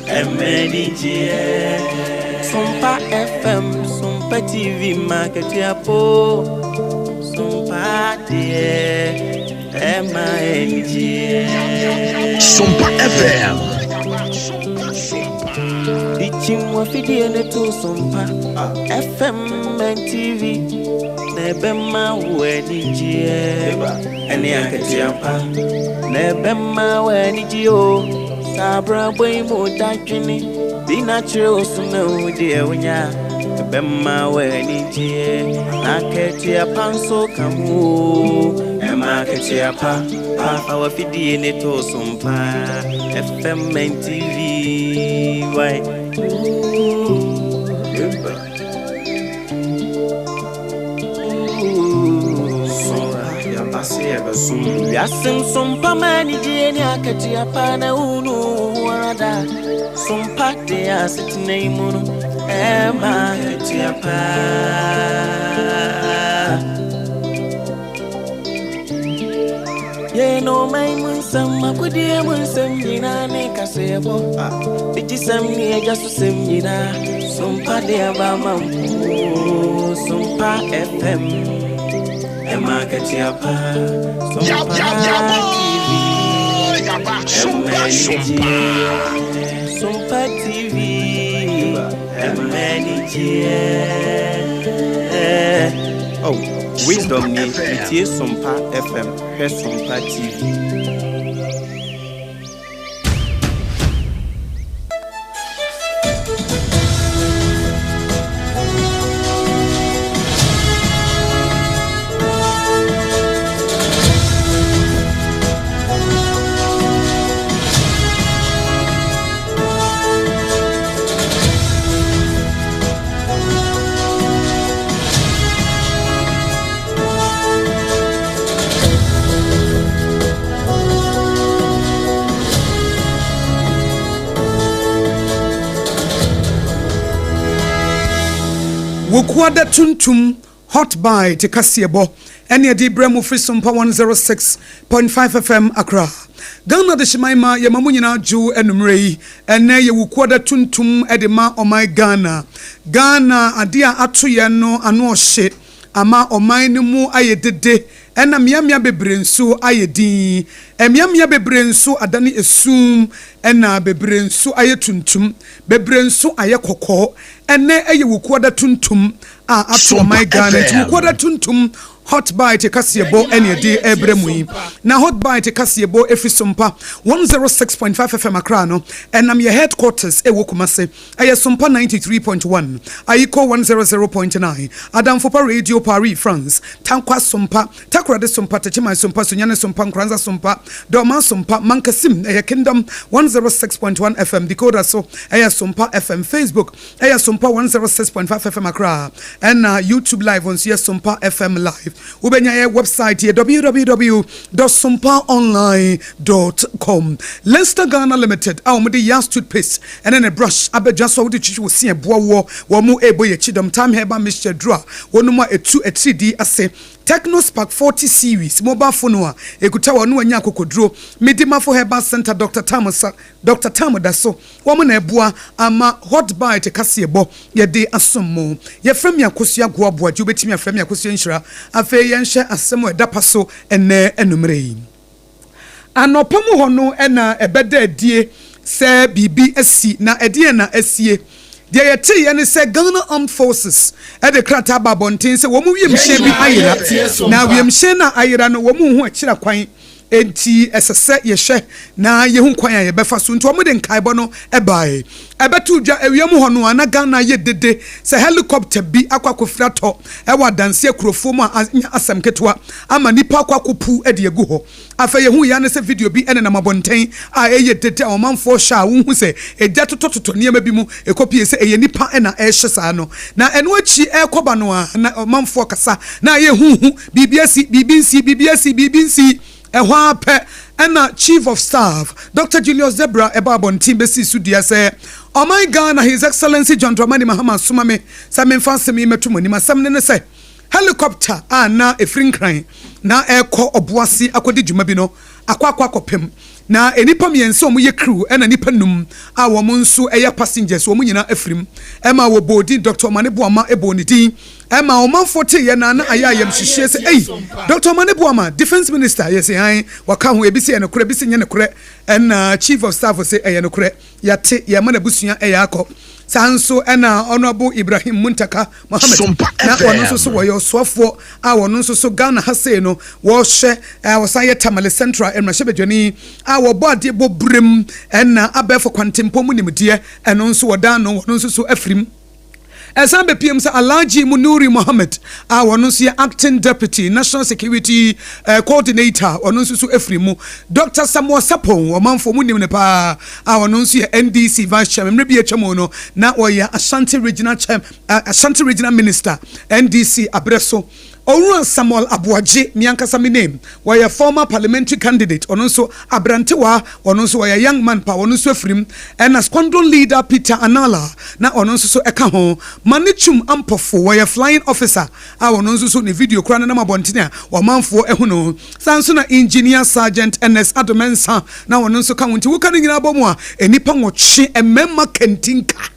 Emenije Sompa FM, Sompa TV, Market Yapo, Sompa Emenije Sompa FM. Ichimwa fidie to Sompa FM and TV. Nebema wenije Eni aketiapa Nebema wenijio Sabra boy mo dajini Be natural suna udie unya Nebema wenije Aketiapa nso kamu Ema aketiapa Awa fidie neto Sompa FM and TV Why Yasim Sompa manije ni akati apana unu warada Sompa de asitine imunu ema akati apa Ye no mai munsam makudi munsam jina ne kasebo Bijisam ni ejasu semjina Sompa de abama Sompa FM Sompa TV Oh, wisdom ni itie Sompa FM Sompa TV Wokwada tuntum hot buy te kasiebo ene di bremu free Sompa 106.5 FM Accra Ghana de shimaima ye mamu nyina ju enumrei ene ye wokwada tuntum edema omai Ghana adia atoye no ano ohye ama oman ni mu ayedede ena miamia bebrensu ayedin miamia bebrensu adani esum ena bebrensu ayetuntum bebrensu ayekokko ene eye wokwada tuntum a ato my Ghana wokwada tuntum hot bite te kasiebo ene de ebremu na hot bite te kasiebo efi Sompa 106.5 FM Accra no enam ye headquarters e wokumase aye Sompa 93.1 ayiko 100.9 Adamfopa Radio Paris France tankwa Sompa takura de Sompa techima Sompa sunyane Sompa nkranza Sompa doma Sompa mankasim eye Kingdom 106.1 FM decoder so eye Sompa FM Facebook eye Sompa 106.5 FM Accra and YouTube live on Sompa FM live ubenya ye website ye www.sompaonline.com Leicester Ghana Limited awomde yas toothpaste and then a brush abejaso wo de chichi wo se eboa wo mu ebo ye chidom time heba mixture draw wonu a 3D ase Techno Spark 40 series mobile phone wa ekuta wonu anya kokodro medima for Herbal Center Dr. Tamodaso womo na eboa ama hot bite kasebo ye de asomo ye frem ya Akosua go Aboagye obetimi afrem ya Akosua nhyira afa ye nhye asemo edapaso ene enumre anopamu hono ena ebeda adie se bibi asi na edie na asie de yete ye ne se Ghana Armed Forces e de krata babontin se wo mu wiemhye bi ayira na wiemhye na ayira no wo mu hu akira kwan enti esese yehwe na yehu kwan ya befa so nti omode nkaibo no ebae ebetu dwa ewiem ho no ana Ghana ye dede se helicopter bi akwakofra to e wadanse akurofo mu asem ketwa ama nipa akwakopu e de egu ho afa yehu ya ne se video bi ene na mabonten a eye dede a omanfo sha wo hu se eja totototo niema bi mu ekopie se eye nipa e na e hye sa no na eno achi e koba no a na omanfo kasa na yehu BBC ehwape ena Chief of Staff Dr. Julius Zebra ebabon timbesi sudia se oh my Ghana His Excellency John Dramani Mahama Sumame samenfa semi metumoni masamne ne se helicopter na efrinkran na eko obuasi akodi dwuma bi no akwa kopem na enipa miense omo ye crew ena nipa num a wo nso eya passengers wo nyina afrim ema wo bodi Dr. Maneboama ebonidi ema omanfo te ye na ayayam hihye se ei Dr. Maneboama defense minister yes han waka ho ebisi ye nokore bisi nye nokore ena chief of staff say eye nokore yate ye mana busua eya akọ sanso ena honorable Ibrahim Muntaka Mohammed na wono nso so woyo soafo a wono nso so Ghana hase no wo hye wosan ye Tamale Central emrahye a wo body bo brem ena abefo kwantempo mu nimdie eno nso wodan no wono nso so afrim Esambe PM sa Alhaji Munuri Mohammed a wono nso ye acting deputy national security coordinator wono nso so afrimu Dr. Samuel Sapon omanfo mu nim ne pa a wono nso ye NDC vice chairman mrebi atwamo no na oya Ashanti regional minister NDC abreso Oru Samuel Aboagye miankasa me name were former parliamentary candidate ononso abrantewa ononso were young man pa ononso afrim and squadron leader Peter Anala na ononso so eka ho manichum ampofo were flying officer a ononso so ne video kura na mabontina a omanfo ehuno sanso na engineer sergeant NS Adomensa na ononso ka wonti wo kan nyina bomu a enipa nwotwe ememma kentinka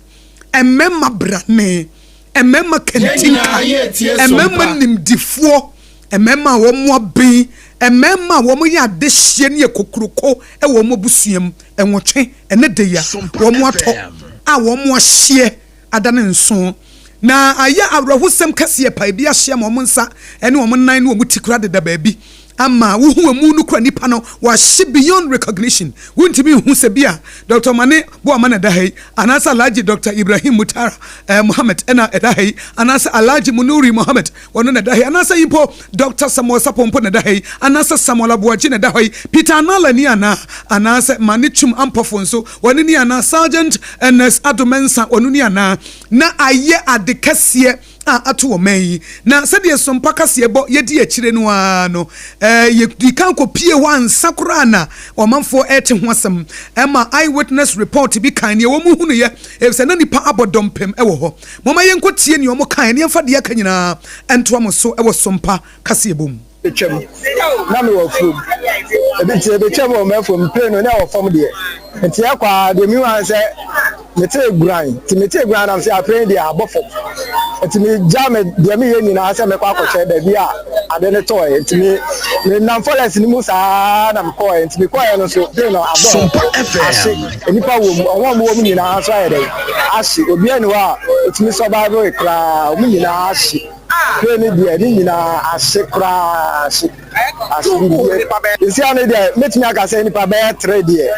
ememma brane ememma kentinka ememma nimdifuo ememma wo mo abi ememma wo mo ya dehye ne kokroko e wo mo busuam enwotwe ene de ya wo mo ato a wo mo ahye adane nso na aya awrahusem kase pa bi ahye mo nsa ene wo mo nan ne wo tikura de da baabi ama wo hu amu no kura nipa no wa hye beyond recognition wuntimi hu se bia Dr. Maneboama na da hai anasa Alhaji Dr. Ibrahim Mutara Muhammad ena da hai anasa Alhaji Munuri Muhammad wono na da hai anasa yipo Dr. Samuel Sapompo na da hai anasa Samuel Aboagye na da hai Peter Anala ni anasa Manichum Ampofo nso wono ni ana Sergeant NS Adomensa wono ni ana na aye adekase atu omen na sede Sompa kase bo yedi akire no ano ye kan ko pie wan sakura na omanfo ete ho asem ema eyewitness report bi kan ne wo mu hunu ye se na nipa abodompem ewo ho moma ye nkotie ne omo kan ne mfa de aka nyina ento am so ewo Sompa kase bom etwem na me wo fu ebetwem o me fu mpe no na wo fom de enti akwa de mi wan se mete gran am se apren de abofo enti mi jame de mi ye nyina se me kwa akọche da bi a ade ne toy enti mi nam foles ni musa na me ko enti mi ko no so de no abo Sompa FM enipa wo mo nyina so ayede ahye obi ani wa enti mi so ba go ikra o nyina ahye Peni dia ni nyina asekra ase isi ane dia metimi aka se nipa be 3 dia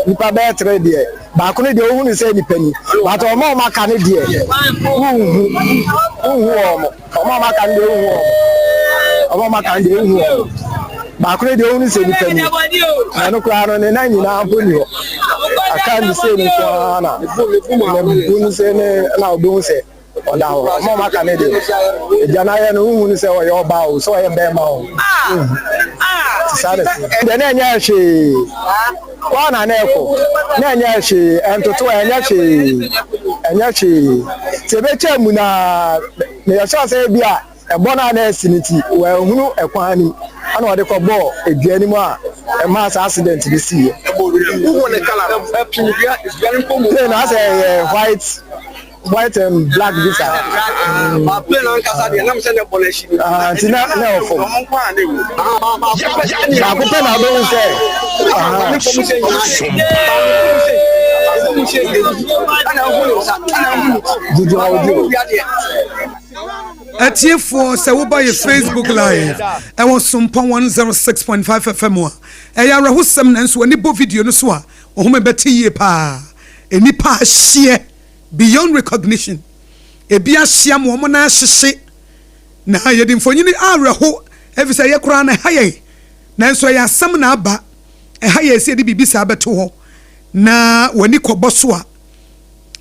nipa be 3 dia ba ko ne dia ohunu se nipa ni but o ma maka ne dia ohu o ma maka ne ohu o ma maka ne ohu ba ko ne dia ohunu se nipa ni na no kra no ne na nyina amponi ho aka ni se ni kwa na bunu se ne na obu se Oda o mama kanede jana ye no hu ni se o ye oba o so ye be ma o sare de na nya hwe kwa na na eko na nya hwe entoto nya hwe tebe mu na me ya so se bia ebo na na esiniti we hunu ekwan ni ana ode ko bo eduani mu a e ma accident bi si ye who ne color is very common na say white and black visa. Ma play on casa de nam send polish. Tina na ofo. Ba ko pe na do Atiefo se wo ba ye Facebook live e won Sompa 106.5 FM wa e ya rahusem na nso ani bo video no so a wo home beti ye pa enipa ahye beyond recognition ebia hia mo na hyehye na yedi mfonyini areho efisa ye kura na haye na nso ya asam na aba haye se de bibisa abeto ho na wani koboso a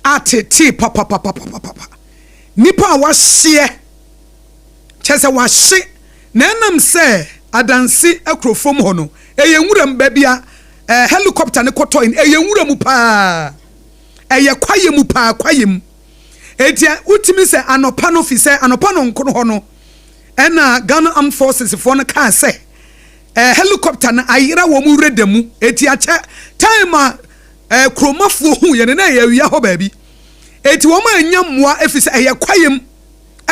atete papa nipa wa hye chese wa hye na enam se adansi akrofom ho no eye nwuram ba bia helicopter ne koto in eye nwuram pa eye kwaye mu pa kwayem etia utimi se anopa no fi se anopa no nkono ho no ena Ghana Armed Forces fo no ka se helicopter na ayira wo mu redemu eti ache time kromafo hu ye na ya wia ho baabi eti wo ma anya mmoa efise eye kwayem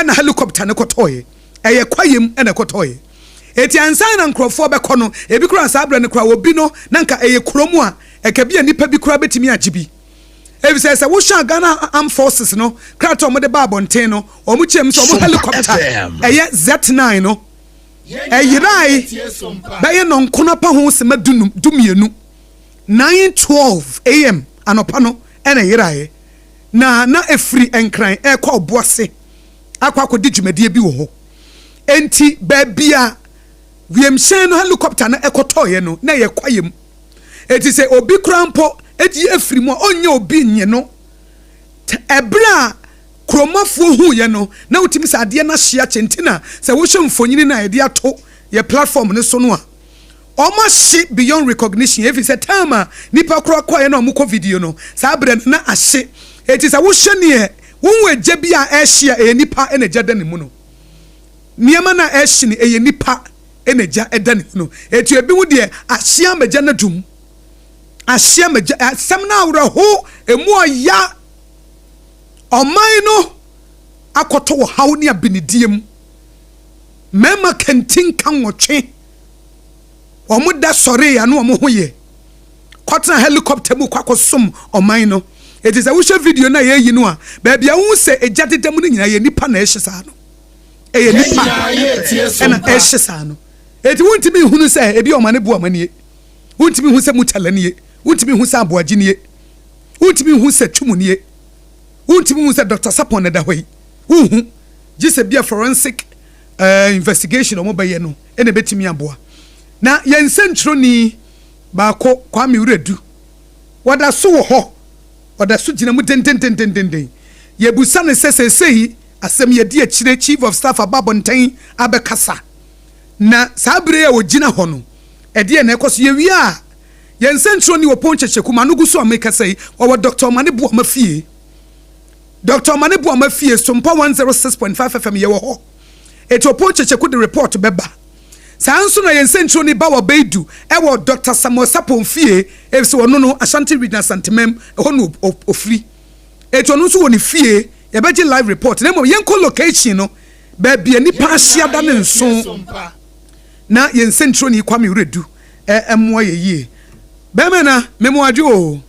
na helicopter ne kotoye eye kwayem na kotoye eti ansan na nkrofo be kono ebi kura sabra ne kura obi no na nka eye kromu a ekabia nipa bi kura betimi agibi efise se wo sha Ghana Armed Forces no krato mo de ba bonten no o mu chem so mo helicopter eye Z9 no eyirai baye no nkono pa ho se madunum dumienu 9:12 am anopa no ena yirai na efri enkran ekwa oboase akwa akodi dwumadie bi wo ho enti baabia wiemhyɛn no helicopter na ekotoye no na ye kwayem eti se obi krampo eti efri mu onye obi nye no ebra kromafo hu ye no na utimi sa ade na hia chentina se wo hwe mfonyini na ye de ato ye platform ne so no a almost beyond recognition if it's a time nipa kro ye na omko video no sa bre na ahye eti se wo hwe ne wo agya bi a ehia e nipa e na gya da ne mu no niema na ehye ne e nipa e na gya e da ne mu no eti ebi wo de ahye amagya na dum ahye amagya sam na awra ho emu oya oman no akoto wo haw ne abinidiem mema kentin kan wotwe omuda sore ya no omo hoye kotna helicopter mu kwakosom oman no it is a wisha video na ye yi no a ba bia hu se ejadedam no nyina ye nipa na ehye sa no eye nipa na ehye sa no eti wuntimi hunu se ebi omane bu omane wuntimi hu se mutalanie wuntimi hu se aboagye nie wuntimi hu se twumunie wuntimi hu se Dr. Sapon na da hoyi hu gise bia forensic investigation omo baye no ene betimi aboa na yensentroni baako Kwame Uredu wada so wo ho wada so gina mu den ye busa ne sesesei asem ye di akire chief of staff ababontan abekasa na sabre ya ogina ho no ede na ekoso ye wi a yensentroni wo ponchecheku manugu so ameka sei wo Dr. Manebu amafie Dr. Manebu amafie Sompa 106.5 FM ye wo ho eto ponchecheku the report beba sanso na yensentroni ni ba wo beidu e wo Dr. Samuel Sapon fie e se wono no Ashanti Regional Santemem ho no ofri eto no so woni fie ye beje live report na mo yenko location no ba bia nipa ahia da ne nso na yensentroni Kwame Uredu emmo ye yie be me na memoadwe o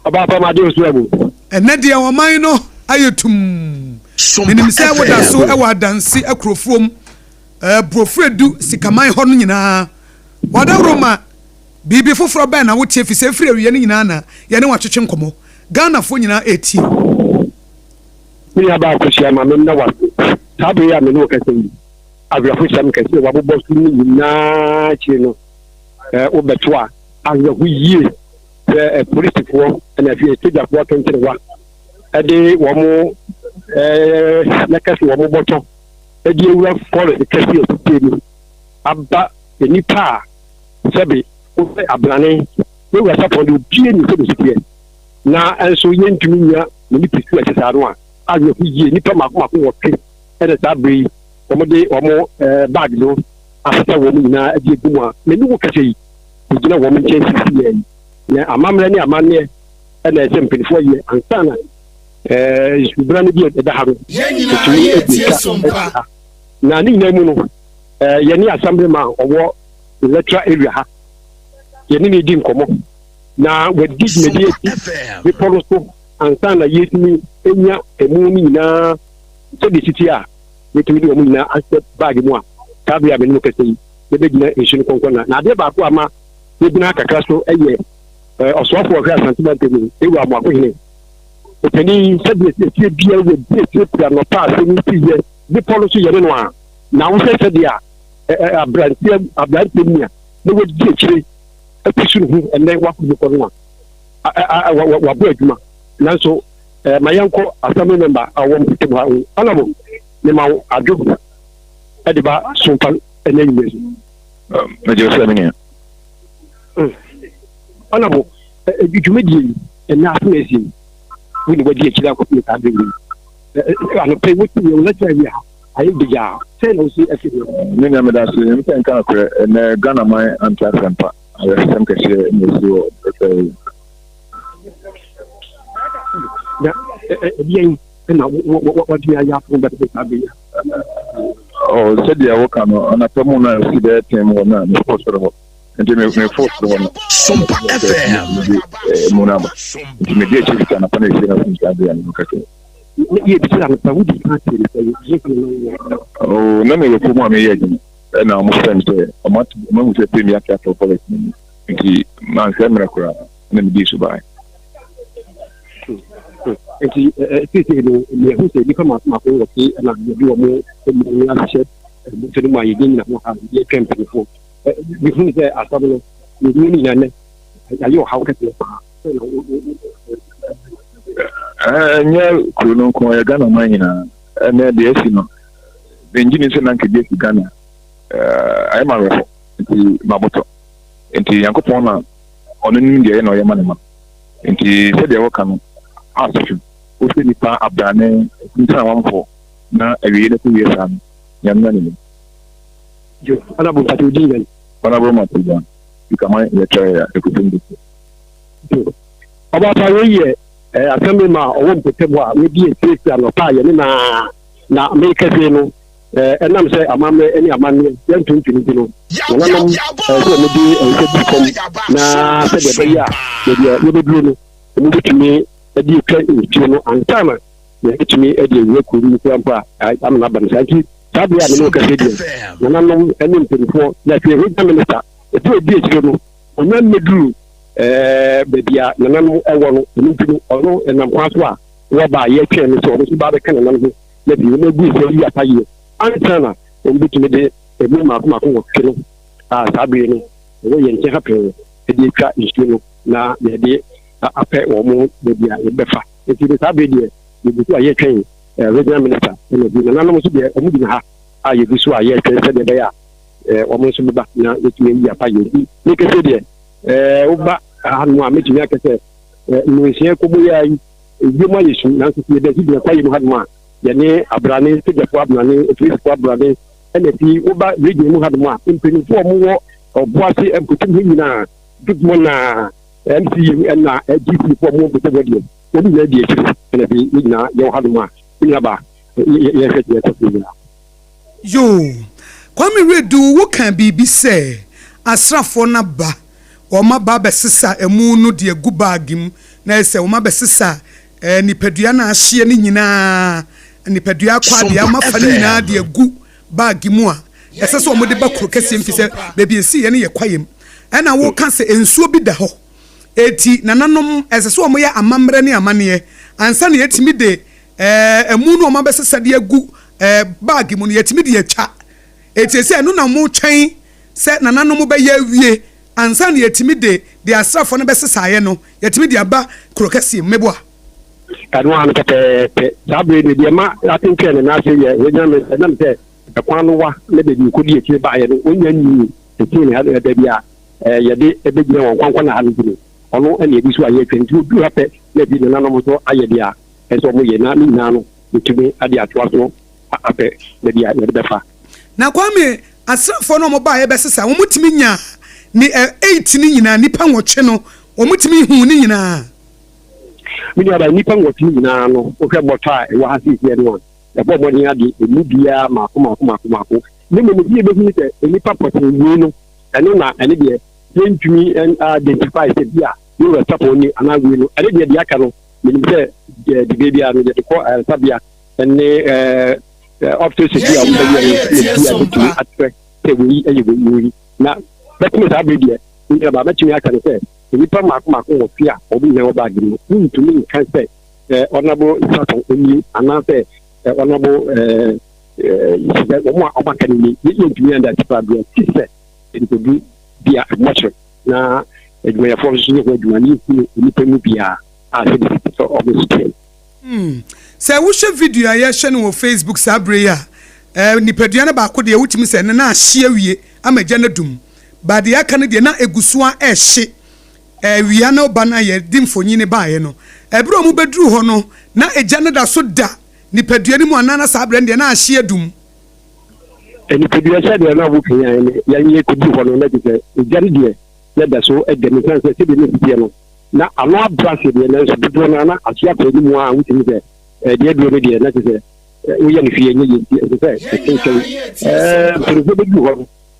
aba pa ma de so abu ene de woman no ayetum minim se woda so e wa danse akrofuom brofredu sikaman ho no nyina wada roma bibi foforo ba na wotie fi se firi awie no nyina na ye ne watwetwe nkomo Ghana fo nyina eti mi aba ko sia ma me na wa sabe ya me no ka sei abia fo sia me ka sei wa bobo su ni nyina chi no obeto a ayo hu yie police fo na fi eja fo kan kire wa ade wo mo na ka si wo mo boto edi ewura forest kesi otemi aba enipa sebe o fe ablane we were support the bie ni so be na enso yentumi nya ni pisu esesa no a ayo hu yie nipa makoma ko wote e de sabri omo bag no after wo nyina adi egum a me ni wo kase yi gina wo men change yi na amamre ni amane e na esempinfo yi ansana subrani bi e da haro nyina ye tie Sompa na ni nyina mu no ye assembly man owo electoral area ha ye ni di nkomo na we did mediate we policy ansana yetimi enya emu ni na so the city a yetimi di omu na accept bag mu a tabi ya benu kese yi ye be gina enhun konkona na ade ba ko ama ye gina kakra so eye osofo hwe asantuma temi ewu amako hine openi sabi ese bia we bia pia no pa so ni tiye the policy ye no a na wo se dia abrantia mia no we di akire apisu hu ene wa ku ko no a wa bo adwuma nanso mayanko assembly member awon pitu ha anabo ne ma adwo ediba Sompa ene yimezi me je se menia anabo edwumedi ene afesi we ni wadi akire akọ pita adwo ano pe wuti ye let's say ya I began. Say no, see, if you Many of us in Canada and Ghana, my anti-Sampa. I have some cash in the what do you have from that? Oh, said the Awakano, and a Pomona, see that team or not, possible. And you may force the one. Sompa FM. Monama. Immediately, can upon a oh, none of the Puma me again. And I'm friends there. A month to pay me a capital policy. And he, man, Samrakura, and then be survive. Who say become a smart okay, and I do a more shed to my again of how you came before. Before there are some meaning and how can you? Kuno kwa Ghana mine and then the Esino. The engineers and get to Ghana. I'm a referee to Maboto. Into Yankopona on an Indian or Yamanama. Into said they were coming. Ask you. Who's the part of the name? For now, a year 2 years. Young man. You honorable Patudian. Honorable Matujan. You come in the chair. About a year. I tell me, I won't put maybe a place and a fire, now make a zeno, and I'm saying, I'm any among young to you. Now, said the blue, move to me, a dear Juno and Timer. To me, a dear work with you, I'm not Banzaki, Tabby, I know Canadian, and I'm not anything before that we read the minister, a poor dear Juno, and then me drew. Baby, Nanano, or and I'm Paswa, whereby ye can so much about the canon. Let you know be for you a year. Antana, and between the Mako Kilo, Sabino, away and happy, a dear cat is you now, the day a pair or more, maybe a befa. If it is a video, you do a year train, regular minister, and the anonymous be a moving half. I use why ye can say the bear, almost back now, it may be a pay. Make a video. Uba hanwa mechi yake se nwese kobuya yuma yesu nanso se de bi kwa yimu hanwa yene abrane se de kwa abrane efiri kwa abrane ene ti uba region mu hanwa impeni fo mu wo oboase emputum nyina dudmo na MCU na GP fo mu bote radio obi na di efiri ene bi nyina ye hanwa nya ba ye hwete ye yo kwame redu wo kan bibi se asrafo na ba Oma baba sisa emu no de gu bagim na ese oma be sisa nipadua na ahye ni nyina nipadua kwa de ama fa ni na de gu bagimu a ese so omo de ba kro kase mfise bebi esi ye ne ye kwayem na wo ka se ensuo bi da ho eti nananom ese so omo ya amamre ne amane ansa na yetimi de emu no oma be sisa de gu bagimu no yetimi de yatwa eti ese enu na mo twen se nananom be ya wie ansan yetimi de asrafo no besesa no yetimi de aba krokasi meboa kanwa an pepe sabre ne de ma atinke ne na se ye nyame nam se kwano wa ne de di kodi eti ba ye no onya nyi eti ne ha de bia ye de ebegina won kwankwa na ha ni ono ene ebisu aye twentu du hape ne bi na no mo so aye dia eso mo ye na ni na no etimi ade atwa so ape ne dia ye de fa na kwame asrafo no mo ba ye besesa wo mutimi nya ni 8 ni nyina nipa nwotwe no omutimi hu ni nyina mi ya ba nipa nwotwe nyina no o hwe bota e wa hasi ye no e bo mo ni ade e mu bia mako ni mo bi e be hu se nipa potin ni no eno na ene de yentumi identify se bia you were tap on ni anagu no ene de aka no mi se de baby a no de ko sabia ene office bia o bia attract te wi ayi na let me have idea in about matching I can say if you mako fear or be never bag to me can say honorable only and I say honorable Omakani you and that problem it could be a much now it may have forced you to need to be a Augustine. Say we should video I share on Facebook Sabreya nipadua na ba ko de wutimi se na ahye wie amaja na dum ba de aka ne de na egusua ehye wia na oba na ye dimfonyine baaye no ebro mu beduru ho no na eja ne da so da nipadua ni mu anana sabre de na ahye dum ɛni pedu ɛsɛ deɛ na wokan ya yɛnyɛ kodi hɔ no na te sɛ ɛgyare deɛ na da so ɛda ne san sɛ sɛdeɛ ne tiɛ no na ano abrase deɛ na nso dodoɔ no na aso apɛ ne mu a wotumi sɛ deɛ duro no deɛ na te sɛ woyɛ no fie nyɛ yɛnti ɛsɛ sɛ ɛkenkyɛn mpanyinfoɔ bɛdu hɔ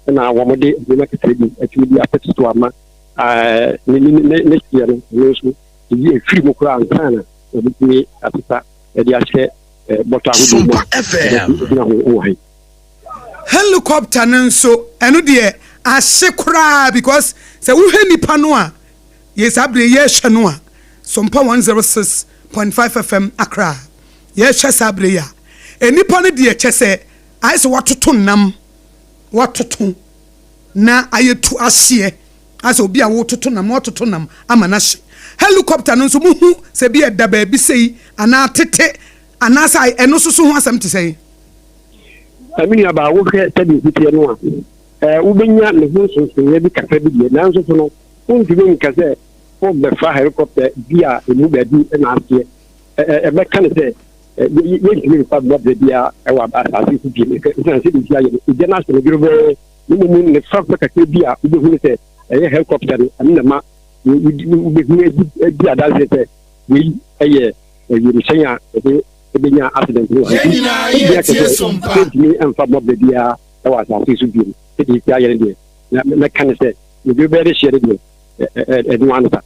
no na wɔmde nneɛma kɛseɛ bi atumi de apɛtoto ama ne tiɛ no ɛno nso ɛyi ɛfiri mu koraa ansa na ɛbɛtumi ateta ɛde ahyɛ bɔtɔ ahodoɔ mu a ɛgyina ho wɔ ha yi. Helicopter nso eno de ahye kura because say wo hwe nipa no a yes abre ye hwe no a Sompa 106.5 FM Accra ye hwe sabre ya enipa no de che say ai se watoto nam watoto na ayetu ahye ase obi a wototo nam ama na hye helicopter nso mu hu se bi eda ba bi sei ana tete ana sai eno soso ho asem te sei amini aba wo hwɛ sɛde ntiɛ no a wobɛnya ne ho nsonsoyɛ bi kakra bi deɛ nanso so no wontumi nka sɛ wobɛfa helicopter bi a ɛmu baabi na aseɛ ɛbɛka ne sɛ yɛntumi nfa bɔbrɛ bi a ɛwɔ asase so bie ɛsiane sɛ deɛsi ayɛ no ɛgya no asɛ no dwere bɛɛ ne mumu ne fafɛ kakra bi a wobɛhunu sɛ ɛyɛ helicopter no ɛne nama wobɛhunu adi adanseɛ sɛ wei ɛyɛ wiemhyɛn a ɛde ebenya accident no ha ni emfa mobe dia e wa sa so bi e di ya yere de na kan se we be be share de e no ansa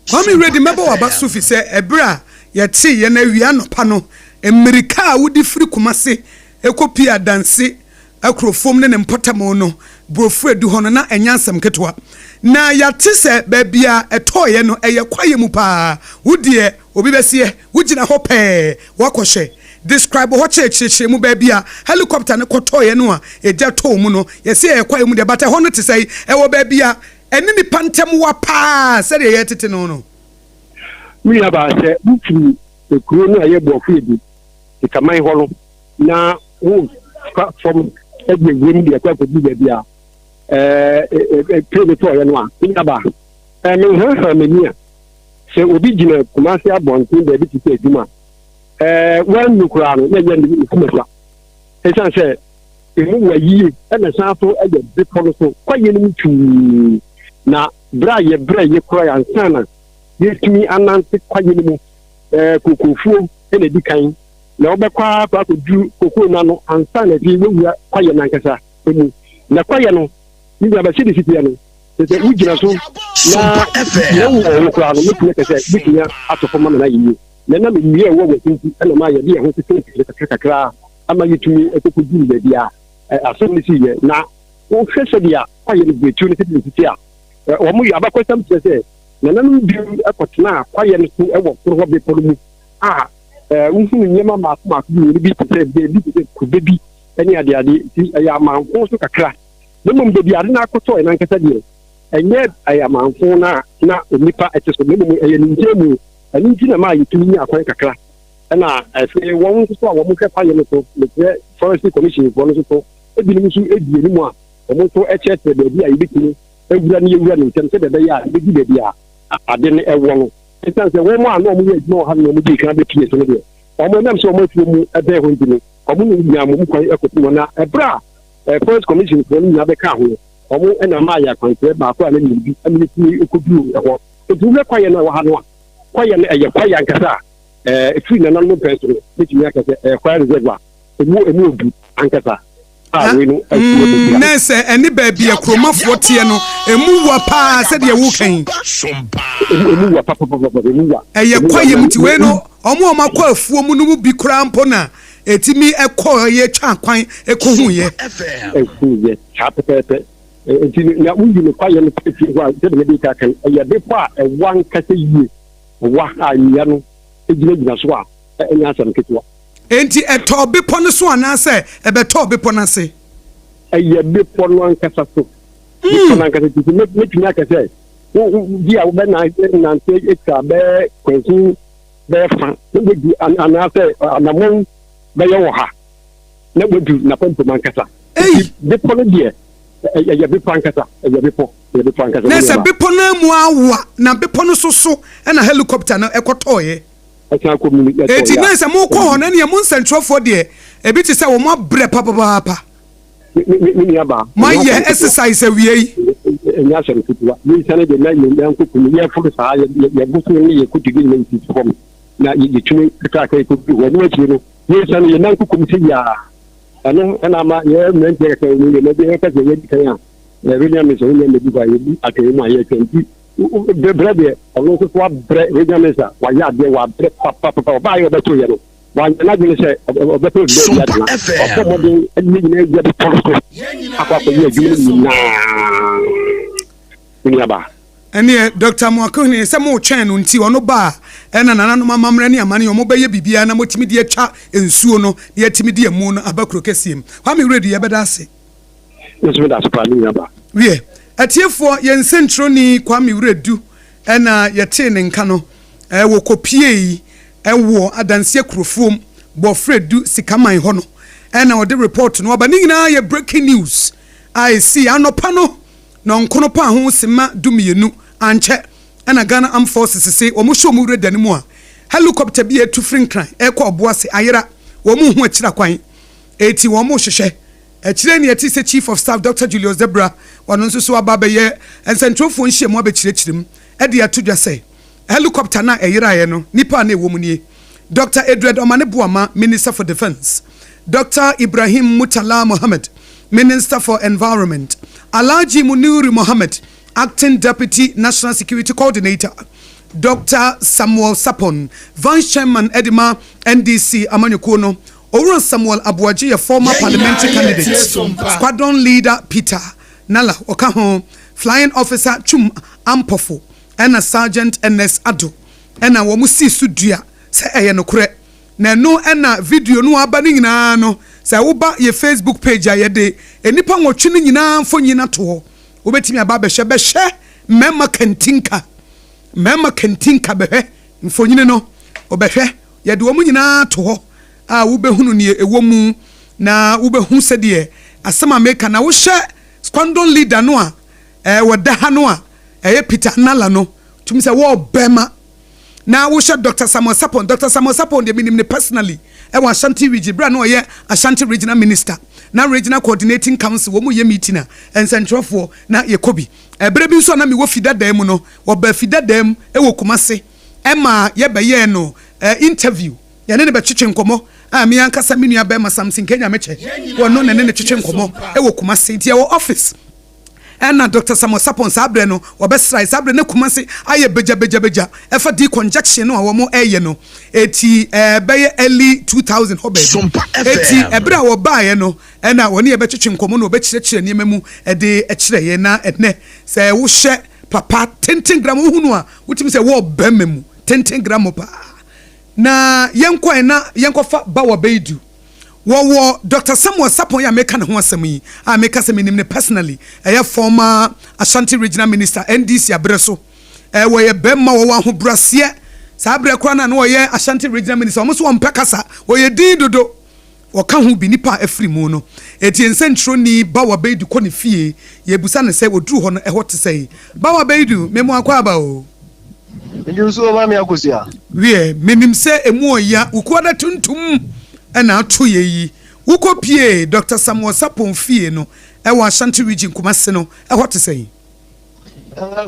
kwami ready meba wa ba sufi se ebra ye ti ye na wi anopa no amerika wudi firi kumase ekopi adanse akrofom ne mpotamo no brofre du hono na enyansam ketwa na ya ti se ba bia etoye no eye kwaye mu pa wudie obi besie wugina ho pe wakohye describe ho cheche mu ba bia helicopter ne kotoye no a eja to mu no yesi eye kwaye mu de bata ho no te sei e wo ba bia eni ni pantem wa pa se de ye tete no mi aba se butu ekuro no aye bofu ebi ikaman ho no na wo from egbe gwem de akwa ko bi bia pebe to ya no a nyaba me ha mania se obi gina kumase abontin de bi tite eduma wan nukura no na ya ni kumasa esan se emu wayi na sanfo ade bepɔ no so kwaye no tu na bra ye kura ya nsana yetumi anante kwaye no mu kokofuo na di kan na obekwa pa ko du kokoo na no ansana bi wewua kwaye na nkasa emu na kwaye no ni ba se de sitia no se wugina so na wo kura no mutune kase bikinya atofo ma na yiyi na me wo wetinti na ma ye bi ho se kakra ama yetumi ekokodu ni bia aso ni siye na wo hwese dia kwaye no betu ni sitia wo mu ya abakwasam se na nanum bi akotena kwaye no so ewo koro ho be polo mu unhunu nyema ma bi bi te bi ku bebi eni ade ti ya manfo so kakra nemum bebi ade na akoto na nkasa de enye aya manfo na onipa eteso nemum eye ninjemu ani nti na ma yitumi nya akwan kakra na afi won so a wo mu hwepa ye no so le forest commission for no so ebi ni so edi ni mu a wo so echete bebi a yibitini ewura ni ewura ni ntem se bebe ya bebi bebi a ade ne ewo no esanse we mo ano mo ye no ha no mo di kan be pie so no de omo nam so mo tuo mu ebe ho ntini omo ni nya mo kwan ekoto na ebra forest commission for ni na be ka ho omo na ma ya kwan se ba ko ana ni bi amini ti ekodu eho edu we kwaye na wa ha no kwaye na eye kwaye ankasa free na no person ni ti nya kase kwaye reservoir emu odu ankasa nese eni baby akromafo tie no emu wa pa se de wu kan emu wa pa emu wa eye kwaye mti we no omo makwa afuo mu no bi kura mpo na etimi ekọ ye twa kwan ekohu ye chapepepe enti na unyi ne kwaye no peti wa de de ka kan eye be pa wan kase yi wa anya no ejina so a enya asam ketwa enti eto bepo no so anase ebeto bepo na se eye bepo no ankasa so bepo na ankasa ti metumi akase di a wo be na nte extra be kwensu be fa no di anase anamon be yo ha na wodu na pompo mankasa bepo no die eye bepo ankasa eye bepo ankasa na se bepo na mu awa na bepo no so na helicopter no ekotoye eti na se mo ko ho na ne mo nsentro fo de e bi ti se wo mo bre papa me aba. My exercise a way. Nya sɛ nkutuwa ni sane de na yɛ nkuku ni yɛ furu saa yɛ busu ni yɛ kutu ni yɛ ti fɔm na yɛ tumi ka ka ko wɔ no akyi no yɛ sane yɛ nan kuku si ya ana ana ma yɛ mɛn tɛ ka ni yɛ de ka yɛ di kan ya yɛ bi na mi sɛ yɛ me di ba yɛ bi akɛ mu ayɛ tɛnti bre de ɔno so wa bre yɛ me sa wa ya de wa bre papa ba yɛ bɛ to yɛ no wa na de sɛ ɔbɛ to de yɛ de na ɔkɔ mo de ni ni yɛ de tɔrɔ akɔ yɛ adwuma na ɛne Dr. Mwakoni sɛ mo twɛn no nti ɔno ba ɛna nananom amamrɛ ne amane ɔmo bɛyɛ bibia na motimi de atwa ensuo no de atimi de amu no abakro kesiem hwa me ready yɛbɛda ase yesu da spa ni aba wie atiefo yɛn sentroni kwa me redu ɛna yɛte ne nka no ɛwɔ kopie yi ɛwɔ adanse kurofom bɔfredu sikaman hɔ no ɛna ɔde report no aba ne nyinaa yɛ breaking news I see anopa no na nkono pa ho sema dumienu anche ana Ghana Armed Forces say omo hwo mu reda ne mu a helicopter bi etu frinkran ekọ oboase ayera wo mu hu akira kwan eti wo mu hwehwe akire ne yeti se Chief of Staff Dr. Julius Zebra wono nso so aba beye ensentrofo nhye mu abekirechirem e de atodwa say helicopter na ayera ye no nipa na ewo mu nie Dr. Edred Omane Buama, Minister for Defense, Dr. Ibrahim Mutala Mohammed, Minister for Environment, Alhaji Muniri Mohammed, Acting Deputy National Security Coordinator, Dr. Samuel Sapon, Vice Chairman Edima NDC Amanyokono, Oran Samuel Aboagye, a former parliamentary candidate, Squadron Leader Peter Nala Okaho, Flying Officer Chum Ampofo, and a Sergeant NS Ado, and a Wamusi Sudria, say Ayanokre. Na no ena video no abani nyina no say wo ba ye Facebook page ayede enipa nwotwe ni nyina mfo nyina to wo betimi aba be hye mema kantinka be mfo nyine no obehwe ye de wo nyina to ho a wo behunu ne ewo mu na wo behu se de asema meka na wo hye squadron leader no a wo da ha no a Peter Nala no tumi se wo bema. Now we shot Dr. Samuel Sapon. Dr. Samuel Sapon, they mean him personally. I was Ashanti region. Brand no Ashanti regional minister. Now regional coordinating council. Womu ye meeting and central for na Yakobi. Brebi so na mi wo fida dem no. Wo be fida dem e wo Kumase. Emma ye be ye no interview. Ya ne be chiche nkomo. Mi ankasa mi nua be ma Samson Kenya meche. Wo no ne chiche nkomo e wo Kumase ti wo office. And Dr. Samuel Sapon sabre no obesrai sabre ne Kumase aye beja efa di conjunction no awomo eye no eti beye early 2000 hobe eti ebra wo baaye no na woni e betwetwe nkomo no obekirechire ne mamu de ekireye na ene se wo hye papa 10 gram hunu a wutimi se wo bememu 10 gram pa na yenkofa ba wo beidu wo Dr. Samuel Sapon ya meka ne ho asem yi a meka se menim ne personally former Ashanti regional minister NDC abreso wo ye bemma wo ho brase sa abre kra na wo ye Ashanti regional minister wo so mpekasa wo ye din dodo wo ka ho bi nipa afri mu no eti ensentro ni ba wa beidu ko ne fie ye busa ne se oduru ho no te sei ba wa beidu memu akwa ba o ndi so ma me Akosua wie menim se emu oya ukwada tuntum ena ato yeyi wukopie Dr. Samuel Sapon fie no e wa Ashanti region Kumase no e te sei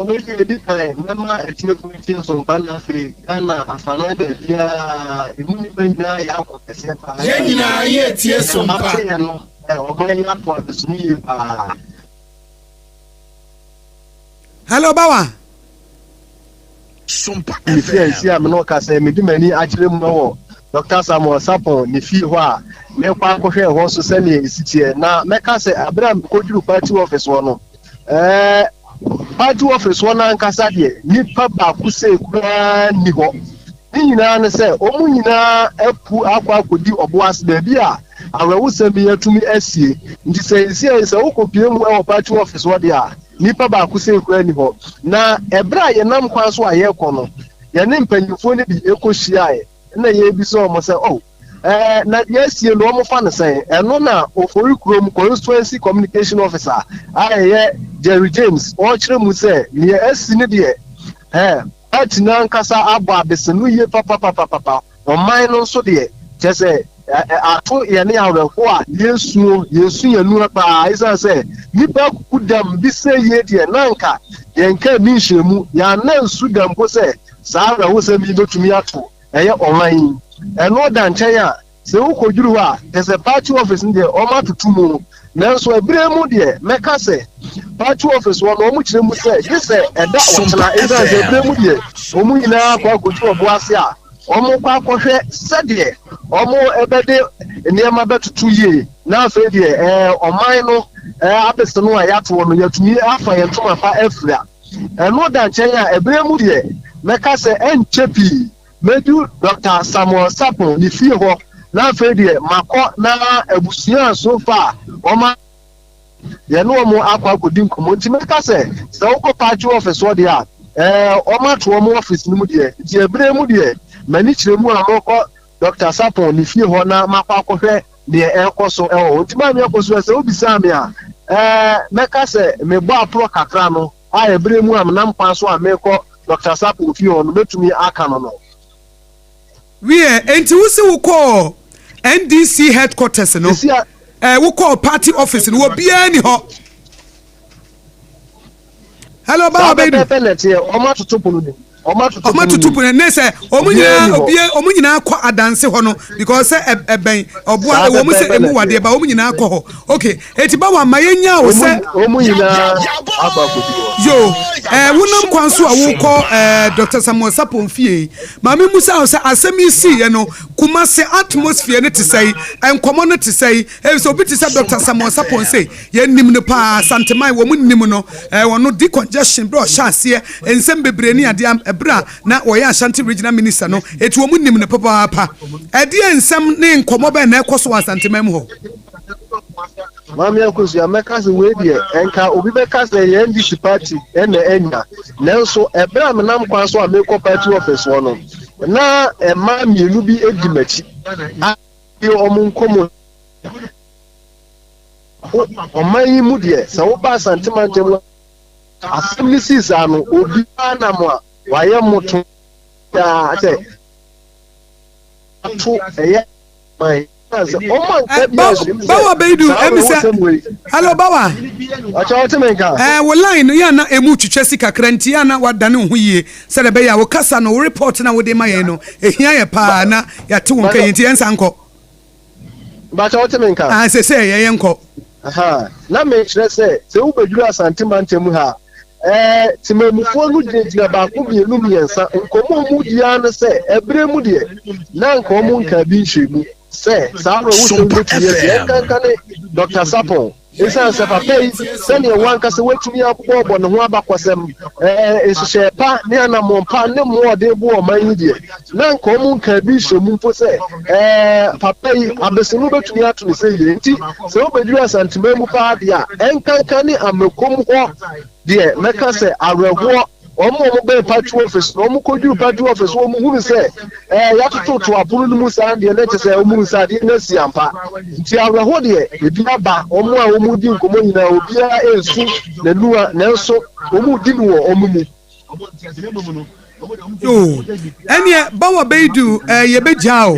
we di time mama etime committee Sompa na fe ana afana be bia imuni benya ya ko pese pa ye nyina ye tie Sompa no oganya to asuni pa hello bawa Sompa FM am no ka say medimani akire mu no Dr. Samuel Sapon ni fi ho a me kwa kohwe ho so se ne isitie na me ka se Abraham koduru party office wo no party office wo na nkasa de nipa ba ku se kura ni ho ni nyina ne se omu nyina epu akwa akodi oboas da bi a awewu se bi atumi asie nti se wokopie mu e party office wo de a nipa ba ku se kura ni ho na ebra ye nam kwan so aye ko no ye ne mpanyifo ne bi ekohia na ye bi so mo say na yes ye no mo fa ne say eno na ofori krom constituency communication officer aye Jerry James o kire mu say ne asine de atina nkasa abo abesenu ye papa o man no so de je say ato yɛne awerɛho a yesu yɛnu paa ɛsiane sɛ nnipa kuku dam bi sɛ yie deɛ na nka yɛnka ni nhyɛmu yɛana nsu dam po sɛ saa awerɛho sɛ bi bɛtumi ato ɛyɛ ɔman yi ɛno da nkyɛn a sɛ wokɔdwuru hɔ a ɛ sɛ party office no deɛ ɔma atoto mu nanso ɛberɛ mu deɛ mɛka sɛ party office wɔ no ɔmo kyerɛ mu sɛ gye sɛ ɛda ɔtena ɛsiane sɛ ɛberɛ mu deɛ ɔmo nyinaa akɔ akɔtu ɔbo ase a ɔmo kɔ akɔhwɛ sɛdeɛ ɔmo ɛbɛde nneɛma bɛtoto yie na afei deɛ ɔman no abɛsɛ no a yɛato no yɛtumi afa yɛn ntoma pa afira ɛno da nkyɛn a ɛberɛ mu deɛ mɛka sɛ ɛnkyɛ pii mɛdu Dr. Samuel Sapon ne fie hɔ na afei deɛ makɔ na abusua so fa ɔma yɛne ɔmo akɔ akɔdi nkɔmmɔ nti mɛka sɛ wokɔ party office hɔ deɛ a ɔma to ɔmo office no mu deɛ nti ɛberɛ mu deɛ mani kyerɛ mu a mɔkɔ Dr. Sapon ne fie hɔ na makɔ akɔhwɛ deɛ ɛkɔ so ɛwɔ nti ma me akɔ so sɛ wobisa me a mɛka sɛ mebɔ aporo kakra no a ɛberɛ mu a menam kwan so a mekɔ Dr. Sapon fie hɔ no mɛtumi aka no wie enti wo se wo kɔ NDC headquarters no wo kɔ party office no wo bia ni hɔ hello ba bedu ɔma totopo no ọmọ tutupu ne sẹ ọmọ nyinaa kọ adanse hɔ no because sɛ ɛbɛn ɔboa wɔn sɛ emu wadeɛ ba ɔmọ nyinaa kɔ hɔ okay eti ba wa ma yɛ nya o sɛ ɔmọ nyinaa aba akɔdi hɔ yo wonam kwan so a wokɔ Dr. Samuel Sapon fie maame musa sɛ asɛm yi si yɛ no kuma sɛ atmosphere ne te sɛ nkɔmɔ ne te sɛ sɛ obi te sɛ Dr. Samuel Sapon sɛ yɛ nim no paa santeman wɔn nim no wɔn di congestion bro hyɛ aseɛ nsɛm bebree ne adeɛ bra na wɔyɛ Ashanti regional minister no etu wɔn nim ne papaapa ɛdeɛ nsɛm ne nkɔmɔ bɛn na ɛkɔ so wɔ asanteman mu hɔ Mami Akosua meka se we deɛ enka obi bɛka se yɛ NDC party ɛna enya nanso ɛbra menam kwan so a mekɔ party office hɔ no na ɛma mienu bi edi machi ayi ɔmo nkɔmɔ ɔman yi mu deɛ sɛ wo ba asanteman tem asɛm sis ano obi anam a wayɛ moto ya sɛ ato ɛyɛ man bawa beidu emisa hello bawa wo line ya na emu twetwe sika kranti ya na wadane ho yie se de be ya wo kasa no report na wo de maye no ehia ye pa na ya te won kan yenti ensa nko ba cha wote menka se ye nko aha na me kire se wo baduru asante mantem ha timemufo no gyina ba ko bienu miensa nkomo mu dia no se ebre mu de na nkomo nka bi nhwemu say Saro Dr. Sapon. It's a pay, send you one cast away to me up on the Wabakwasem. It's a part near Namon, no more de boar, my idiot. Nan common can be so mumpo say, Papa, I'm the soluble to me to say, so be dress and to memo partia, and can I'm a come walk, dear, make us say, I will walk. Omo be party office omo kodu party office omo hu se ya to apuru mu sa de na che se omo sa de na siampa nti awreho de ebi aba omo a omo di nkomo nyina obi a ensu na nuwa na nso omo di no omo mu yo ene bawa beidu ye bejao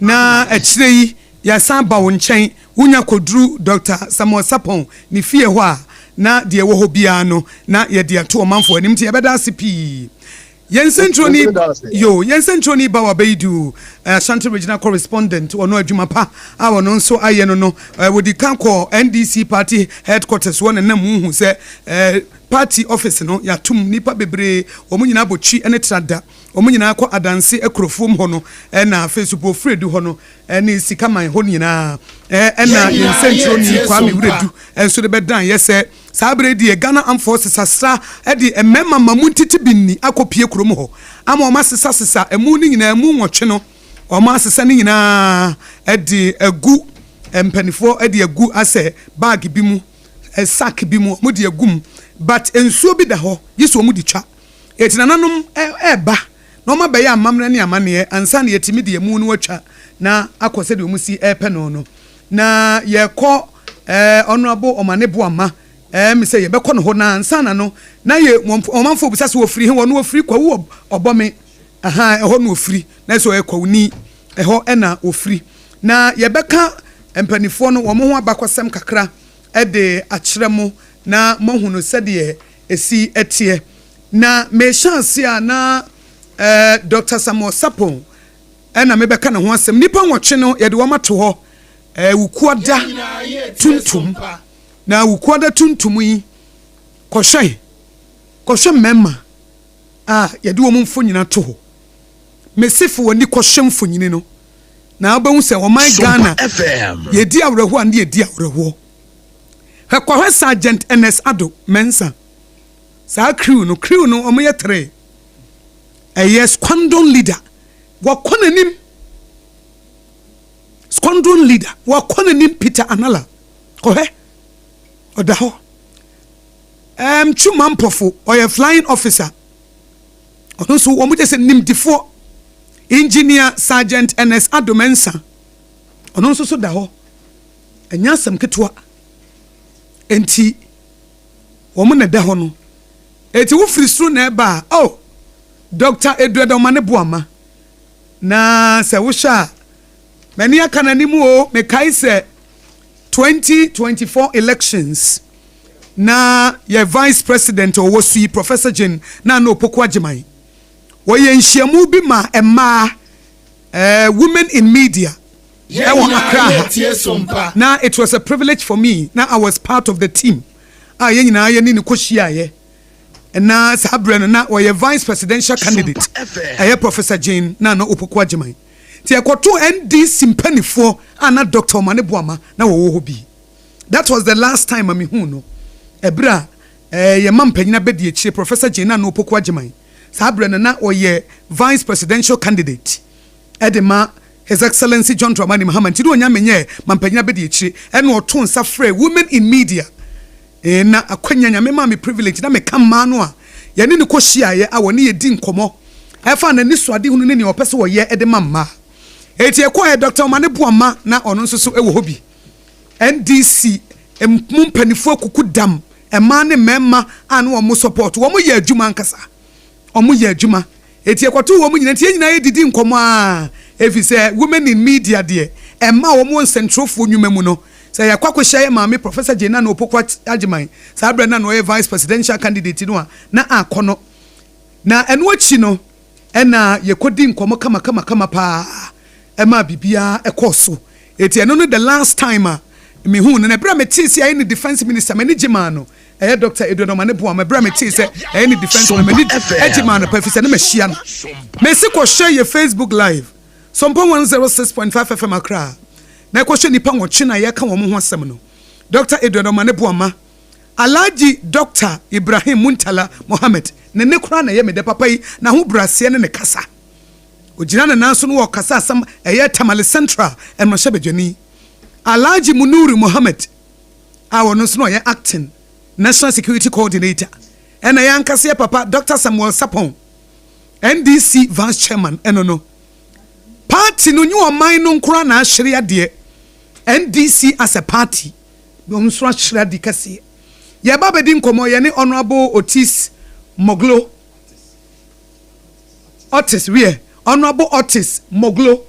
na akire yi ya san ba wo nchen unya kodru Dr. Samuel Sapon ni fie ho a na de wo ho bia no na ye de ato manfo anim te ye beda sipi yensentroni bawa beidu Ashanti regional correspondent ono adwuma pa a wono nso aye no no wodi kan ko NDC party headquarters won na mu hu se party office no ya tum nipa bebre omunyina bochi ene trada omunyina akọ adanse ekrofom ho no na Facebook fredu ho no ene sikaman ho nyina na yensentroni Kwame Wuredu enso de bedan yese sabre die Ghana Armed Forces asra de emema mamuntiti binni akopie krom ho ama o masesa emu ni nyina emu nwotwe no o masesa ni nyina de agu empanifo de agu ase bag bi mu sack bi mu mo de agum but ensuo bi da ho yeso mu di twa etinananom eba no ma be ya amamre ne amane ansa ne yetimi de emu no watwa na akose de omu si epe no na ye ko honorable omanebo ama me say ye be ko no ho na ansa na no na ye omanfo bisa se ofiri he wo no ofiri kwa wo obome aha ho no ofiri na so e kwa uni ho na ofiri na yɛbɛka mpanifo no wɔn ho abakɔsɛm kakra ɛde akyerɛ mo na mohunu sɛdeɛ esi ɛteɛ na me chance a na Dr. Samuel Sapon ɛna mebɛka ne ho asɛm nipa nwɔtwe no yɛde wɔn ato hɔ wukuada tuntum na wukuada tuntum yi kɔhwɛ mmɛma yɛde wɔn mfo nyina to hɔ mesifo wɔ ni kɔhwɛ mfo nyini no na wobɛhu sɛ ɔman Ghana yɛdi awurahoɔ ande yɛdi awurahoɔ hwɛ Sergeant NS Ado Mensa saa crew no ɔmo yɛ tere ɛyɛ squadron leader wɔkɔ n'anim squadron leader wɔkɔ n'anim Peter Anala kɔhɛ ɔda hɔ Chuma Mpofo ɔyɛ flying officer ɔno nso wɔn gye sɛ nimdifoɔ engineer Sergeant NS Ado Mensa ɔno nso so da hɔ ɛnya asɛm ketewa enti wɔn na da hɔ no eti wofiri soro na ɛba Dr. Edwardomane Boama na sɛ wohwɛ a mani aka n'anim o mekae sɛ 2024 elections na yɛ vice president ɔwɔ so yi Professor Jane na Opoku Agyeman wɔyɛ nhyiamu bi ma ɛmaa women in media ɛwɔ Accra na it was a privilege for me na I was part of the team yɛn nyinaa yɛ ne kɔhyiaeɛ na sabre no na wɔyɛ vice presidential candidate ɛyɛ Professor Jane na Opoku Agyeman ti ekoto NDC mpanifo ana Dr. Omane Boama na wɔwɔ hɔ bi that was the last time me hu no ebra ye mampanyina bedi ekyire Professor Jane na Opoku Agyeman sabre no na wɔyɛ vice presidential candidate edema His Excellency John Dramani Mahama ti do nya menye mampanyina bedi ekyire ɛna ɔto nsa frɛ women in media na akwanya nyame ma me privilege na me kama no a yɛne ne kɔhyiaeɛ a wɔne yɛdi nkɔmɔ ɛfa na ni soade hunu ne ne ɔpɛ sɛ wɔyɛ ɛde mamma eti ɛkɔɛ Dr. Omane Boama na ɔno nso so ɛwɔ hɔ bi NDC mpanifo akuku dam ɛma ne mɛma a no wɔn support wɔn yɛ adwuma nkasa wɔn yɛ adwuma eti ɛkɔto wɔn nyina tie nyina yɛ didi nkɔmɔ a efi sɛ women in media deɛ ɛma wɔn nsɛntrofo nnwuma mu no sɛ yakwakohyɛ maame Professor Jane na Opoku Agyeman saa bra na ɔyɛ vice presidential candidate no a na akɔno na ɛno akyi no ɛna yɛkɔdi nkɔmɔ kama paa ɛma bibia ɛkɔ eti ɛno no the last time a me hu na bra me tii sɛ ɛyɛ ne defense minister mani gyema no ɛyɛ Dr. Edwardomane Boama bra me tii sɛ ɛyɛ ne defense minister mani gyema no pa fi sɛ ne mahyia no mesi kɔhyɛ yɛ Facebook live Sompa 106.5 FM Accra na kwahwe nipa nwɔtwe na yɛka wɔn ho asɛm no Dr. Edwardomane Boama Alhaji Dr. Ibrahim Muntala Mohammed ne kura na yɛ me de papa yi na ho brase ne kasa ogyina na nanso no wɔ kasa asɛm ɛyɛ Tamale Central ɛmɔhyɛ bedwani Alhaji Munuri Mohammed a wɔno nso no yɛ acting National Security Coordinator ɛna yɛ ankasa papa Dr. Samuel Sapon NDC Vice Chairman ɛno no party no nyi ɔman no nkura na ahyere ade NDC as a party wɔn nso ahyere ade kase yɛ ba bedi nkɔmɔ yɛ ne Honorable Otis Moglo Moglo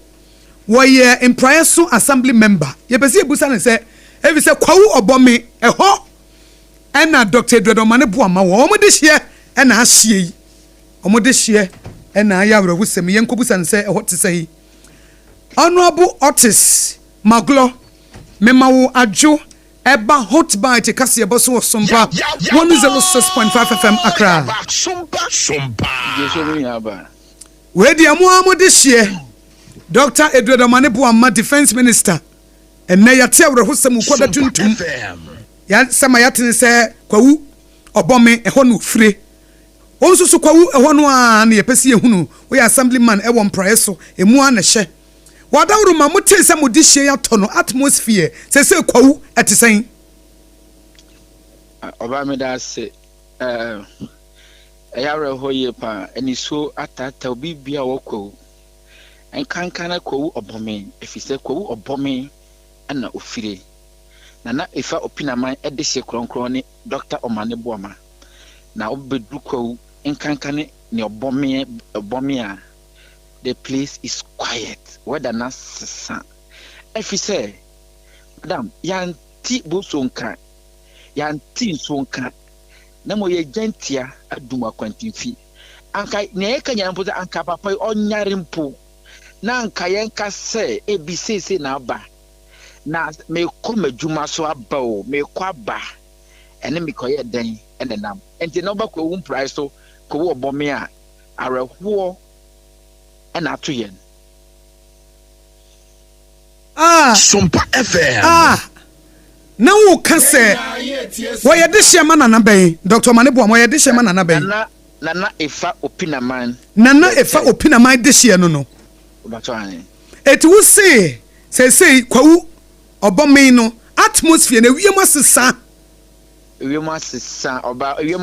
wɔyɛ Impraeso Assembly member yɛpɛsɛ ebusa ne sɛ ebi sɛ kwawu ɔbɔme ɛhɔ ɛna Dr. Edwardomane Boama wɔn de hye ɛna ahye yi wɔn de hye ɛna ayɛ awurawo sɛm yɛn kɔbusa ne sɛ ɛhɔ te sɛ yi Honorable Otis Moglo memawo adwo eba hot bite kase eboso wo Sompa 106.5 FM Accra we di amu de hye Dr. Edwardomane Boama defense minister enne yate awrehosem koda tuntum ya sama yate ne se kwawu obome ehɔ no fire onso so kwawu ehɔ no a na yepese ehunu we assemblyman e won prae so emu a na hye wadawru ma mote se modi hye ya to no atmosphere se kwawu etesen oba me da se eyawre ho ye pa eni so atata obi bia wo kwawu enkankana kwawu obome efise kwawu obome ana ofire na efa opinaman ede hye kronkron ne Dr. Omane Boama na obedu kwawu enkankane ne obome a the place is quiet whether na sesa efise madam yanti busonka yanti sonka na mo ye gentia aduma kwantimfi anka ne ka nyampo za anka papa onyare mpo na anka yenka se ebisese na aba na me ko madwuma so aba o me ko aba ene me ko ye den ene nam enti na obakọ wu price so ko wo bome a areho ena ato yen Sompa FM. Na wo ka se wo ye de hye ma nana ben Dr. Manebo mo ye de hye ma nana ben nana efa opinaman de hye no no obatwane eti wo se kwawu obome no atmosphere na wiem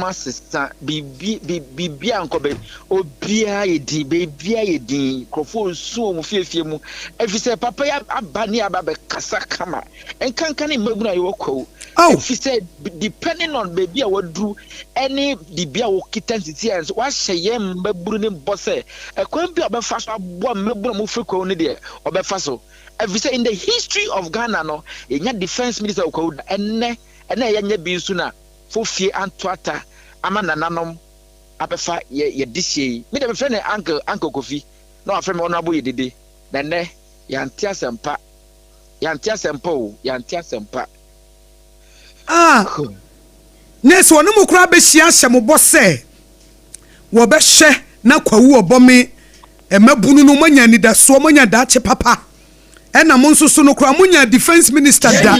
asesa bibi ankobe obia yedi krofo so mu fiefie mu efise papa ya abani ababe kasa kama enkanka ne maguna ye wokwo efise depending on baby a wadu any dibia wo kitantiti and wa hye mbaburu ne bose ekwan bi obefa so abo mbaburu mu frikwo ne de obefa so efise in the history of Ghana no enya defense minister okwo enne ena yenye bi nsu na fofie antoata ama nananom abefa ye disie me de friend uncle Kofi na wa friend honorable yedede na ne yanti asempa nes wonu mu kura be hia hyembo se wo be hye na kwawu obome emabunu no manya nidaso manya daache papa ena mo nso so no kura munya defense minister da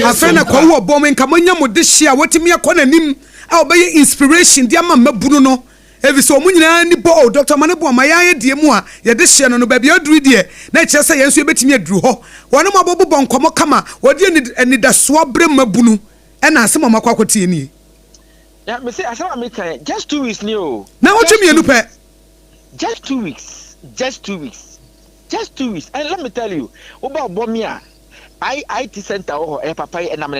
afena kwawu obome nka manya mo de hye a wotimi akona nim a obeye inspiration dia ma mabunu no eviso omunyina ni bo Dr. Manebo amayaye die mu a ye de hye no no ba bia duru die na kire se yenso ebetimi aduru ho wonu mabobo nkomo kama wodi enidaso abre mabunu ena asema makwakoti ni ya me say asema me kan just 2 weeks ni o na otwemi enu pe just 2 weeks and let me tell you oba obomi a IT center ho e papa enam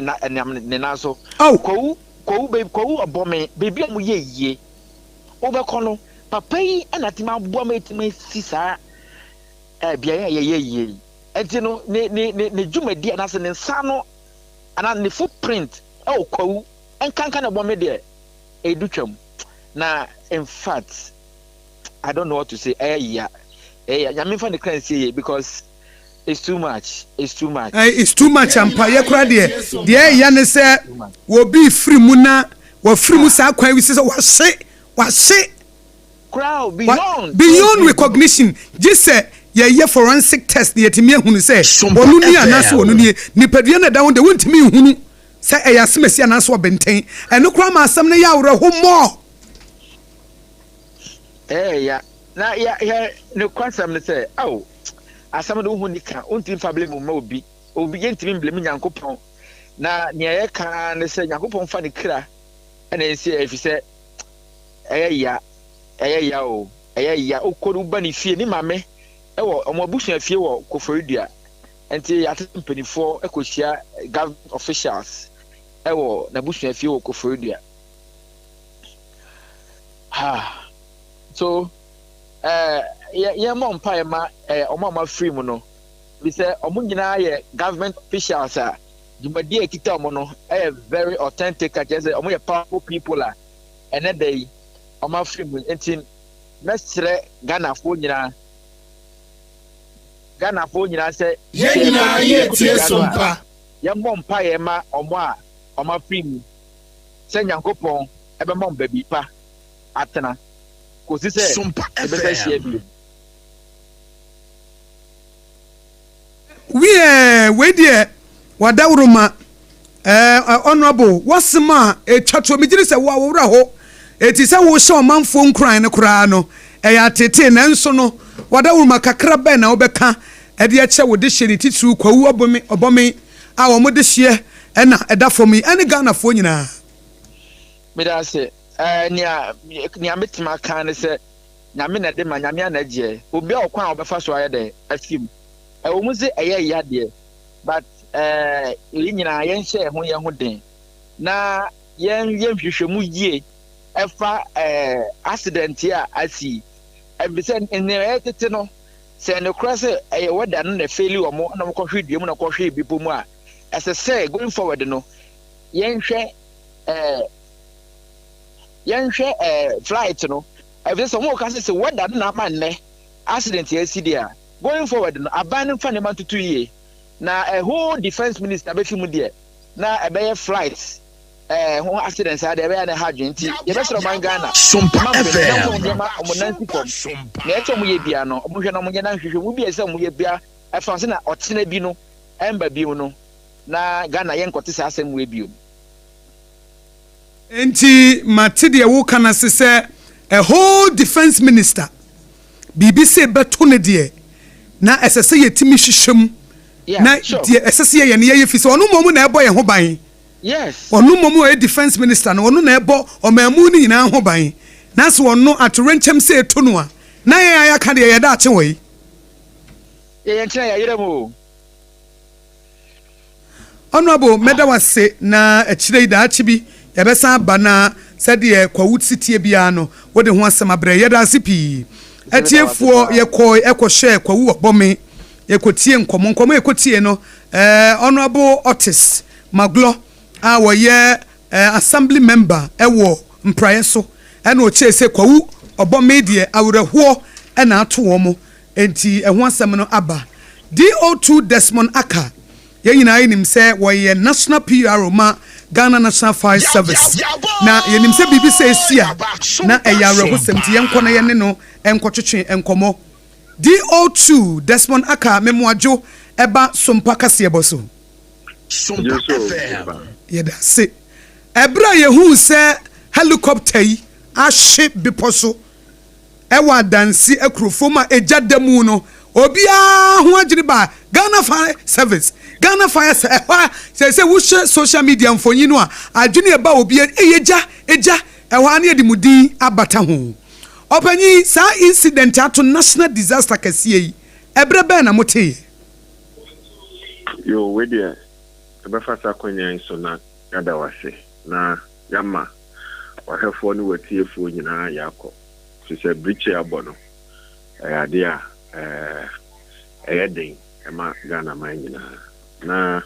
ne na so kwawu obomi baby amu ye obekono papa yi anatima abomi etima sisa bia ye enti no ne dwumadi anase ne nsa no ana ne footprint kwawu enkanka na bomi de edutwam na in fact I don't know what to say nyame fa ne kan say because it's too much ampa ye kura de ya ne se wo bi free mu na wo free mu sa kwan wi se wa se crowd beyond recognition just say ye forensic test ye timi ehunu se onu ni anaso onu ni nipadua na da won de wontimi ehunu se eyasemesi anaso obenten eno kura ma asam na ya wore ho mo ya na ya ne kwasam ne say asam do hu nika ontim fa blame ma obi yentimi blame Nyankopon na ne ye ka ne say Nyankopon fa ne kra ena ensi efise eya okoru ba ne fie ni mame ewo omobusu fie wo Koforidua enti atempanifo ekohia government officials ewo na busu fie wo Koforidua so ye mo mpa ma omama free mu no we say omunyina ye government officials a jumadi ekita omo no very authentic at say omo ye powerful people a ene dey oma free mu enti mestre Ghana fo nyina say ye nyina ye tie sompa ye mo mpa ye ma omo a oma free mu say Nyankopon ebe mo baby pa atena kosi se Sompa FM we die wadawruma honorable wasma etwato migiri se wo awura ho eti se wo hye omanfo nkran ne kura no ya tete na nso no wadawruma kakra be na obeka ede ache wo de hye ni titru kwawu obome a wo mo de hye na edafom yi ene Ghana fo nyina me da se nia metima kan ne se nyame na de ma nyame anaje obi a okwan obefa so ayede afim o mu se ya de but yi nyina yen hye ho den na yen hwehwemu yie efa accident a asi ebise ne tete no say no cross a word and the failure or more no coffee you no coffee be puma as I say going forward no yen share flight no if there's some more cases say what that na man ne accident here see there going forward no abandon fan man to 2 years na a whole defense minister be film there na a be flights who accidents are there na hard nti ye be soro man Ghana Sompa FM omonanti kom na eto mo ye bia no mo hwe no mo ye na hwehwe mo bia se mo ye bia e fa se na otene bi no emba bi no na Ghana ye nkote sa asem we bi enti matide wo kana se a whole defense minister BBC beto ne de na esese yetimi hwehwem na de esese ye ne ye fi se onu momu na ebo ye ho ban. Yes. Onu momu e defense minister no onu na ebo omamu ni nyina ho ban. Na so onu atorenchem se etonu a na ye aya ka de ye da ache wei. Ye nkyere ya yere mo. Honorable medawase na akire da ache bi ye besa ba na sade ye kwawut sitie bia no wo de ho asem abre ye da sipi. Atiefo ye ko share kwawu obome ye kotie nkomo ye kotie no Honorable Otis Maglo a wo ye assembly member ewo mpraye so ena o chese kwawu obome de awreho ena ato wo mo enti eho asem no aba DO2 Desmond Aka ye nyina yinim se wo ye national PRO ma Ghana National Fire Service na yenim se bibi se esia na eyawreho semti yenko na ye ne no enkotwetwe enkomo DO2 Desmond Aka memoajo eba Sompa kasebo Sompa FM yeda se ebra yehu se helicopter yi ahye biposo ewa dansi akrofoma ejadamu no obia ho agiri ba Ghana Fire Service Ghana Fire say we social media mfonyi no a adwene eba obia eyeja ewa na edimudi abata ho opanyi sa incident ato national disaster kase yi ebre be na mote yo we dia ebefasa kwanya so na gada wase na yama wahefo ni watiefo nyina yakọ se briche abono ade a eyeden ema Ghana man nyina na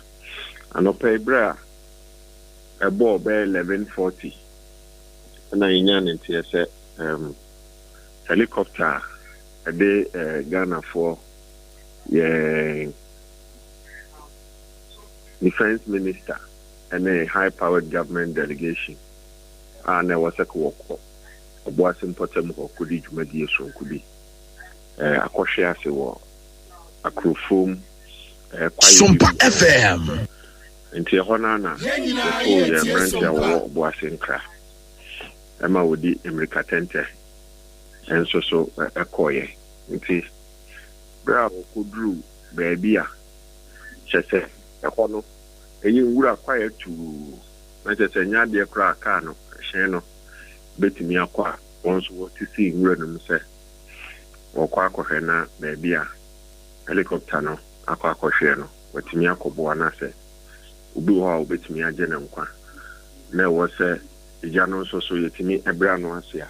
anopa ibra ebo be 11:40 na yinya ntie se helicopter ade Ghana for defense minister and a high-powered government delegation and there was a walk was important or could it maybe so could be Akosua se wo akrofom Sompa FM nti honana so ya branch wo boasenkra ema wodi America tente enso so ekoye nti bra okudru baby a chese ekono eyi nwura kwaye tu na chese nya de kra aka no hyen no betimi akwa wonso wo tisi nwura no mse okwa akohwe na baby a helicopter no akohwe no watimi akobo na se ubi ho obetimi age na nkwa na wo se ija no so yetimi ebra no asia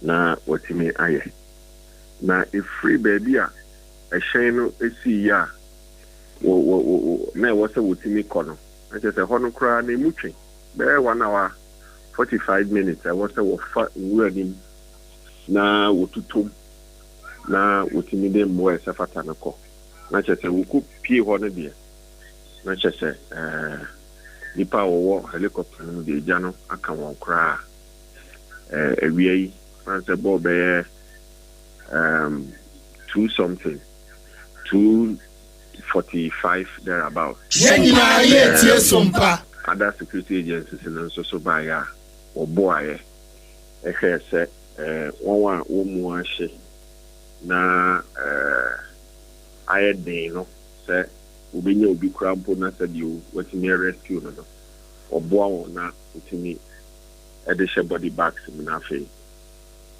na watimi aye na free baby a ehyen no esi ya wo na wo se watimi kono na se hono kra na emutwe be 1 hour 45 minutes I was wo fa nwuanim na wotutum na watimi dem mo esafata na ko na se wo pie ho no de na se nipa wo helicopter no de jano aka won kra ewiai na se bo be 245 thereabout Yenina yetie Sompa other security agencies in so by ya oboaye ehese won wo mu ahye na ayedin no se obenya obi krampo na sabi o watimi rescue no oboa won na otimi edeshe body bags na fe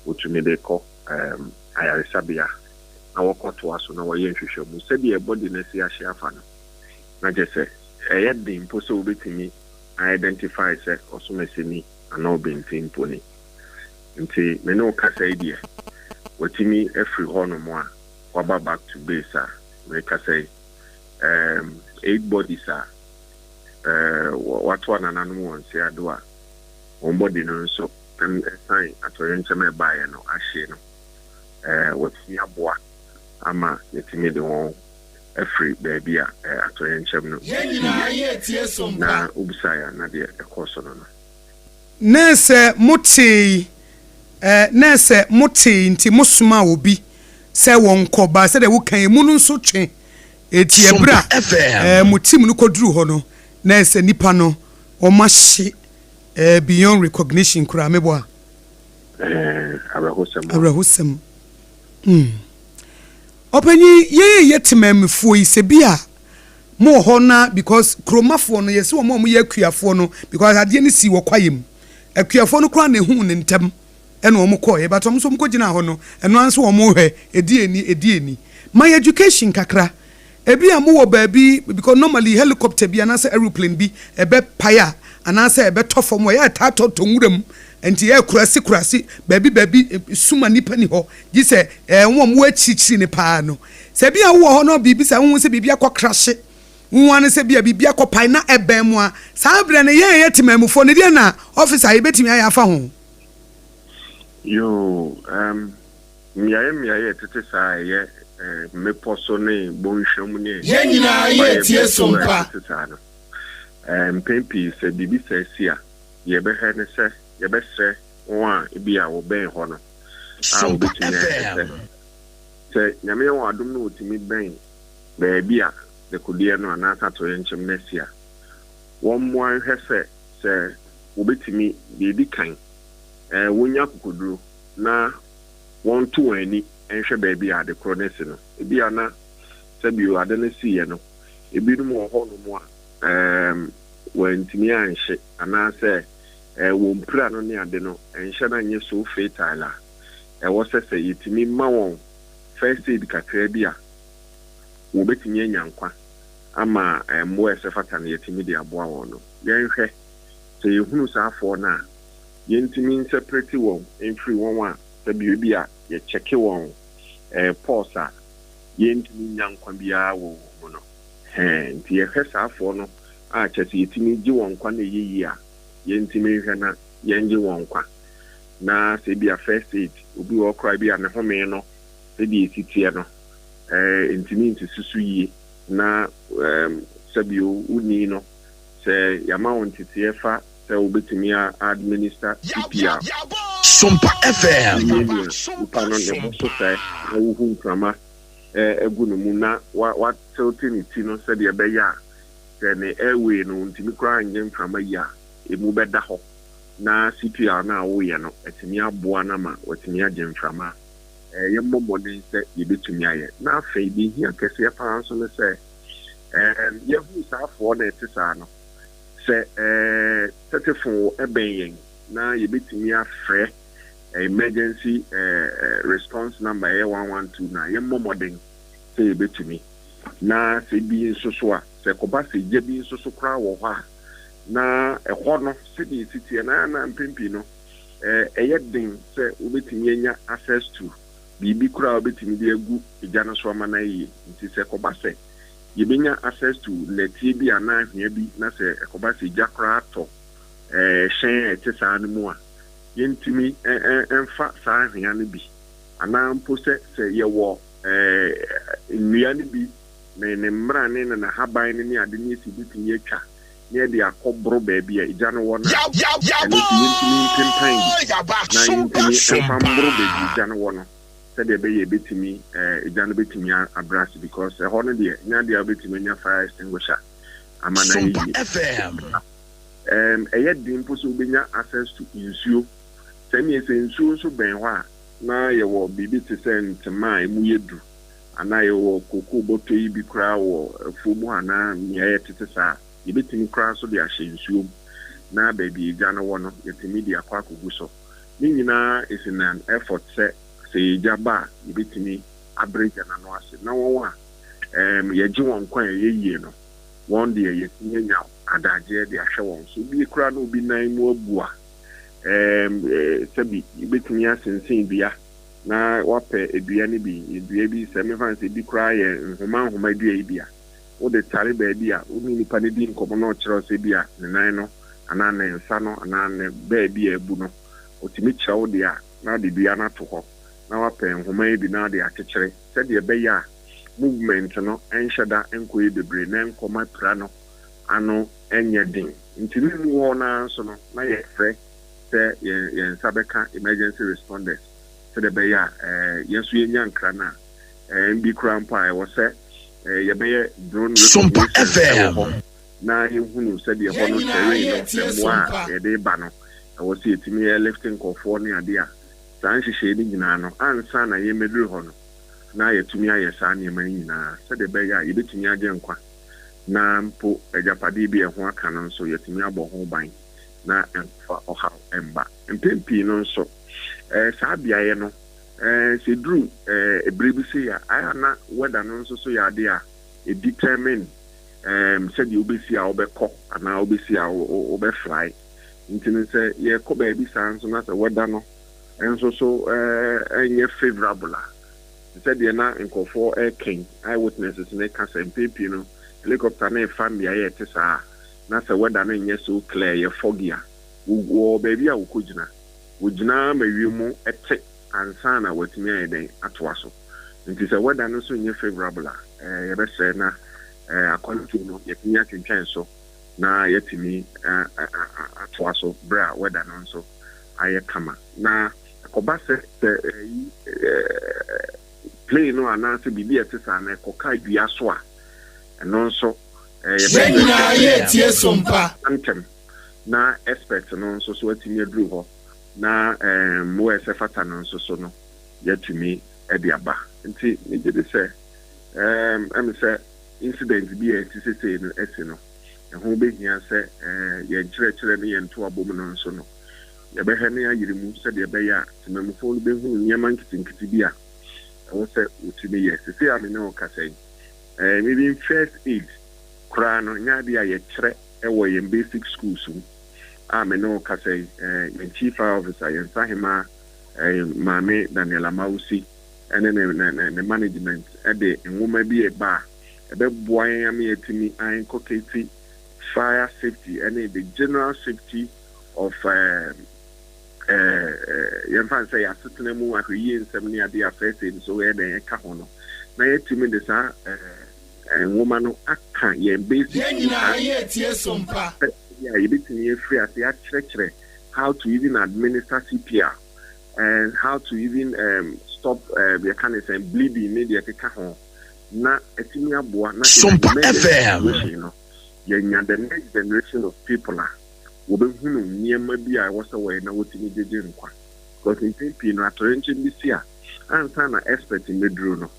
otumi de ko ayaresabia na wokoto aso na woye nhwehwemu sabi e body na si ahye afa no na jese eyedin po so obetimi identify se osomesini ana obentin poni nti me no kasa idea watimi every hono mo a waba back to base make I say 8 bodies what one and another one say adwa one body no so and sign atoyenche me buy no ahye no what me aboa ama yetimi de won free baby atoyenche no na ubisaya na de ekoso no nese muti nti musuma obi se won koba se de wo kan mu no nso twe etiebra mutim no koduru ho no nese nipa no o mahye beyond recognition kura meboa abrahosem openyi ye yetemamfo yi se bia mo ho na because kromafo no yesi wo mo ye akuafo no because ade ni si wo kwayem akuafo no kura na hu ne ntem ene wo mo koye but wo so mo kogina ho no eno anso wo mo hwe edieni my education kakra ebia mo wo baabi because normally helicopter bi anase aeroplane bi ebe paya anase ebe tofom wo ya tato tonwuram enti ya kurasi baabi suma nipa ni ho gi se wo mo achichiri ne pa no se bia wo ho no bibi sa wo se bibi akokrahye nwane se bibi akopai na ebe mu a sa bre ne ye temamufo ne dia na officer ye betimi aya fa ho yo miaye tete sa ye me poso ne bonhwam ne ye nyina ye tie sompa mpempi se bibi se sia ye be he ne se ye be se won a bia wo ben ho no Sompa FM se nyame won adom no otimi ben ba bia de kodie no anasa to yenchem na sia won mo anhwe se obetimi de di kan wonya kokoduro na won to ani enhwe ba bia de kronesi no bia na se bio ade na siye no ebi no mo ho no mo wantimi anhye anase won pra no ne ade no enhye na nye so fatal wo se yitimi ma won first aid kakra bia wo betimi anyankwa ama mo esefata na yitimi de aboa won no yenhwe se yehunu saafo na yentimi separate won enfri won a se bia ye check won pulse a yentimi nyankwa bia wo mo no nti ye hwe saafo no a chese yitimi gi won kwa na yeyi a yentimi hwe na yengi won kwa na se bia first aid obi wo kra bia ne home no se bi sitie no intimi susu yi na sabio uni no se yama ontitie fa se obetimi administer CPR Sompa FM upano ne boso se na wo hu krama egu no mu na wa tilting no se de be ya se ne airway no ntimi kra njem krama ya emu beda ho na CPR na wo ye no etimi aboa na ma watimi agem frama ye mmomode se ye betumi aye na afei bi hia kese ya pa so ne se ye hu saafo na etisa no se telefon eben yen na ye betumi afre emergency response number 112 na ye mmomode se ye betumi na se bi nsoso a se koba se je bi nsoso kra wo ho a na eho no se di sitie na mpempi no eyedin se obetimi anya access to bibi kura obetimi de agu ejana so ama na yi nti se koba se yebenya access to letie bi ana ahia bi na se koba se jakra to hyen etesa no mu a yentimi enfa sa ahia no bi ana mpo se yewo nnua no bi ne mmra ne na haban ne ade ne si bitimi atwa ne de akobro baby ija no wona na fambro baby ija no wona se de be ye betimi ija no betimi abras because ho no de nya de betimi nya fire extinguisher amana yi FM eyedin poso benya access to insuo se mi se insuo so ben ho a na ye wo bibi te se ntema emu yedu ana ye wo koko boto yi bi kra wo fumu ana mi ayetete sa yebetimi kra so de ahye nsuo na baby ija no wono yetimi de akwa kogu so ni nyina is in an effort se ija ba yebetimi average na no ase na won a ye ji won kwan ye no won de yetimi nya adaje de ahye won so bi kra no bi nan mu abu a se bi yebetimi asensen bia na wapɛ edua ne bi edua bi sɛ mefa sɛ bi koraa yɛ nhoma dua yi bi a wode tare baabi a wo nipa ne di nkɔmmɔ na ɔkyerɛw sɛ bi a ne nan no anaa ne nsa no anaa ne baabi a ebu no otumi kyerɛw de a na de dua no ato hɔ na wapɛ nhoma yi bi na de akyekyere sɛdeɛ ɛbɛyɛ a movement no ɛnhyɛ da nkɔyɛ bebree na nkɔma pra no ano ɛnyɛ den nti ne mu hɔ na nso no na yɛfrɛ sɛ yɛn nsa bɛka emergency responders sɛdeɛ ɛbɛyɛ a yɛn nso yɛnya nkra no a mbi kora mpo a ɛwɔ sɛ yɛbɛyɛ drone Sompa FM na yɛhunu sɛdeɛ hɔ no terrain no mmoa a yɛde ba no ɛwɔ sɛ yɛtumi yɛ lifting nkɔfoɔ ne ade a saa nhyehyɛ no nyinaa no ansa na yɛmmɛduru hɔ no na yɛtumi ayɛ saa nneɛma no nyinaa sɛdeɛ ɛbɛyɛ a yɛbɛtumi agye nkwa na mpo agyapadeɛ bi ɛho aka no nso yɛtumi abɔ ho ban na ɛmfa ɔhaw ɛmba mpempii no nso saa beaeɛ no sɛ duru ebire bi sɛ yɛ ayɛ na weather no nso so yɛ ade a determine sɛdeɛ wobɛsi a wobɛkɔ anaa wobɛsi a wobɛfly nti no sɛ yɛkɔ baabi saa nso na sɛ weather no nso so ɛnyɛ favorable a sɛdeɛ na nkɔfoɔ ɛkɛn eyewitnesses ne ka sɛ mpempii no helicopter na ɛfa mmea yɛ te saa na sɛ weather no nyɛ so clear yɛ foggy a wɔ baabi a wokɔgyina wogyina ma wie mu ɛte ansa na watumi ayɛ den atoa so nti sɛ weather no so nyɛ favorable a yɛbɛsɛ na akɔntu no yɛtumi atwentwɛn so na yɛtumi atoa so berɛ a weather no nso ayɛ kama na akɔba sɛ plane no anaasɛ biribi a ɛte saa na ɛkɔka dua so a ɛno nso yɛtie Sompa anthem na expert no nso so atumi aduru hɔ na mo ɛsɛ fata no nso so no yɛtumi de aba nti megye de sɛ ɛme sɛ incident bi a ɛti sesei no asi no ɛho bɛhia sɛ yɛnkyerɛkyerɛ ne yɛnto abom no nso no yɛbɛhɛ ne ayere mu sɛdeɛ ɛbɛyɛ a temamufoɔ no bɛhunu nneɛma nketenkete bi a ɛwɔ sɛ wotumi yɛ sesei a me ne wo kasa yi maybe first aid koraa no nyɛ ade a yɛkyerɛ ɛwɔ yɛn basic schools mu a me ne wo kasa yi yɛn chief fire officer yɛn sahema maame Daniela Mausi ɛne ne management ɛde nwoma bi ɛba a ɛbɛboa yɛn ama yɛtumi inculcate fire safety ɛne the general safety of yɛmfa sɛ yɛasetena mu ahwɛyie nsɛm ne ade a first aid so ɛyɛ dɛn ɛka ho no na yɛtumi de saa nwoma no aka yɛn basic yɛbɛtumi afiri ase akyerɛkyerɛ how to even administer CPR and how to even stop bleeding ne deɛ keka ho na ɛtumi aboa na Sompa FM no yɛnya the next generation of people a wɔbɛhunu nneɛma bi a ɛwɔ sɛ wɔyɛ na wɔtumi gyegye nkwa because mpempii no atɔrɛnkyɛm bi si a ansa na expert mmɛduru no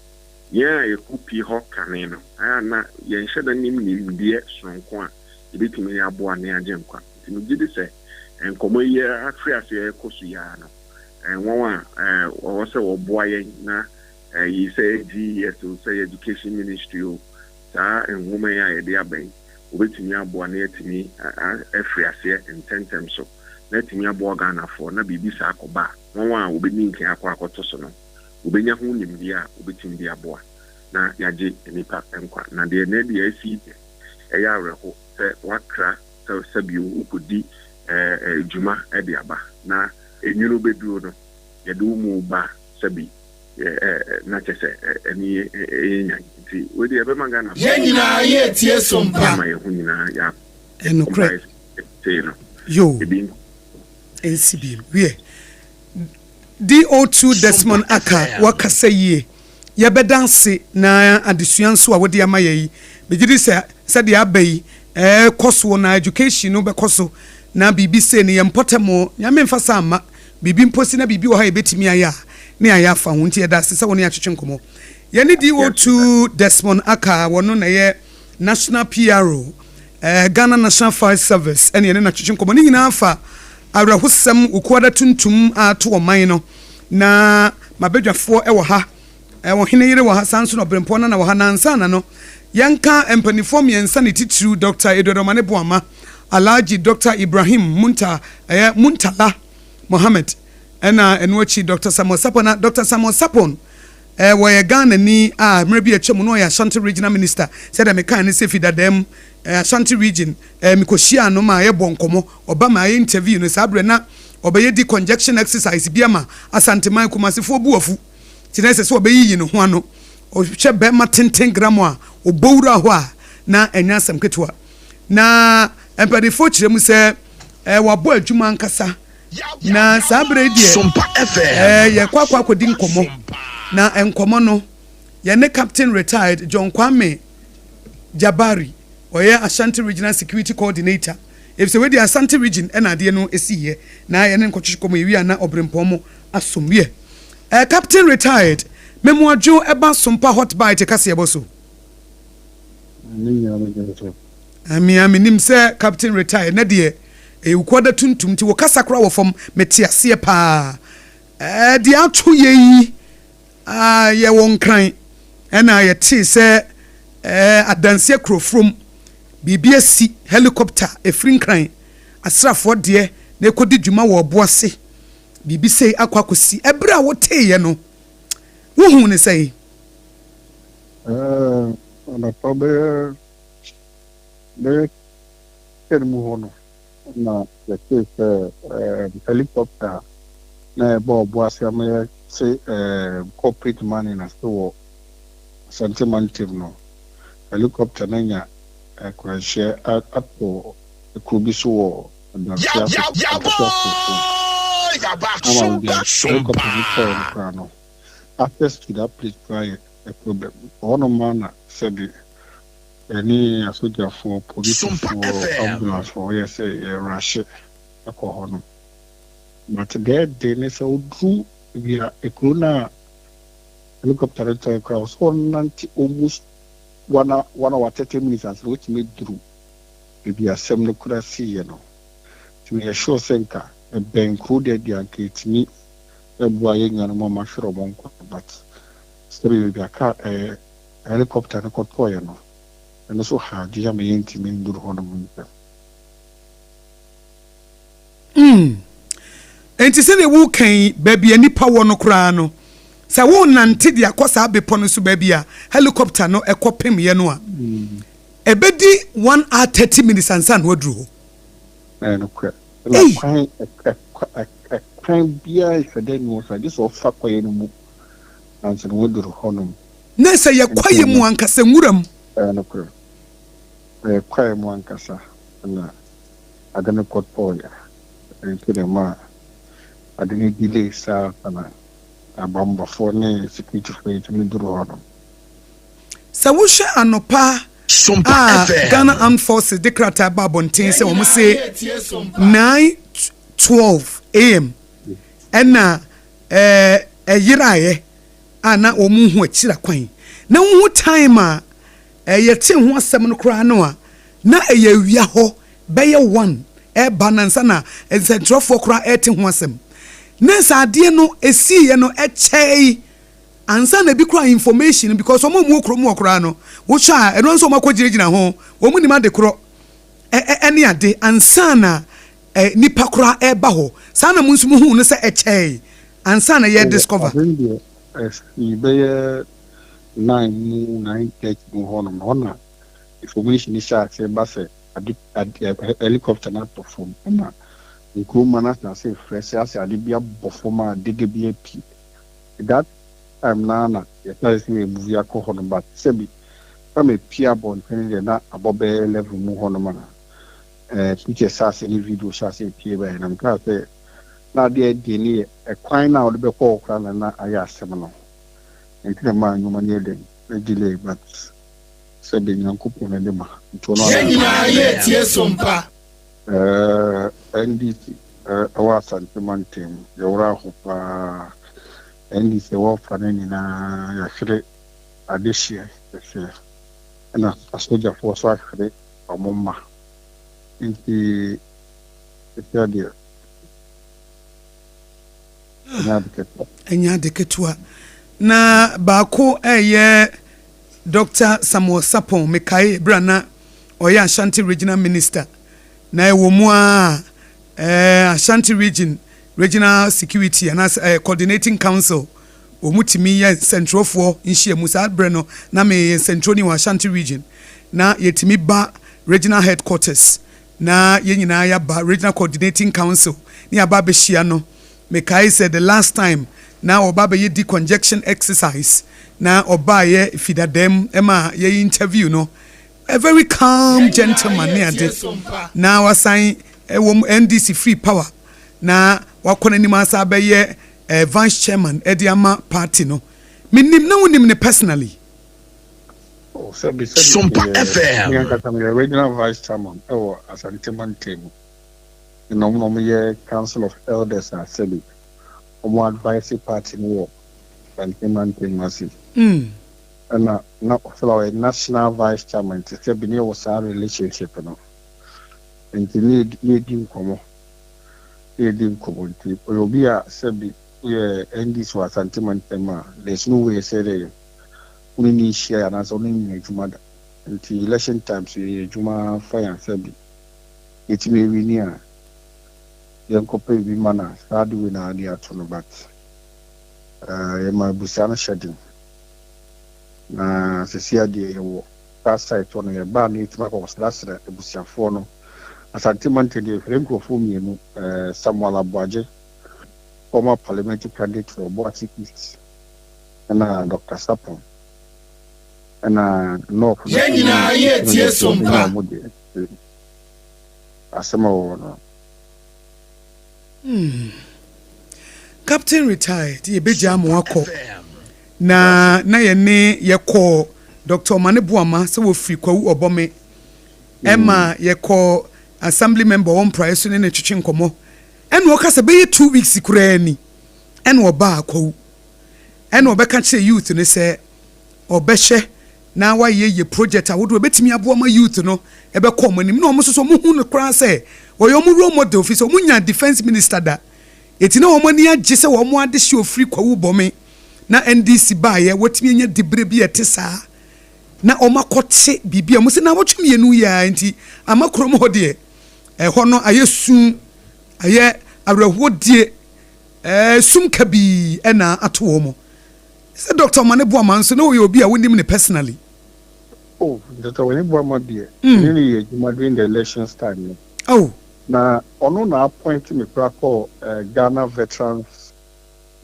yɛn a yɛkɔ pii hɔ kane no ayɛ na yɛnhyɛ da nimdeɛ soronko a yɛbɛtumi yɛ aboa ne agye nkwa nti megye de sɛ nkɔmmɔ yi afiri ase yɛkɔ so yia no wɔn a wɔwɔ sɛ wɔboa yɛn na yi sɛ GES o sɛ education ministry o saa nwoma yi a yɛde abɛn wobɛtumi aboa na yɛtumi afiri aseɛ ntɛntɛm so na yɛtumi aboa Ghanafoɔ na biribi saa akɔba a wɔn a wɔbɛni nkɛn akɔtɔ so no wobɛnya ho nimdeɛ a wobɛtumi de aboa na yɛagye nipa nkwa na deɛ na deɛ asi ɛyɛ awerɛho sɛ wakra sɛ bio wokɔdi adwuma de aba na enwunu bɛduro no yɛde wo mu ba sɛbi na kyɛ sɛ ɛne ɛyɛnya nti wode ɛbɛma Ghana yɛn nyinaa yɛtie Sompa ma yɛho nyinaa yɛ ɛnokorɛ no yo NCB wie DO2 Desmond Aka wakasa yie yɛbɛdanse na adesua nso a wode ama yɛyi begidi sɛ de aba yi kɔso na education no bɛkɔ so na bibi se ne yɛmpɔtɛmo nyame mfa sa ama bibi mposi na bibi wɔ ha yɛbɛtumi ayɛ a ne ayɛ afa ho nti yɛda se sɛ wɔne atwetwe nkɔmɔ yɛne DO2 Desmond Aka wɔno na yɛ national PRO Ghana National Fire Service ɛne yɛne atwetwe nkɔmɔ ne nyinaa fa awerɛhosɛm ukuada tuntum ato ɔman no na mabedwafoɔ ɛwɔ ha Oheneyere wɔ ha sanso no Obrempong na wɔ ha nansa na no yɛnka empanifoɔ miɛnsa ne titiriw Dr. Edoromane Boama Alhaji Dr. Ibrahim Muntala Mohammed ɛna ɛno akyi Dr. Samuel Sapon na Dr. Samuel Sapon wɔyɛ Ghana ni a mmerɛ bi atwam no ɔyɛ Ashanti Regional Minister sɛ da meka ne sɛ fidadam Ashanti Region mikohyia no ma yɛbɔ nkɔmɔ ɔba ma yɛ interview no saa berɛ na ɔbɛyɛ di conjunction exercise bi ama asanteman kumasefoɔ bu wafu kyerɛ sɛ sɛ ɔbɛyiyi ne ho ano ɔhwɛ bɛma tenten gram a ɔbɔwura hɔ a na ɛnya asɛm ketewa na mpanimfoɔ kyerɛ mu sɛ wabɔ adwuma ankasa na saa berɛ deɛ yɛkɔ akɔdi nkɔmɔ na nkɔmɔ no yɛne Captain Retired John Kwame Jabari ɔyɛ Ashanti Regional Security Coordinator if sɛ wedi Ashanti Region ɛna adeɛ no ɛsiiɛ na yɛne nkɔtwehwɛ kɔmɔ yɛwia na Obrempong mo asomwie Captain Retired memoadwo ɛba Sompa hot bite kase yɛbɔ so aminim sɛ Captain Retired na deɛ ɛwukwada tuntum ti wɔkasa kora wɔ fam mete aseɛ paa deɛ ato yɛ yi yɛwɔ nkran ɛna yɛte sɛ adanseɛ kurofrom biribi asi helicopter ɛfiri nkran asrafoɔ deɛ na ɛkɔdi dwuma wɔ ɔboase biribi sei akɔsi ɛberɛ a woteeɛ no wohu ne sɛ anapa bɛyɛ kɛne mu hɔ no na yɛte sɛ helicopter na ɛbɔ ɔboase ama yɛte corporate money na so wɔ Asante Mantam no helicopter na nya kwanhyɛ atɔ ekuro bi so wɔ adansia no access to that place prior a problem ɔno ma na sɛbi any asogyafoɔ policefoɔ ambulancefoɔ yɛ sɛ yɛrahye akɔ hɔ no but deɛ ne sɛ woduru bia ekuro no a helicopter no tɔ kora so ɔnante almost 1 hour 30 minutes as wotumi duru baabi asɛm no kora siiɛ no tumi yɛhyɛ sɛ nka ɛbɛn kuro deɛ deɛ anka ɛtumi ɛboa yɛ nuanom a mahwerɛ ɔmɔ nkwa but sɛ baabi aka helicopter no kɔtɔɔyɛ no ɛno so haagye ama yɛntumi nduru hɔ no mu ntɛm enti sɛ ne wo kan baabi anipa wɔ no koraa no sɛ wo nante de akɔ saa bepɔ no so baabi a helicopter no ɛkɔpem yɛ no a ɛbɛdi 1 hour 30 minutes ansa na waduru hɔ nokora kwan biara ɛfɛdɛ no so agye sɛ ɔfa kwaeɛ no mu nanso no waduru hɔ nom na sɛ yɛkwaeɛ mu ankasa nwura mu nokora kwaeɛ mu ankasa na ade no kɔtɔɔyɛ nti dɛ ma ade no delay saa sana abambafo ne security force me duru hɔ no sɛ wohwɛ anopa Ghana Armed Forces declarate ba bonten sɛ wɔn se 9:12 am ɛna ɛyeraeɛ ana wɔn hu akyira kwan na wɔn hu time a yɛte ho asɛm no koraa no a na ɛyɛ wia hɔ bɛyɛ 1 ɛba nansa na nsɛntrɔfoɔ koraa ɛte ho asɛm nesa adeɛ no esiiɛ no ɛkyɛi ansa na bi kora information because omo mu okro mu okra no wo hwa ɛno nso omo akɔgyinagyina ho omo nim ade korɔ ɛne ade ansa na nipa kora ɛba hɔ saa na mu nso mu hu no sɛ ɛkyɛi ansa na yɛ discover bɛyɛ 9:30 mu hɔ no na information is share say ba sɛ helicopter na perform na nkroma na say fresh as ade bia bɔfɔma dege bia pi that time na yɛtare sɛ movie akɔ hɔ no but sɛbi from a pia bond pen na abɔbɛ level mu hɔ no ma picture sa sɛ ne video sa sɛ pie ba na mka sɛ na de de ne ɛkwan na ɔde bɛkɔ okra na ayɛ asɛm no nti na ma nyoma ne den delay but sɛbi nyankopɔn na de ma nto no nyina yɛ tie Sompa NDC ɛwɔ Asante Mantam yɛwura ho paa NDC wɔfa no nyinaa yɛhwere adehyeɛ yɛhwɛ ɛna asogyafoɔ so ahwere ɔmo ma nti ɛfɛ deɛ ɛnya ade ketewa na baako ɛyɛ Dr. Samuel Sapon Mekae Brana ɔyɛ Ashanti Regional Minister na ɛwɔ mu a Ashanti Region regional security and as coordinating council omutimi ye central for inhia musa breno na me central ni Ashanti region na yetimi ba regional headquarters na ye nyina ya ba regional coordinating council ni aba be hia no me kai said the last time na oba be ye decongestion exercise na oba ye fidadem ema ye interview no a very calm gentleman near this na wasan NDC free power na wakona ni masa be ye vice chairman Ediama party no minim na wonim ne personally Sompa FM the regional vice chairman or as a chairman table the nominal council of elders are said one advice party no and chairman massive and now for a national vice chairman to say be was our relationship no and the need him come community or be a said and this was sentiment there's no way say we need share and as only juma until election times juma fire said it may be near young couple be manner start doing idea to no but my busana shedding na sesia de wo past site on your ban it was last busia for no sentiment de franco for me no Samuel Aboagye former parliamentary candidate for YEBOAA East and Dr. Sapon and North Yenina yetie Sompa asema Captain retired ye beja amwako na ye ne ye call Dr. Manebuama so wo free kwa obome Emma ye call assembly member one price ne ne twetwe nkomo en wo kasa be 2 weeks kura ni en wo ba akwo en wo be ka che youth ne se obehye na wa ye project awodo betimi abo ma youth no e be kom anim na omo so mo hu no kra se wo yo mo role model officer mo nya defense minister da eti na omo ni agye se wo mo ade hye ofri kwa wo bome na NDC ba ye wotimi nya dibre bi etesa na omo akote bibia mo se na wotwemi enu ya enti amakrom ho de ho no ayesu aye awrehwodie sum kabi ena ato mo se Dr. Manebuama nso no we obi a wonim ne personally Dr. Manebuama de really during the elections time na ono na appoint me call Ghana Veterans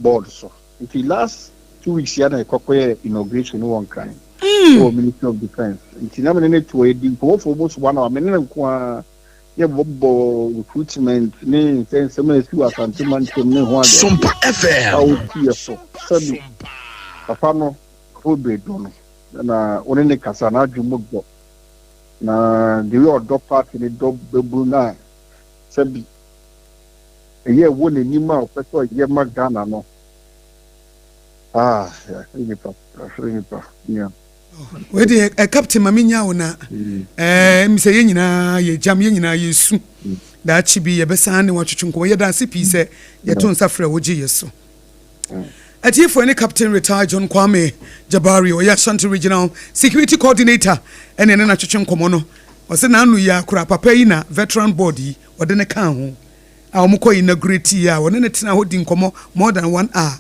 Board so until last 2 weeks ya na ekokoye inauguration one kind for Ministry of Defense until na me ne to edi for almost 1 hour me ne kwa YEBOAA recruitment ni sense me si asante man tem ne ho ade Sompa FM so sabi afano ko be do na one ne kasa na adwumogbo na the way odo party ni do bebu na sabi eye wo ne ni ma opeso ye ma Ghana no yeah we dey captain maminya wona mi say ye nyina ye jam ye nyina ye su da chi bi ye besan ne watwetwenko ye dance pi se ye to nsafra woji ye so ati for any captain retired John Kwame Jabari or Ashanti regional security coordinator ene na twetwenko no o se na anu ya kura papa yi na veteran body o de ne kan ho a o mko inaugurate ya wona ne tena ho di nkomo more than 1 hour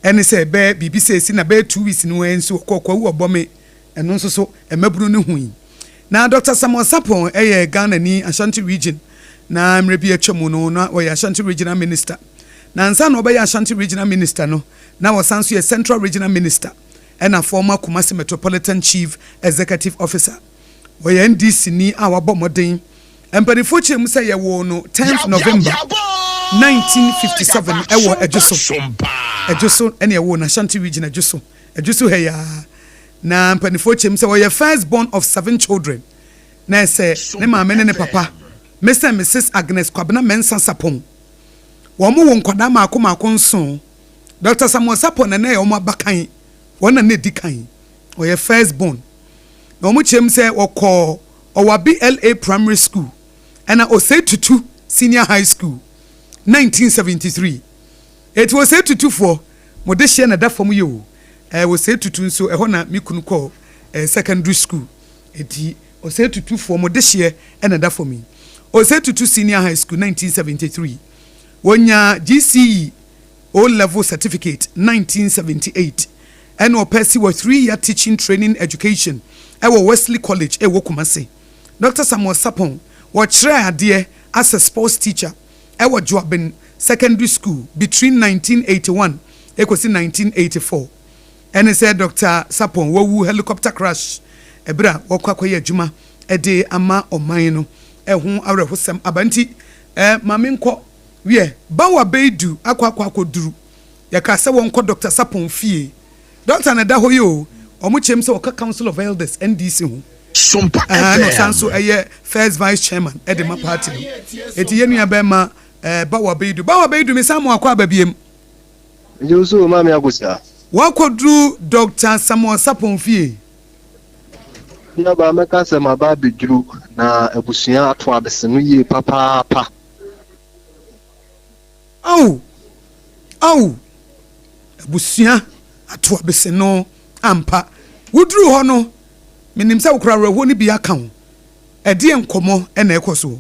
ene se be bibi se si na be 2 weeks no enso kokwa wo bome eno nso so emaburu ne hu na Dr. Samuel Sapon Ghana ni Ashanti region na mrebi atwemu no na o Ashanti regional minister na nsa no be Ashanti regional minister no na wasanso ye central regional minister and a former Kumasi metropolitan chief executive officer o NDC ni a wabo moden empanifo chem say ye wo no 10th November 1957 ewo ejoso ene ewo na Ashanti region ejoso heya na empanifo chem say we first born of 7 children na say ne mama ne papa Mr. and Mrs. Agnes Kwabena Mensa Sapon wo mo won kwada maako nso Dr. Samuel Sapon na ye omo abakan wona na dikan o ye first born na omo chem say okọ owa BLA primary school and o say tutu senior high school 1973 it was say tutu for mo de hye na da fam yo we say tutu nso e ho na mikunu ko secondary school eti o say tutu for mo de hye na da fam o say tutu senior high school 1973 wonya GCE O level certificate 1978 and opesi wa 3-year teaching training education ewo Wesley College ewo Kumasi. Dr. Samuel Sapon wa chere ade as a sports teacher ewo Joabin Secondary School between 1981 ekosi 1984. And he said Dr. Sapon wo helicopter crash ebra wakwakoye adwuma ede ama oman no ehun awrehosem abanti mamenko wie bawa beidu akwakoduru yakase wonko Dr. Sapon fie Dr. na da hoyo omuchem se oka Council of Elders NDC hu Sompa no sanso first vice chairman edema party eti yenu ya bema bawa beidu mesamu akwa babiem Njusu mami Akosua wakoduru Dr. Samuel Sapon fie na ba meka se ma ba beduru na abusua ato abesenu ye papa au abusua ato abesenu ampa wuduru ho no menim se wokra reho ni bia kan ede enkomo na ekoso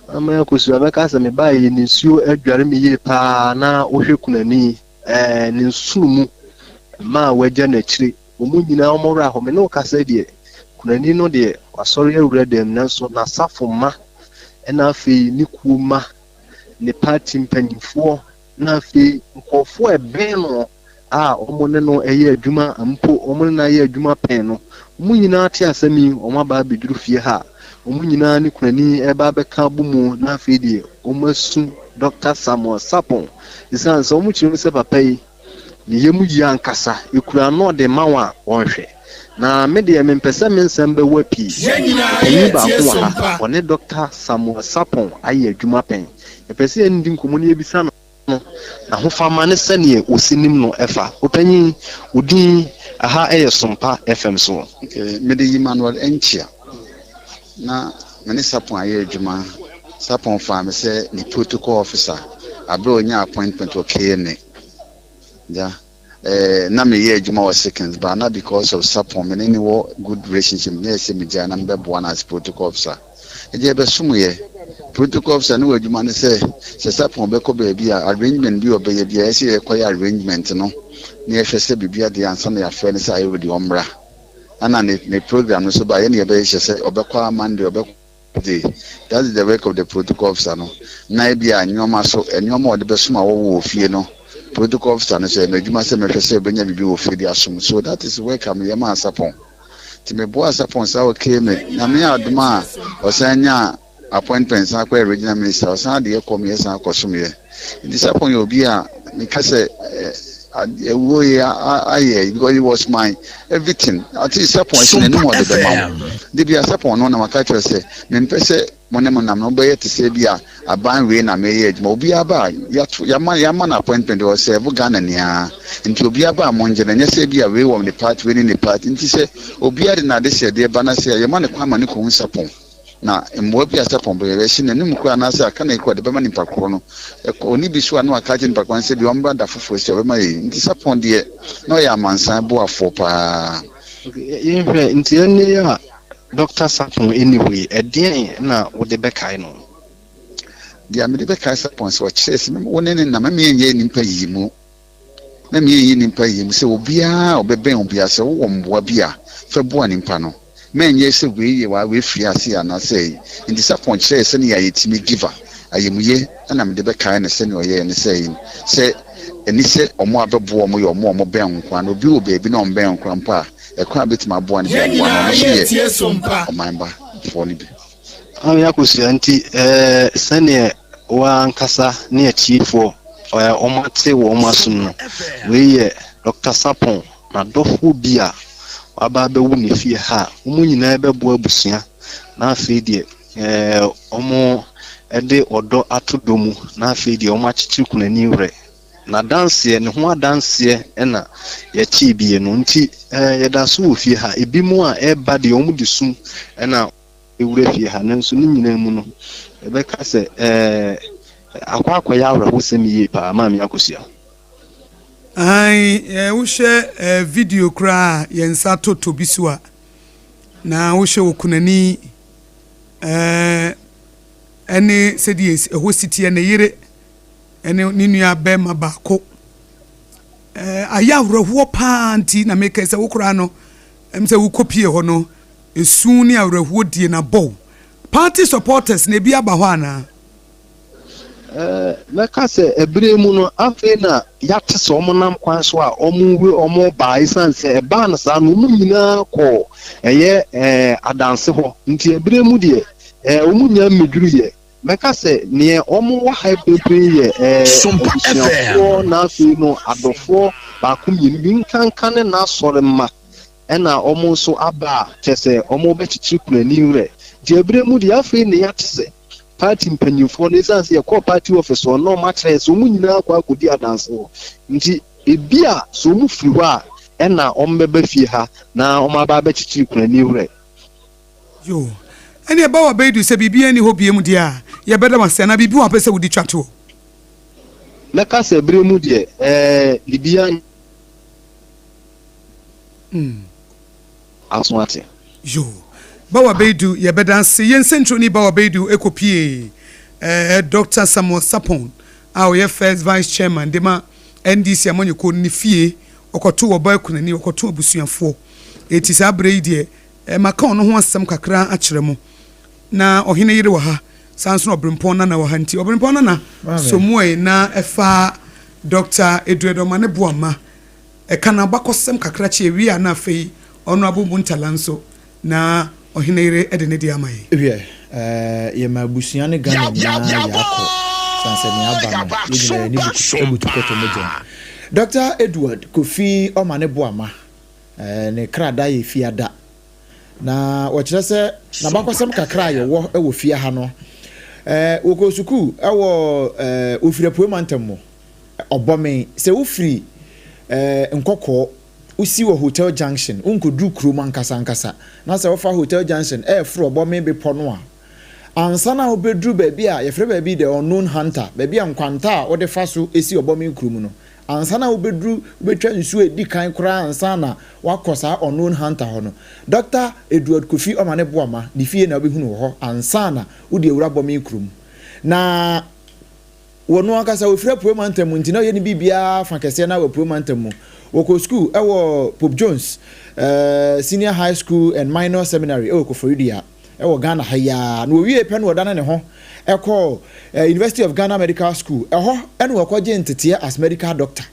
ama Akosua meka se me ba ye ni nsuo adware me ye pa na ohwe kunani ni nsumu ma wagya na chire omu nyina omora ho me no kasa de kunani no de asori awura dem nanso na safo ma na afi ni kuma ne party mpanyifo na afi nkofo ebe no omo ne no eye adwuma ampo omo na eye adwuma pen no omu nyina ate asami omo ba beduru fie ha omu nyina ni kunani eba beka bumu na afi de omo asu Dr. Samuel Sapon isan so omu chiru se papa yi ni yemu yankasa ekura no de mawa wonhwe na me de me mpesa me nsem be wapi ni ba ko ha one Dr. Samuel Sapon aye adwuma pen epese ndi nkomo ni ebisa no na ho fama ne sane osinim no efa opanyi odi aha Sompa FM so me de Emmanuel Enchia na me Sapon aye adwuma Sapon fa me se ni protocol officer abro nya appointment okay ne yeah na me ye adwuma was seconds but not because of Sapon me any good relationship me say me jana me be as protocol officer e je be sumu ye protocol officer no adwuma ne say Sapon be ko be bia arrangement bi obey bia say e koy arrangement no na ye hwese bibia de ansa na ya fe ne say we di omra ana ne program no so ba ye ne be hwese obekwa Monday that's the work of the protocol officer no na bia nyoma so enyoma o de be suma wo fie no protocol officer no say na djuma say me hwese benya bibi wo fie di asum so that is welcome yema Sapon ti me boa Sapon sa okay me na me aduma osanya appointments akwa regional minister osan de come yes akosum ye di Sapon yo bi a me ka say because it was my everything. I think Sapon is in the more the mouth. The be a Sapon no na maka say me pese monam no be to say bia aban we na me age mo bia ba ya man appointment or say Ghana nia into bia ba monje na say bia we won the part we in the part into say obi ade na de say de ba na say ya man kwama ne ko Sapon na mwo bia Sapon be we sin ne mkwa na say aka na ikwa de be man pakro no oni bi so anu aka je pakwan say bi omba da fofo say we ma yi nti Sapon de no ya mansan bo afo pa yehwe nti ene ya Dr. Sapon anyway edien na wo de bekai no dia me de bekai Sapon so chese me wonene na me enye nimpa yimu na me enye nimpa yimu se obia obeben obia se wo mboa bia fa boa nimpa no me enye se we wa we firi ase ana say nti Sapon chese ne ya yetimi giver ayemuye na me de bekai na se ne oye ne say se eni se omo abebo omo yo omo ben nkwa no bi obi bi na omo ben nkwa mpa ekwa betima bo an be no ye Sompa omamba for ni bi Akosua nti sane wa nkasa ne achiefo omate wo omasum no we ye Dr. Sapon na dofo bia waba be wu ne fie ha omo nyina be bo abusua na afi de omo ede odo atodomu na afi de omo achichi kunani wre na dance ne ho dance na ya chi bie no nti ya da so fie ha ebi mu a eba de omu di sum na ewure fie ha nanso ni nyina mu no ebe ka se akwa ya awra ho sem yie pa ma me Akosua ai wo hwe video kra yensa toto bisuwa na wo hwe okunani ene sedies eho city ene yire ene ninua bema baako ayawreho panti na make se wokura no se wokopie ho no esu ni awreho die na bow party supporters na bi aba ho ana meka se ebire mu no afi na yate so monam kwan so a omo ba isanse eba na sa no mu nyina ko eye adanse ho nti ebire mu de omu nya meduru ye meka se ne omo wa hype ye Sompa FM na afi no adofo ba kumyi bi nkankan na sore ma ena omo so aba chese omo be chichi kurani wre de ebire mu de afi ne yate se party mpanyimfo ne sanse ye call party office on no matter so mu nyina kwa akodi adanse ho nti ebia so mu firi ho a ena ombeba fie ha na omaba ba chichi kurani wre yo ene ba wa bedu se bibia ni hobie mu dia ye beda mase na bibi wa pese wudi twato meka se ebire mu de libia aswate yo bawa bedu ye bedanse yen central ni bawa bedu ekopie Dr. Samuel Sapon our first vice chairman dema NDC amonye ko ni fie okoto wo boy kunani okoto abusuafo etisa abrei de maka ono ho asem kakra akyeremu na Oheneyere wa ha sanso Obrempong na wa ha nti Obrempong na somue na efa Dr. Eduedo ne boama kana bakosem kakra che wi ana afei ono abubu ntalanso na Oheneyere ede ne dia mai ye mabusia ne Ghana na yakọ sanse ni aba no ni butu koto meje Dr. Edward Kofi Omane Boama ne krada ye fiada na wɔkyerɛ sɛ na bakɔsɛm kakra ye wo fia ha no woko suku ɛwɔ ofiri poemantam obome sɛ wofiri nkɔkɔ usi wo hotel junction unkodu kroma nkasa na sɛ wofa hotel junction fro obome bepo no a ansana obedru baabi a yefre baabi the unknown hunter baabi a nkwanta a wode fa so esi obome krum no ansana obedru betwa nsu edi kan kora ansana wakosa unknown hunter ho no Dr. Edward Kofi Omane Boama di fie na obehunu ho ansana wode ewura obome krum na wono akasa ofira poemantam ntina ye ni bibia fa kese na wo poemantam woko school ewo Pope Jones senior high school and minor seminary ewo Koforidia ewo Ghana haya no wie pe no odana ne ho eko University of Ghana Medical School eho ene wakoje ntete as medical doctor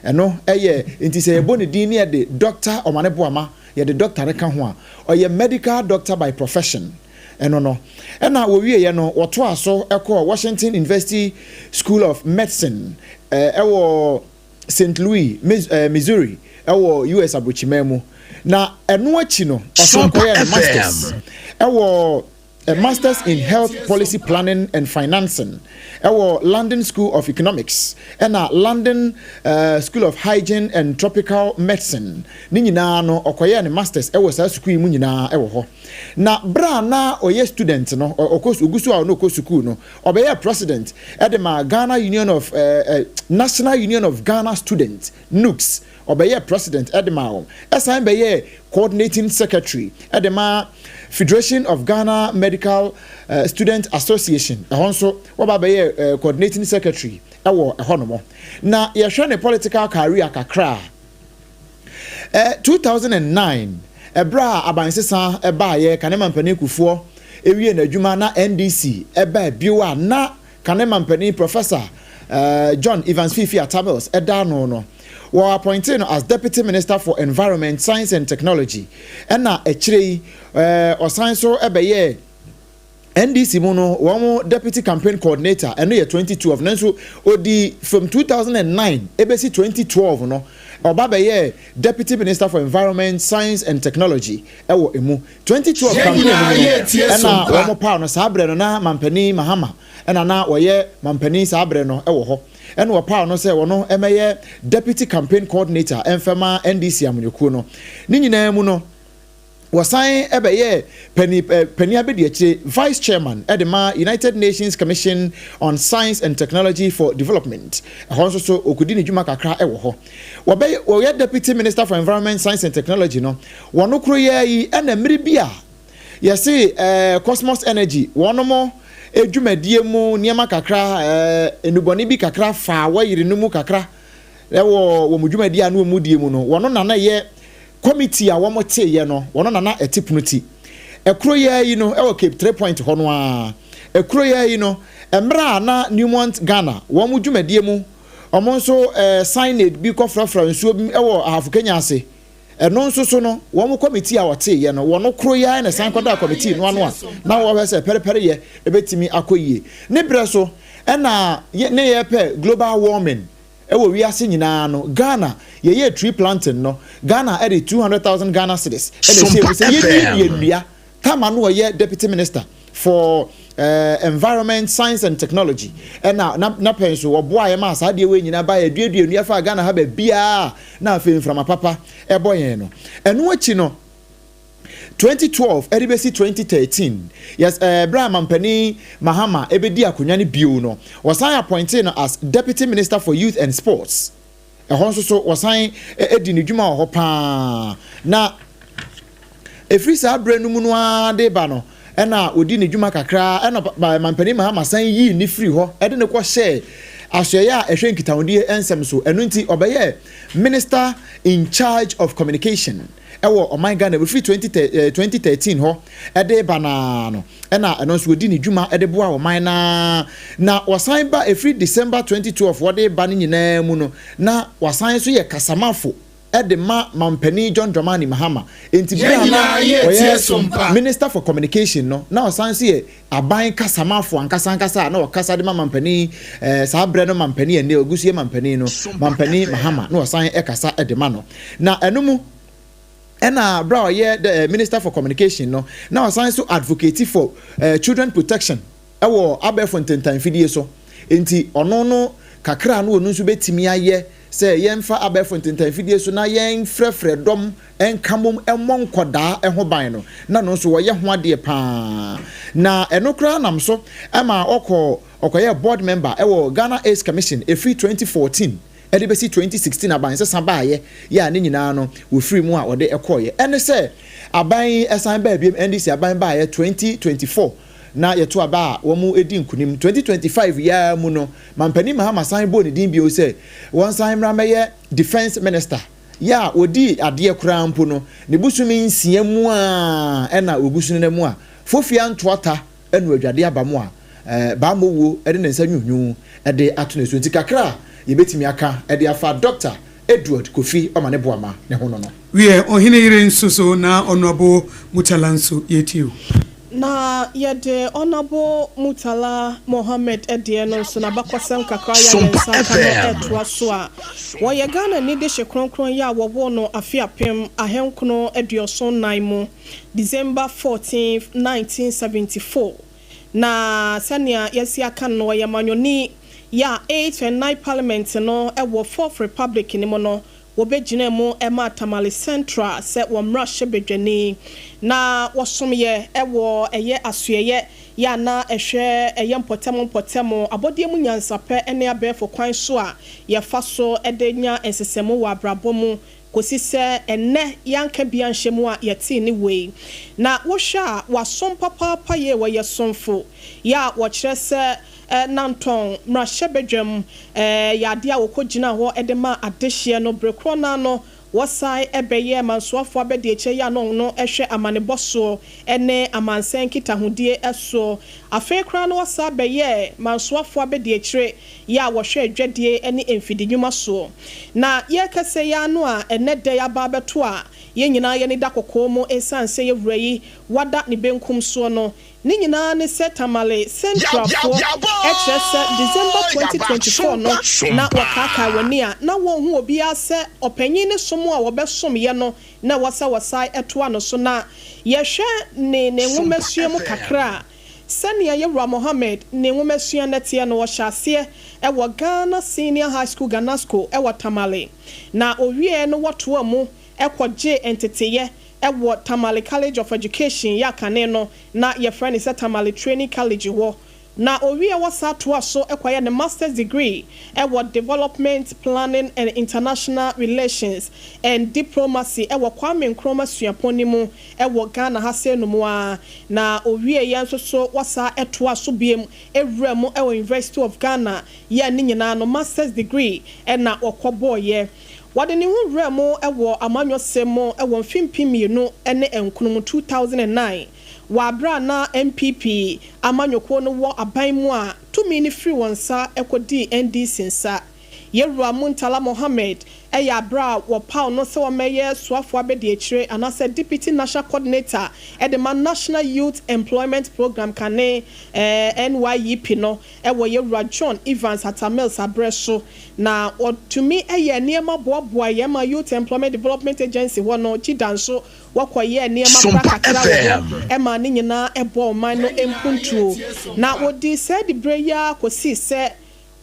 eno eye ntise ebo ne din ne de Dr. Omane Boama ye de doctor ne ka ho a oye medical doctor by profession eno no ena wo wie ye no woto aso eko Washington University School of Medicine ewo St. Louis, Missouri, ewo US Abuchimemu. Na enu achi no, osokoye masters. Ewo a masters in health policy planning and financing. Ewo London School of Economics and a London School of Hygiene and Tropical Medicine. Ni nyina no okoye ne masters ewo sa school mu nyina ewo ho. Na bra na oye student no ogusu a no ko school no obeye president edema Ghana Union of National Union of Ghana Students NUCS obeye president edema esan beye coordinating secretary edema Federation of Ghana Medical Student Association ehonso wababeye coordinating secretary ewo ehonomo na yehwe ne political career kakra 2009 ebra abansesa eba ye kanema mpani kufuo ewie na adwuma na NDC eba biwa na kanema mpani professor John Evans Fifi Atabels eda no were appointed as Deputy Minister for Environment, Science and Technology. And now or science so ebeye NDC mono one Deputy Campaign Coordinator and year 2012 nanso odi from 2009 ebesi 2012 no Obabeye Deputy Minister for Environment, Science and Technology ewo emu 2012 campaign and na omo pa no sabre no na mampani mahama and na oye mampani sabre no ewo ho and wo pa no say wono emeye Deputy Campaign Coordinator enfema NDC amunyoku no ni nyina mu no wasan ebeye penny abedi Vice Chairman edema United Nations Commission on Science and Technology for Development honso so okudi ni dwuma kakra ewo ho wo Deputy Minister for Environment, Science and Technology no wono kro ye yi na mmiri bia yesi Cosmos Energy wono mo edwumadie mu niema kakra enuboni bi kakra fa wayire no mu kakra wo mudwumadie anu mu die mu no wono na ye committee a womote ye no wono na etipunuti ekro ye yi no Cape 3 point hono a ekro ye yi no emra na Newmont Ghana wo mudwumadie mu omo nso signed bi kofrafra nsuo bi ahafu Kenya ase eno nso so no wo committee a wote ye no wono kro ye na san kwada committee no ano a na wo hwe se perepere ye ebetimi akoyie ne bre so na ne ye pe global warming we are seeing no Ghana ye tree planting no Ghana at 200,000 Ghana cedis and say Tamanu ye deputy minister for environment science and technology and now na penso oboa ma sa de we nyina ba aduadua nua fa Ghana ha ba bia na afin from papa e boyen no eno achi no 2012 edibesi 2013 yes Brian Mampani Mahama ebedi akonya ne bio no was I appointed as deputy minister for youth and sports ehon so was I edi ne dwuma ho pa na efrisa abranu mu no ade ba no na odi ne dwuma kakra na Mampani Mahama san yi ni free ho ede ne ko share asoya ehwe nkitawode ensem so enu nti obeye minister in charge of communication ewo my Ghana we free 2013 ho ede banano na eno so odi ni dwuma ede boa o man na wasan ba e free December 2012 wode ba ni nyina mu no na wasan so ye kasamafo ede Mampani John Dramani Mahama enti bia minister for communication no na wasan so ye aban kasamafo ankasa na wakasa de Mampani sa bre no Mampani ene ogusie Mampani no Mampani Mahama na wasan kasa ede ma no na enomu ena bra ye the minister for communication no now assign so advocate for children protection ewo Abefonten time fidie so enti ono no kakra no onu nso betimi aye se yemfa Abefonten time fidie so na yen frefre dom enkamom emonkoda eho ban no na no so wo ye ho ade pa na enokra nam so ema okoye board member ewo Ghana AIDS Commission free 2014 edibesi 2016 aban se sabaye ya ne nyina no wo free mu a ode ekoye ene se aban esan ba biem NDC aban ba ye 2024 na ye to aba wo mu edi nkunim 2025 ya mu no Mampani Mahama san bo ne din bio se won san mra ye defense minister ya odi ade kura mpo no ne busumi nsia mu a ena obusu ne mu a fofia ntoata enu adwade aba mu a ba mowo ede ne nsa nwunwu ede atone so ntikakra yebetimi aka ede afa Dr. Edward Kofi omane boama ne hono no we Oheneyere nsuso na Honorable Mutala nso yetiu na yede Honorable Mutala Mohammed ede no so na bakwasem kakra ya nsa ka etwa so a wo ye Ghana ni de hye kronkron ya wo no afiapem ahenkono eduoson nan mu December 14th 1974 na sania yesi aka no ye manyoni ya 8 and 9 parliament no ewo 4th republic ni mo no wo begina mu ema Tamale Central se wo mra hyebedwani na wosomye ewo eye asuye ya na ehwe eye mpotemo abodie mu nyansape ene abefo kwan so a ye fa so edenya ensesemu wa abrabomu kosi se enne yanka bia nhemu a yeti ni we na wo hwa wa sompa papa ye wo ye somfo ya wo kire se nanton mrashebedwam ya dia wokogina ho edema adehye no brekro na no wasai ebeye mansoafo abede eche ya no ehwe amaneboso ene amansen kitahudie eso afekra no wasa beye mansoafo abede echire ya wohwe adwadie ene emfidinwuma so na ye kese ya no a ene de ya ba beto a ye nyina ye ne dakoko mu esanse ye wurayi wada ne benkum so no ni nyina ne Tamale Central for December 2024 no na wakaka wani a na won hu obi ase opanyin ne somo a wobesom ye no na wasa etoa no so na ye hwe ne nwomasuam kakra Sania Yewra Mohammed ne nwomasuam netie no wo hyase wo Ghana Senior High School Ghana School wo Tamale na owie no woto amu ekwoje entiteye ewo Tamale College of Education ya kane no na ye friend is Tamale Training College wo na owie wasa to aso ekwaye ne master's degree ewo development planning and international relations and diplomacy ewo Kwame Nkrumah suaponi mu ewo Ghana ha se no mu a na owie ye nso so wasa eto aso biem ewura mu ewo University of Ghana ye ne nyina no master's degree na okoboye wade ne hu wura mu ewo amanyosemo ewo mfimpimienu ene enkunum 2009 wabra na MPP amanyoko no wo aban mu a tumi ni free wonsa ekodi NDC nsa Yerua Muntala Mohammed eya bra wo paw no se wo meye suafo abedi akire anase deputy national coordinator edema National Youth Employment Program kane NYEP no ewo Yerua John Evans Atamel Sabreso na otumi eye niema boaboa yema Youth Employment Development Agency wono chidanso wakoye niema prakakra wo ema ni nyina ebo man no empuntuo na odi said breya kosi se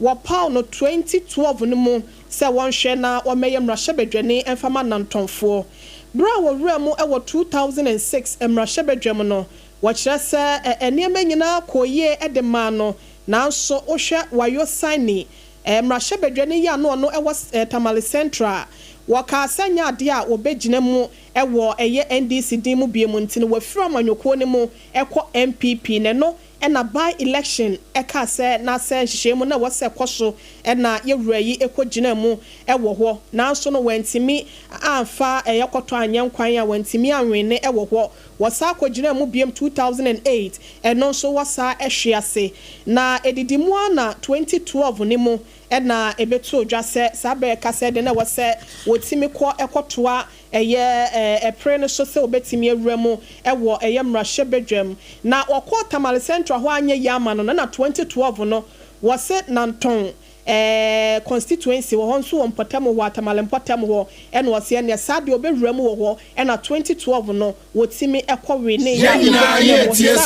wapau no 2012 no mu se wonhwe na wameye mrahebedwane emfama nantonfo bra wo wura mu ewo 2006 emrahebedwam no wakire se eniema nyina koye edema no nanso ohwe wayo sani mrahebedwane ya no no ewo Tamale Central waka sanya ade a obegina mu ewo eye NDC din mu biemu ntine wafira manyoko ne mu ekọ MPP ne no ena by election eka se na se hihemu na wose koso ena yewura yi ekogina mu ewo ho nanso no wantimi amfa yekoto anyankwan a wantimi anwene ewo ho wasa akogina mu biem 2008 eno so wasa ehwease na edidimu na 2012 ni mu ena ebetu odwase sabe kase de na wose wotimi ko ekotoa epre no so se obetimi ewura mu ewo mrahebedwam na okọ Tamale Central ho anye yama no na 2012 no wose nanton constituency wo honso wo mpotamo wo Tamale mpotamo ho ena wose ne sade obewura mu wo ho ena 2012 no wotimi ekọwe ne ya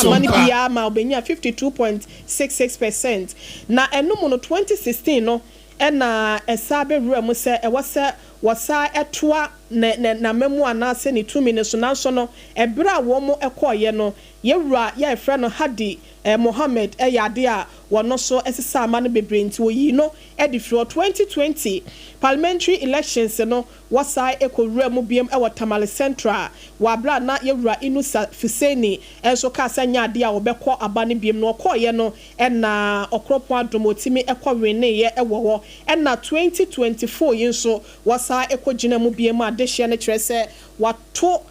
mani bia ma obenya 52.66% na enum no 2016 no ena esabe wura mu se ewose wasa etoa na memu anase ne tumi ne so nanso no ebra wo mo ekoye no yewura ya efre no Hadi Mohammed yade a wono so esesa amane bebre nti oyi no edifro 2020 parliamentary elections no wasa ekowura mu biem ewo Tamale Central wabra na yewura Inusa Fuseni enso ka sanya ade a obekọ abane biem no okoye no na okropon adomotimi ekowene ye ewo ho na 2024 yinso wasa ekogina mu biem adehye ne kyerese wato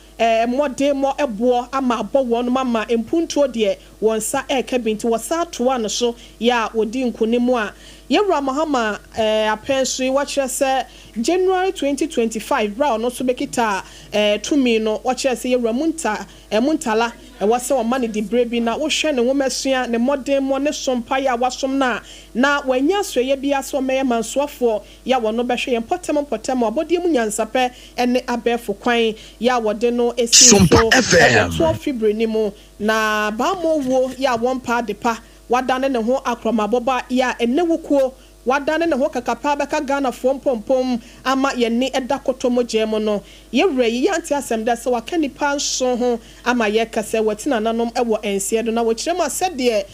modern mo ebo ama abo won mama empuntuo de wonsa ekabinti wasa toa no so ya odi nkonimu a yewura mahama apenso wa kyerese January 2025 bra no so bekita tumi no wa kyerese yewura muntala wase o mani di brebi na wo hwe ne womesua ne modern mo ne sompa ya wasom na wanya soye bia so meye mansoafo ya wono behwe potem abodie mu nyansape ene abefo kwan ya wode no esi so 12 February ni mu na ba mo wo ya wonpa depa wadane ne ho akramaboba ya ene wukuo wadane ne ho kakapa beka Ghana fo pompom ama yeni edakotomo jemo no yewura yi yanti asem da se wakanipa nso ho ama ye kase watina nanom ewo ensie do na wo kirema sede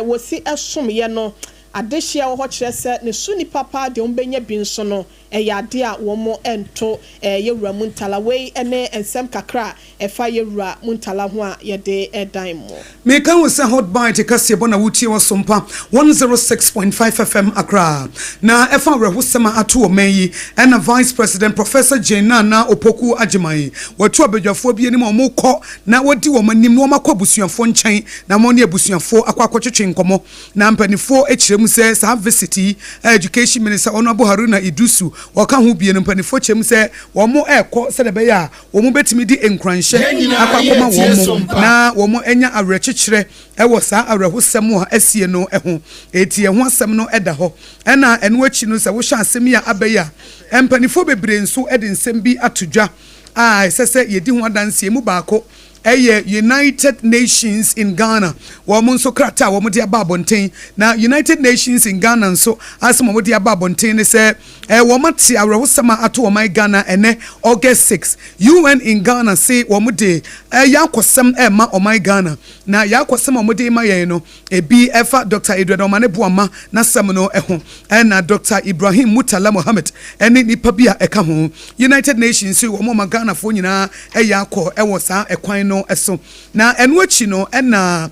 wosi esom ye no adehia wo ho kirese ne suni papa de ombenya bi nso no yade a wo mo ento yewura muntala wei ene ensem kakra efa yewura muntala ho a yede edan mo me kan we say hot bite kase bona wutie wo Sompa 106.5 FM Accra na efa rehusema ato o manyi ena Vice President Professor Jena na Opoku Agyeman watu abadwafo bi enim o kọ na wodi wo manim no makọ busuafo nkyɛn na mo ne busuafo akwakwetwe nkomo na mpanifo ekirem se sa visit education minister Honorable Haruna Idusu waka ho bie no mpanifo kyem se wo mo ekọ se de be ya wo mo betimi di enkranhye akwakoma wo mo na wo mo enya awerɛkyekyerɛ ɛwɔ saa awerɛhosɛm a asie no ɛho eti ɛho asɛm no ɛda hɔ ɛna ɛno akyi no sɛ wo hwɛ asɛm ya abɛya mpanifo bebre nso ɛde nsɛm bi atodwa a sese yedi ho adanse mu baako United Nations in Ghana. Woman so krata womudia babontin. Now United Nations in Ghana so as womudia babontin say womati awosama ato my Ghana ene August 6. UN in Ghana say womude yakwasam ma my Ghana. Na yakwasam womude ma ye no ebi efa Dr. Edward Omanebuama na samno eho na Dr. Ibrahim Mutala Mohammed ene nipa bia eka ho. United Nations so womo Ghana fo nyina yakọ ewo sa ekwan no eso na enwachi no na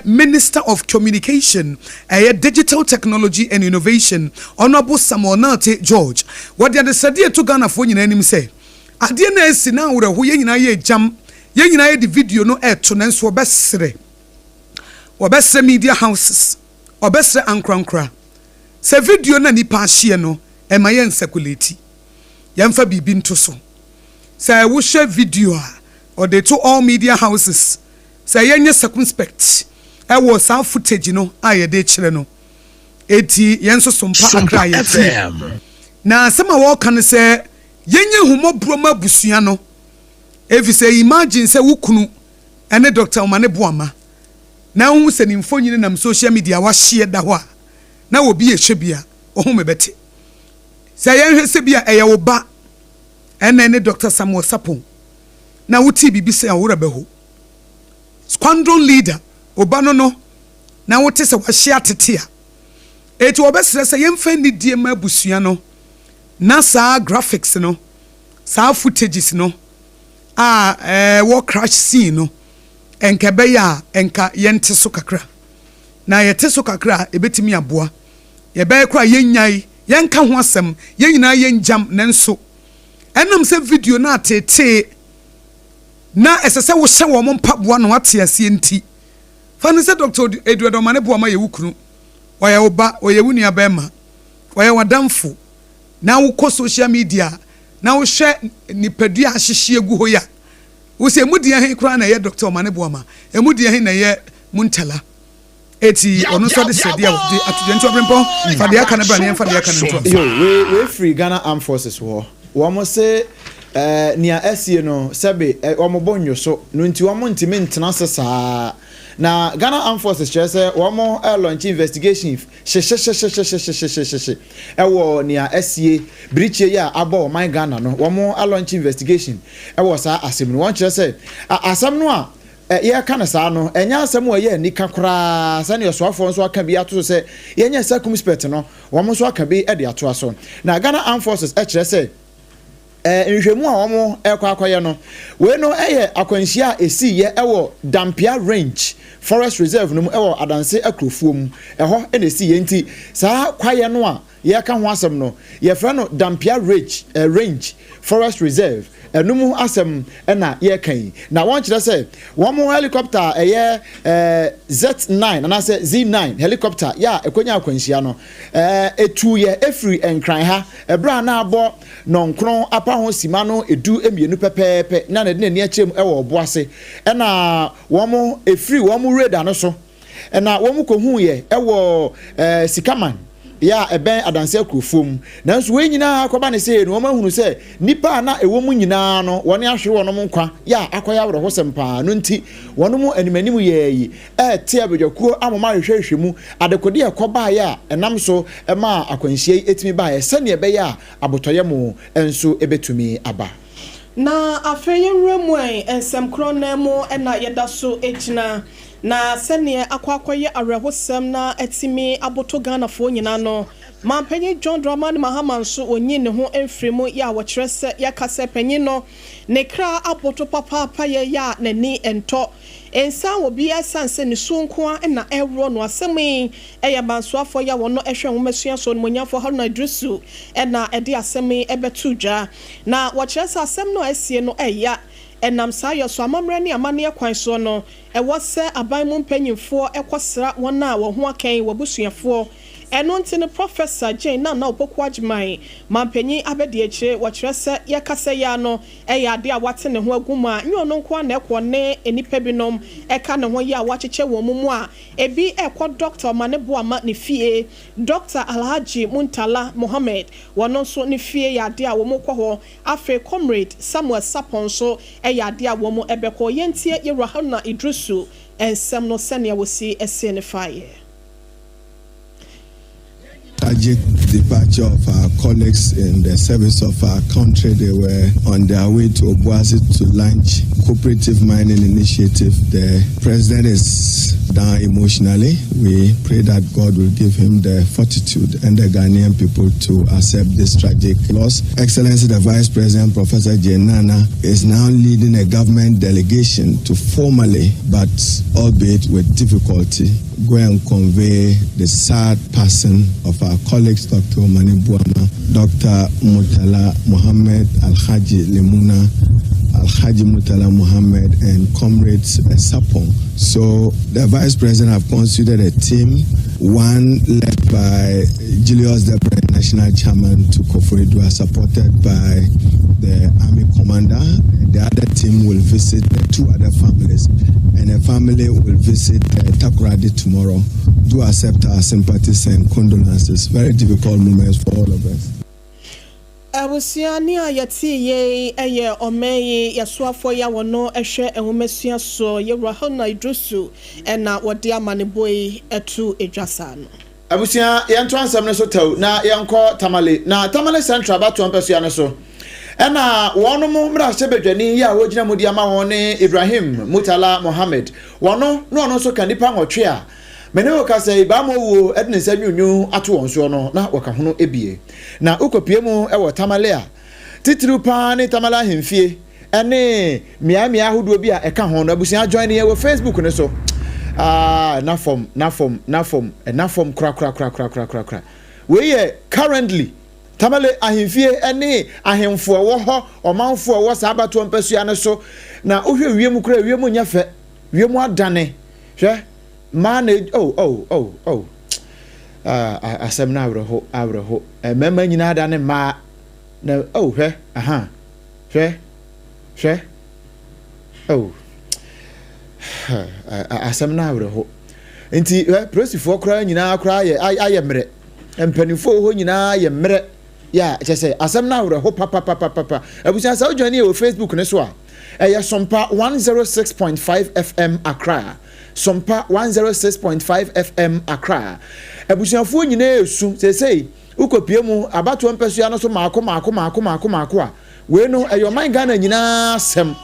Minister of Communication Digital Technology and Innovation Honorable Samuel Nate George what the sade to Ghana fo nyina nim say ade na esi na wura ho ye nyina ye jam ye nyina ye di video no eto na nso obesre media houses obesre ankrankra se video na nipa ahye no ema ye nsakuleti yemfa bibi nto so say we share video or they to all media houses say yenye circumspect was our footage no aye de kire no eti yenso sompa akra ye na sama wo kan say yenye humobro mabusua no efi say imagine say wukunu ene Dr. Omanebuama na hu se ni mfonyine na social media wa share da ho na obi ye hwebia ohun bete say yenhwe se bia eye wo ba ene Dr. Samuel Sapon na wuti bibi se awura beho squadron leader obano no na wote se wahye atetea eti obesere se yemfa ni die ma busua no na sa graphics no sa footages no war crash scene no enka be ya enka yente so kakra na yete so kakra ebetimi aboa ye be kra yenyai yenka ho asem yenyina yenjam nenso enam se video na tete na esese wo hye wo mpaboa no ate ase enti fa ne se Dr. Edward Omanebuama ye wukunu oye oba oye wunu abema oye wadamfo na wo ko social media na wo hye nipadua ahyehye egu ho ya wo se emudie hen kra na ye Dr. Omanebuama emudie hen na ye Muntala eti ono so de sede a de atudento Obrempong fa de aka na bra ne fa de aka na yo we free Ghana Armed Forces wo mo se nia esie no sebe omobonyo so no nti wo ntime ntena sesa na Ghana Armed Forces chese wo mo launch investigation ewo nia esie briche ya abo my Ghana no wo mo launch investigation ewo sa asem no won chese asem no a ye kana sa no enya asem wo ye nika kra sa ne yosoafo nso aka bi ato se ye nya circumspect no wo mo so aka bi e de ato aso na Ghana Armed Forces chese nhwemu a omo ekwakoye no we no eye akwanhia esi ye ewo Dampia Range Forest Reserve no ewo adanse akrofuom eho ene esi ye nti saa kwaye no a ye ka ho asem no ye fra no Dampia Range Forest Reserve enum asem na ye kan na won kire say won mo helicopter Z9 na say Z9 helicopter ya ekonya akwanhia no etu ye efri enkran ha ebra na abo nonkron apa ho sima no edu emienu pepepe na ne ni akyem ewo oboase na won mo efri won mo radar no so na won mo kohu ye ewo sikaman ya eben adanse akrofom nanso we nyina akoba ne se no mahunu se nipa na ewo mu nyina no woni ahwe wono mu nkwa ya akoya woro hosempa no nti wono mu animanim yeyi te abedwakuo amoma hwehwehwemu adekode ekoba ya enam so ma akwanhie etimi ba ye sane ebe ya abotoye mu enso ebetumi aba na afeye nwremu ensem kro na mu na yeda so ejina na sene akwakoye arehosem na etimi aboto Ghana fo nyina no mampanyi John Dramani Mahama nso onyi ne ho emfremu ya wokyerese ya kase panyi no ne kra aboto papa ye ya nani ento ensa obi esanse ne sunko na ewro no asemi eya bansoafo ya wono ehwe nwomesua so monyafo Haruna Idrisu na ede asemi ebetudwa na wokyerese asem no asie no eya enam sayo so amamre ne amane kwan so no ewo se aban mu mpanyimfo ekosra wona wo ho akan wabusuafo ɛno nti ne Professor Jane na opoku agyeman mampanyi abedi akyire wɔkyerɛ sɛ yɛkasa ya no ɛyɛ ade a wate ne ho aguma nyɛ ɔno nko na ɛkɔ ne enipa binom ɛka ne ho yɛ a wakyekyɛ wɔn mu a ebi ɛkɔ Dr. Maneboama ne fie Dr. Alhaji Muntala Mohammed wɔno nso ne fie yɛ ade a wɔn kɔ hɔ afei Comrade Samuel Sapon so ɛyɛ ade a wɔn ɛbɛkɔ yɛntie Yerahana Idrusu ensem no sɛnea wɔsi ɛsie ne faeɛ. Tragic departure of our colleagues in the service of our country. They were on their way to Obuasi to launch cooperative mining initiative. The president is down emotionally. We pray that God will give him the fortitude and the Ghanaian people to accept this tragic loss. Excellency, the Vice President, Professor Jenana, is now leading a government delegation to formally, but albeit with difficulty, go and convey the sad passing of our colleagues, Dr. Maneboama, Dr. Murtala Mohammed, Alhaji Lemuna, Alhaji Murtala Mohammed, and comrades Sapong. So the Vice President have considered a team, one led by Julius Debre, National Chairman to Koforidua, supported by the Army Commander. The other team will visit the two other families, and a family will visit Takoradi tomorrow. Do accept our sympathies and condolences. Very difficult moments for all of us. Awusiani ayati ye eye omeyi yasuafo ya wono ehwe enwomesua so Yerahana Idrusu ena wode amaneboyi etu edwasa no. Abusia yanto ansam ne so taw na yanko Tamale Central bato ampesua ne so. Ena wono mo mra sebedwani ya wogina mudi ama woni Ibrahim Murtala Mohammed. Wono no ono so kanipa nwotwe a mene woka say ba mo wo edne sa nwunwu ato won so no na woka hono ebie na ukopie mu ewo Tamale a titiri pa ne Tamale hemfie ene mia ahodo bi a eka ho no abusia join ne wo Facebook ne so na form kra we ye currently Tamale ahemfie ene ahemfo wo ho omanfo wo sa abato mpasua ne so na ohwe wiem kra wiem nyafe wiem adane hwe manage asem na awreho mema nyina da ne ma na hwe asem na awreho enti prosifo kra nyina kra aye mre empanifo ho nyina ye mre ya chese asem na awreho papa abusia sa odwane e Facebook ne so a Sompa 106.5 FM Accra. Sompa 106.5 FM Accra. Ebusiafo nyina esu sesei ukopie mu abato mpesua no so maako a we no eyoman Ghana nyina sem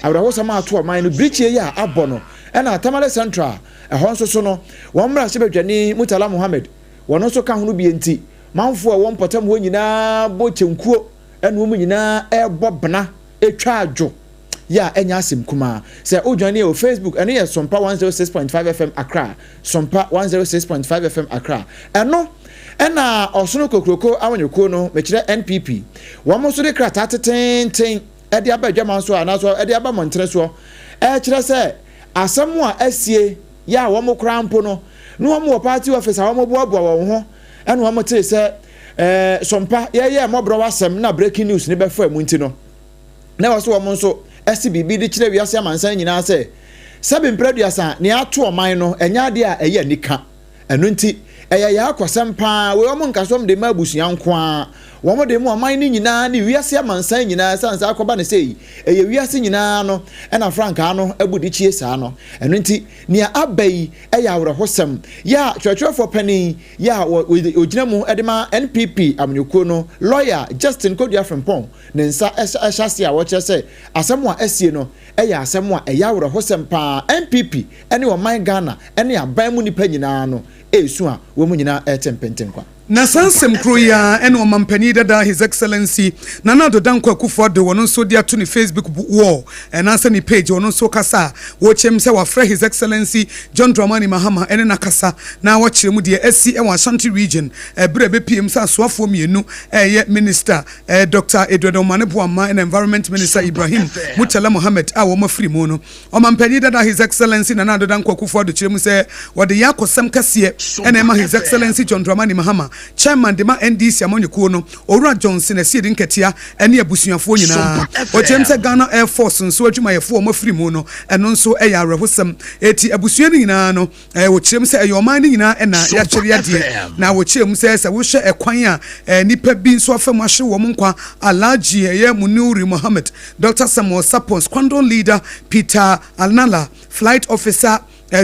awraho sama ato oman no brichie ya abono ena Tamale Central ehon so no wonmra sebedwani Murtala Mohammed wono so ka hono bi enti manfo a won potam ho nyina bo chenkuo ena mu nyina ebobna etwa adwo ya enya asim kuma se odwane o Facebook ene ye Sompa 106.5 FM Accra Sompa 106.5 FM Accra eno ena osono kokroko awanyoko no mekire NPP womo so de krata teten e de abadwa manso anaso e de aba montre so e kire se asemu a asie ya womo krampo no no womo party officer womo boaboa wo ho ena womo te se Sompa ye mobro wasem na breaking news ne be fa mu nti no na waso womo nso SBB di kire wiase amansan nyina se sabe mpraduasa ne ato oman no enya ade a eye nika eno nti eye ya akwasem pa we omo nkasom de mabusuya nko a womo de mu oman ni nyina ne wiase amansan nyina sansa akoba ne sei eye wiase nyina no ena franka no abudi chie saa no eno nti ne abai eye awrehosem ya chwechwefo pani ya ogina mu edema NPP amnyuko no lawyer Justin Kodua Frempong ne nsa ehase a wo kire se asem a asie no eye asem a eye awrehosem pa NPP ene oman Ghana ene aban mu nipa nyina no esu a wo mu nyina etempenten kwa na sansem kroya ene o mampani dada his excellency Nana Dodanko Akufo-Addo wono so dia to ni Facebook wall and answer ni page wono so kasa wo chem se wa frɛ his excellency John Dramani Mahama ene na kasa na wo kyerɛ mu de asi e wa Ashanti region bre be PM sa soafo mienu minister Dr. Edward Omane-Boamah and environment minister Ibrahim Mutala Mohammed a wo mafiri mu no o mampani dada his excellency Nana Dodanko Akufo-Addo kyerɛ mu se wo de yakosam kase ene ma his excellency John Dramani Mahama chairman de ma NDC amonyekuo no Owura Johnson asiedi nketia ene abusuafo nyina o chemse Ghana Air Force nso adwumayefo o mafiri mu no eno nso eya arehosam eti abusua ni nyina no wo chemse eyoman ni nyina ena ya kyere ade na wo chemse se wo hwe ekwan a nipa bi nso afam ahye wo nkwa Alhaji Munuri Mohammed Dr. Samuel Sapon squadron leader Peter Alnala flight officer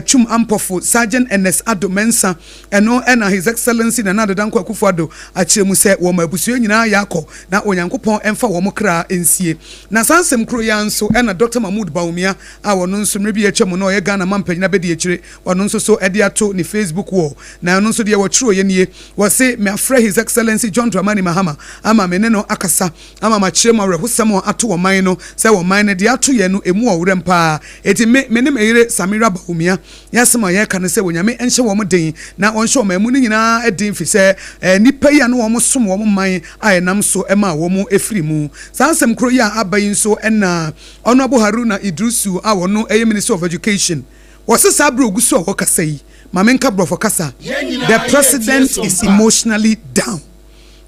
Chum Ampofo Sergeant NS Ado Mensa eno ena his excellency Nana Dodanko Akufo-Addo akyeremu se wo mabusuo nyina yakɔ na onyankopɔn emfa wo mokra ensie na sansem kro ya nso ena Dr. Mahmoud Baumia a wono nso mrebi etwemu no ye Ghana mampanyina bedi ekyire wono nso so ede ato ni Facebook wall na wono nso de wo twero ye nie wo se me afrɛ his excellency John Dramani Mahama ama me ne no akasa ama ma kyeremu awrehosam ato wo man no se wo man ne de ato ye no emu owurem pa eti me ne meyire Samira Baumia yasema ye kan se wonyame enhye wo den na onhye wo mamu ni nyina edin fi se nipa ya no wo som wo man ayenam so ema wo mu efiri mu sansem kro ya abayin so ena Honorable Haruna Idrisu a wono Minister of Education wose sabro ogusu wo kasa yi mamenka brofo kasa the president is emotionally down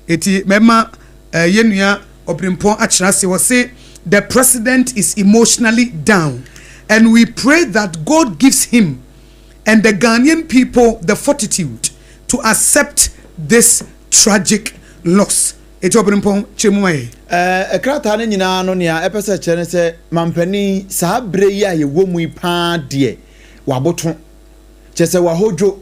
eti mema yenua Obrempong akyerɛ se wose the president is emotionally down. And we pray that God gives him and the Ghanaian people the fortitude to accept this tragic loss. Obrempong chemumaye. Ekrata ne nyina no nea epese kyere se mampani saa bre yi a ye wo mu pa de waboto. Kyese wahodwo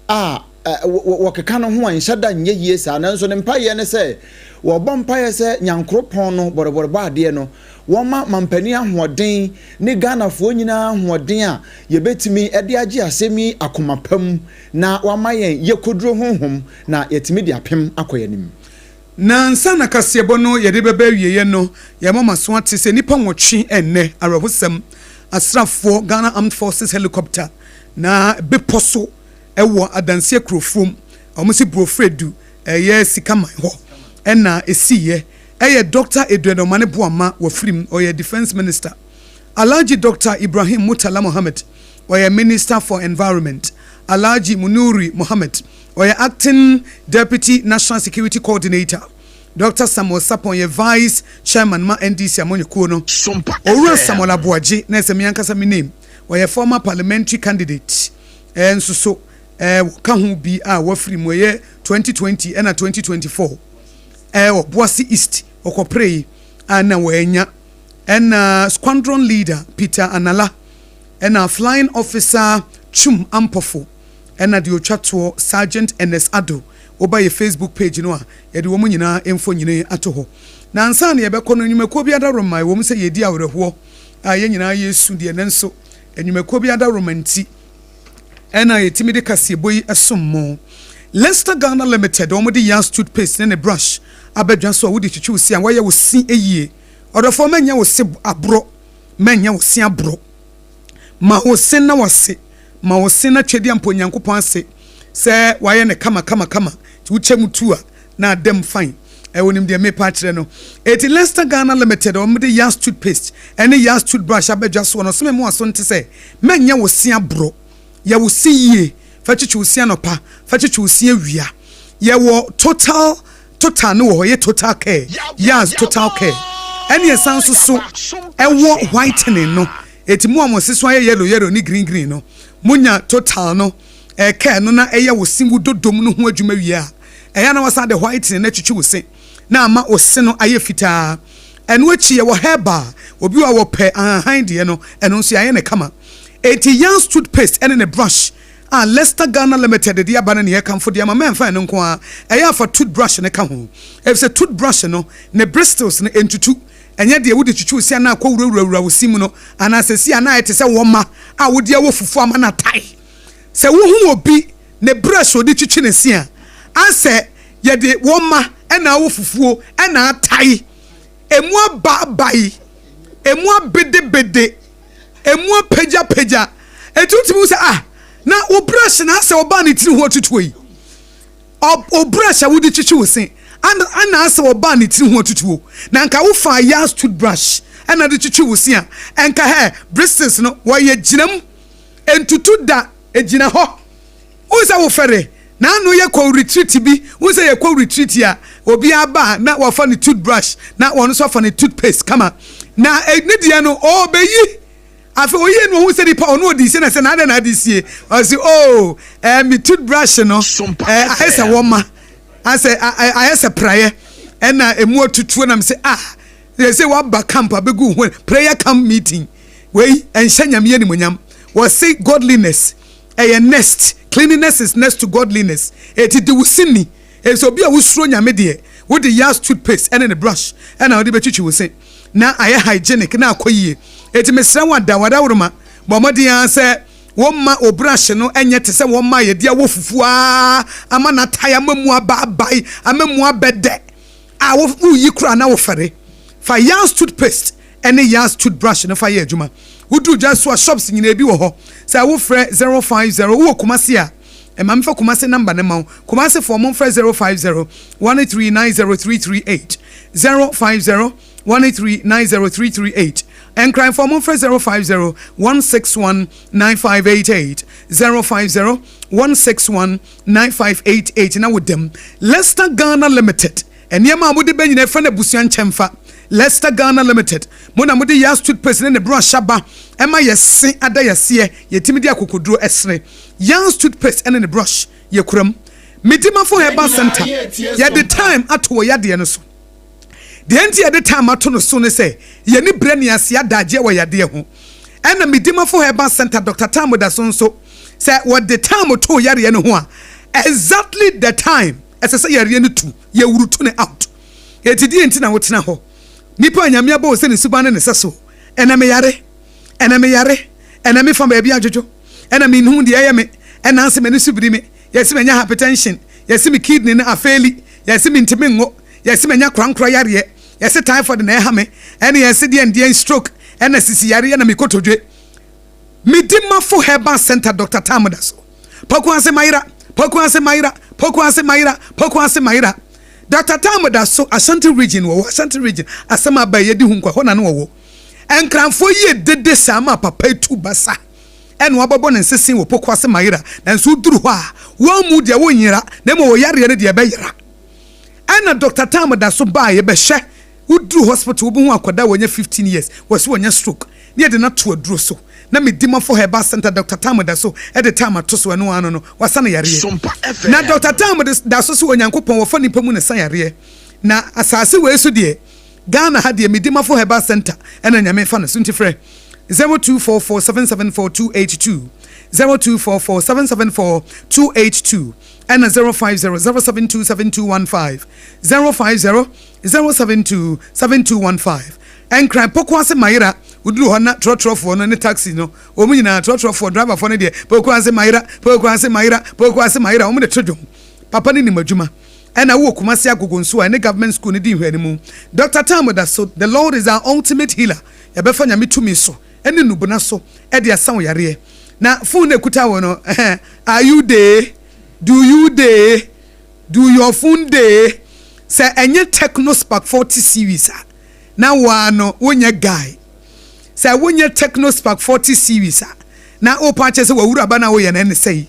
a wakeka no ho anhyada nye yie saa nanso ne mpaye ne se wo bompaye se nyankropon no borebore ade no woma mampani ahoden ne Ghanafoɔ nyina ahoden a yebetimi ede age asemi akomapam na wama yen yekoduro honhom na yetimi de apem akoyanim na nsa na kasebo no yede beba wieye no yemama so ate se nipa nwotwe enne arehosam asrafoɔ Ghana Armed Forces helicopter na beposo ewo adanse krofom omusi brofredu sikaman ho ena esiye Dr. Edward Omane-Boamah wafrim or defense minister Alhaji Dr. Ibrahim Mutala Mohammed or minister for environment Alhaji Munuri Mohammed or acting deputy national security coordinator Dr. Samuel Sapon vice chairman ma NDC amonyekuo no Owura Samuel Aboagye na semiankasa mi name or former parliamentary candidate enso so ka ho bi a wafrim or 2020 and 2024 Boise East okopre ana wenya and squadron leader Peter Anala and flying officer Chum Ampofo and the Ochato Sergeant NS Ado oba ye Facebook page no a yede wo nyina emfo nyine ato ho na ansa na yebekọ no nyumako bi ada romai wo mse yedi awreho a ye nyina yesu de nenso enyumako bi ada romanti ena yetimi de kaseboyi esommo Leicester Ghana Limited omudi yas toothpaste ne brush abedwan so wodi twitwi osi an waye wosi eyie odofo manya wosi abro manya wosi abro ma wosi na wose ma wosi na twedi ampo nyankopon ase se waye ne kama ti wuchemutu a na adem fine wonim de me pa kire no eti Leicester Ghana Limited omudi yas toothpaste ene yas toothbrush abedwan so no so me mo aso nte se manya wosi abro ya wosi yie fachichi wosi anopa fachichi wosi awia ye wo total no wo ye total care yes total care any esanso so e wo whitening no etimu amoseso aye yellow ni green no munya total no care no na eye wo singu dodom no ho adwuma wia eya na wasa de whitening na chichi wose na ama ose no aye fitaa eno achi ye wo herba obi wa wo pe han de no eno nso aye ne kama eti yans toothpaste ene ne brush Leicester Ghana Limited the abana ne yekamfo de ama menfa ne nko a eya fa toothbrush ne ka ho if say toothbrush no ne bristles ne entutu enye de wodi twitwu sia na akwa wurawura wosim no ana sesi ana ete se woma a wodi awofufu ama na tai se wo hu obi ne brush odi twitwi ne sia ase ye de woma ena wo fufuo ena atai emu ababai emu abede emu peja etutimu se na wo brush na ase oba ne tiri ho tutu yi o brush a wo di chichi wo sen ana ase oba ne tiri ho tutu na nka wo fa ya toothbrush ana di chichi wo sen enka he bristles no wo ye ginam entutu da ejina ho wo se wo fere na anu ye kwa retreat bi wo se ye kwa retreat ya obi aba na wo fa ne toothbrush na wo so fa ne toothpaste kama na ne dia no o beyi afi oye no hu se di pa ono odi se na se na na adi sie o se mi toothbrush no esa woma ase esa prayer na emu otutu na me se se wa ba camp abegu hu prayer camp meeting we enshanyam ye ni monyam we say godliness nest cleanliness is next to godliness eti di wusini so bi a wusuro nyame de wo de yas toothpaste and the brush and how de bechichi wo se na aye hygienic na akoyie eti mesra wada woroma bomodi an se wo ma obrush no enye te se wo ma ye dia wo fufua ama na taya mamu ababai amamu abede wo yi kura na wo fere fa yas toothpaste and yas toothbrush no fa ye adwuma wo do just so shops nyina ebi wo ho se wo frɛ 050 wo kumase a emam fa kumase number ne ma kumase for mo frɛ 050 1390338 050 1390338 and crime for mo frɛ 050 1619588 050 1619588 na with them Leicester Ghana Limited eniema amode benyina fa na busuan chemfa Leicester Ghana Limited mona mode yas toothpaste ne brush aba ema yesen ada yese yetimi dia kokoduro esre yas toothpaste ne brush yekuram midima for herbal center ya the time ato ya de no so the enti ya the time ato no so ne say ye ni brani ase adaje wa ya de ho ena midima for herbal center Dr. Tamo da so say what the time to ya de no ho a exactly the time as say ya re no tu ye wurutu ne out yetidi enti na wotena ho nipa nyame aba o se ne suba ne seso ena me yare ena me fam ba bia adwojo ena me nhu de yeme ena anse me ne subiri me yesi me nya hypertension yesi me kidney na afeli yesi me ntime ngo yesi me nya krankra yare yesi typhoid na ha me ena yesi de ndie stroke ena sisi yare na me kotodwe midima fo herbal center Dr. Tamudaso pokuanse maira Dr. Tamudaso Ashanti region asama ba yedi hu nkwa hona no wo enkranfo ye dede sama papa etu basa eno ababo ne nsesin wo pokuase maira na nso duru ho a wo mu de wo nyira na mo wo yare ne de be yira ana Dr. Tamudaso ba ye be hye uduru hospital wo hu akoda wo nya 15 years wo so wo nya stroke ne de na to aduro so na medima for herbal center Dr. Tamudaso at the time atoso eno ano no wasana yare na Dr. Tamudaso so onyankopon wo fa nipa mu ne san yare na asase we so de Ghana had the medima for herbal center ena nyame fa no so ntifrɛ 0244774282 0244774282 and 05007272215 05007272215 and crime pokwase maira uduru hona trotro no ne taxi no omu nyina trotro driver for ne de pokwase maira omu de trodwom papa ne ni madwuma ena wo kumase agogonso a ne government school ne di hwani mu Dr. Tamudaso the Lord is our ultimate healer yabefa nyame tumi so ene nubuna so e de asan yare na phone ekuta wo no are you there do you there do your phone there say enye Techno Spark 40 series na wa no wonya guy say wonya Techno Spark 40 series na o pa che say wa wura ba na wo ye na ne say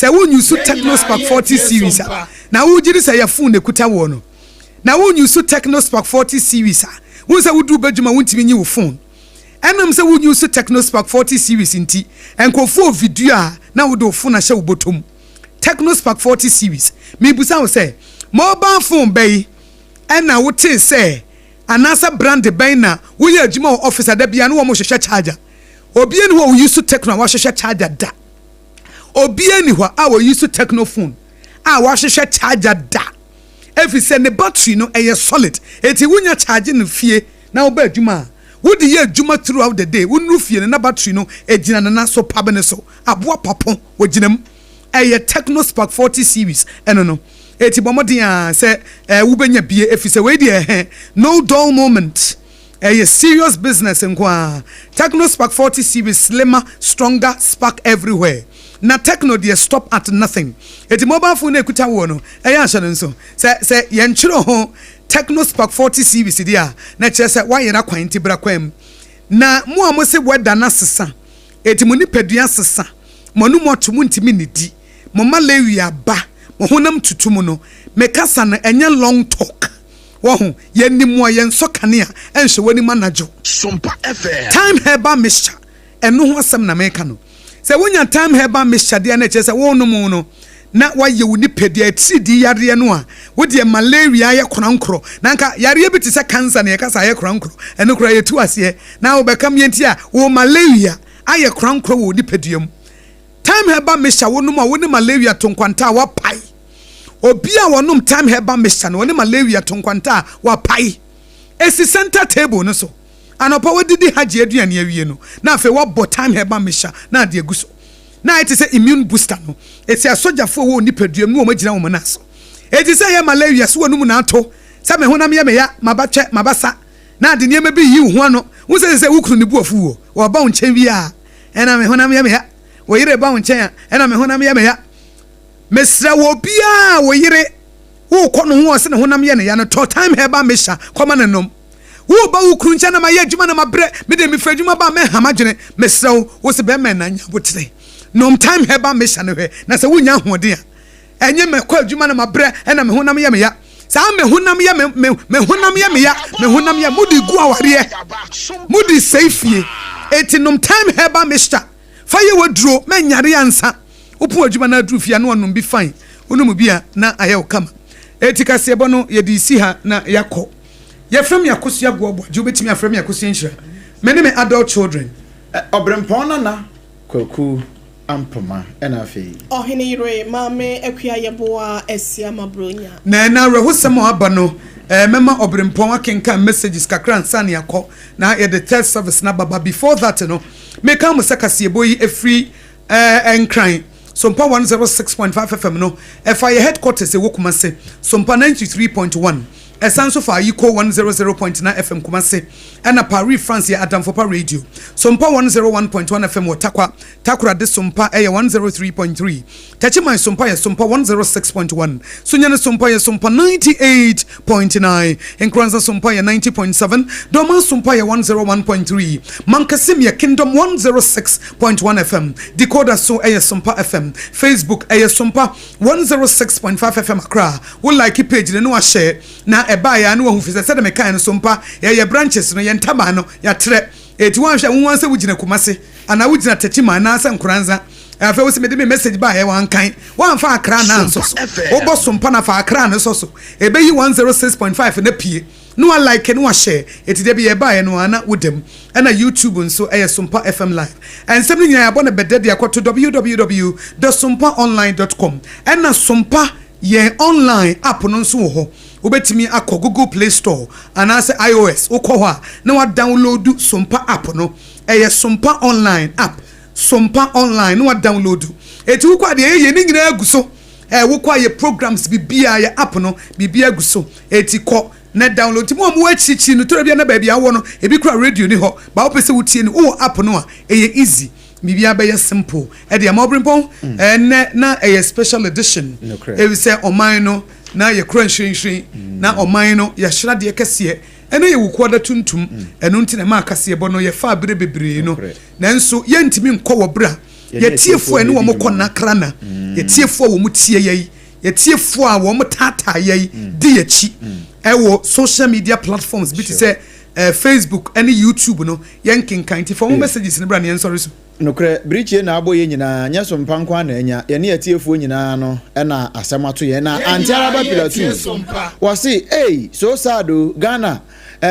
won use Techno Spark 40 series na wo jiri say ya phone ekuta wo no na won use Techno Spark 40 series won say wo du badwuma won timi nyi wo phone enam say won use Techno Spark 40 series nti enkofo video a na wo do phone a hye wo botom Techno Spark 40 series me busa wo say mobile phone bay ena wo te say anasa brand bay na wo ye adwuma officer da bia no wo mo hwehwe charger obie ni wo use Techno wa hwehwe charger da obie ni ho a wo use Techno phone a wa hwehwe charger da efi say ne battery no eye solid eti wunya charge no fie na wo ba adwuma wo de ye adwuma throughout the day wo nu fie na battery no ejina na so pabe ne so aboa papon wo ginam eye Techno Spark 40 series eno no eti bomodin say wubenya bie efise we de no dull moment. A serious business in Kwa. Techno Spark 40 series slimmer, stronger, spark everywhere. Na Techno dear stop at nothing. Eti mobile phone ekuta wono. Eya shanon so. Say yenchiro ho Techno Spark 40 series dia. Na chese wa yera kwa intibra kwem. Na mu amose weda na sesa. Eti mu nipadua sesa. Mo nu mo tumu ntimi nidi. Mo malaria ba. Mo honam tutumu no. Mekasa na enye long talk. Wohu yenimwa yenso kanea enhwe wani manajo Sompa FM time heba mixture eno ho asem na meka no se wonya time heba mixture de na che se wonu mu no na waye woni pedia tidi yare no a wodi malaria ye kronkro na nka yare bi te se cancer na ye kasa ye kronkro eno kro ye tu ase na wo bekam yenti a wo malaria aye kronkro wo ni pediam time heba mixture wonu ma woni malaria to nkwanta wa pai obia wonum time heba mixture no ne malaria to nkwanta wa pai esi center table no so anopa wodidi haje aduane awie no na afa wa bo time heba mixture na de aguso na it say immune booster no esi asojafo wo nipaduam no mo gina wo na so eti say ya malaria so wonum na ato say me honam ye me ya mabatwe mabasa na de niam bi yi ho no wo say wukuru ne buafu wo ba wonchen wi a ena me honam ye me ya wo yire ba wonchen a ena me honam ye me ya mesra wo bia wo yire wo kono ho se ne honam ye ne ya no to time heba mesha koma ne nom wo ba wo kruncha na ma ye adwuma na ma bre me de me fra adwuma ba me hama dwene mesra wo se be me na nya botre nom time heba mesha ne hwe na se wonya hode a enye me kwa adwuma na ma bre na me honam ye me ya sa me honam ye me honam ye me ya me honam ye mudi gu aware mudi safie eti nom time heba mesha fa ye woduro me nyare ansa opu adwuma na adrufia na onom bi fine onum bia na ayew kama etika sebo no ye di si ha na yakọ ye frem Akosua Aboagye obetimi afrem Akosua nhyira me adult children Obrempong na kwaku ampoma ena afei Oheneyere mame akua YEBOAA esia mabronya na rehosem aba no mema Obrempong akenka messages kakra nsa na yakọ na ye the third service na baba before that no me ka mo sakase boyi efri enkran Sompa 106.5 FM no FI headquarters Kumase Sompa 93.1 Esanso fa Yiko 100.9 FM Kumase and Paris France ya Adam Fopa Radio Sompa 101.1 FM Watakwa Takura de Sompa 103.3 Tachima Sompa ya Sompa 106.1 Sunyana Sompa ya Sompa 98.9 Enkranza Sompa ya 90.7 Doma Sompa ya 101.3 Mankasim ya Kingdom 106.1 FM Decoder so Sompa FM Facebook Sompa 106.5 FM Accra will like page no share na eba ya no hu fisa se de mekan Sompa ya branches no ye ntaba no ya tre eti wan hwe won se wugina Kumase ana wugina Tachima na asa Nkuranza afa wo se me de message ba ya wan kan wan fa Accra na so wo bo Sompa na fa Accra na so ebe yi 106.5 na pie no one like no share eti de be ye ba ya no ana wudem ana YouTube nso Sompa FM live and something ya bo na bedede akoto www.sompaonline.com ana Sompa ye online app no nso ho obetimi akọ Google Play Store anase iOS ukọ ho na wa download Sompa app no Sompa online app Sompa online na wa download eti ukọ de ye ni nyina aguso wokọ ye programs bibia ye app no bibia aguso eti kọ na download ti mo achichi no to bia na ba bia wo no ebi kura radio ni ho ba opese wutie ni app no a easy bibia be simple de Obrempong na special edition we say oman no na ye kran hwenhwen na oman no ye hyra de kese ene ye wukoda tuntum eno ntine ma kase bo no ye fa bere bebre no nanso ye ntimi nkọ wo bra ye tiefo ene wo mokọ na krana ye tiefo wo mutie ye tiefo a wo motata ye di yachi ewo social media platforms bi ti say Facebook and YouTube no yankin kanti for messages ne bra ne sorry so nokre bridge na abo ye nyina nya Sompa nkwa na enya ye ne atiefuo nyina no na asemato ye na antiaraba pilatu was say hey so sad Ghana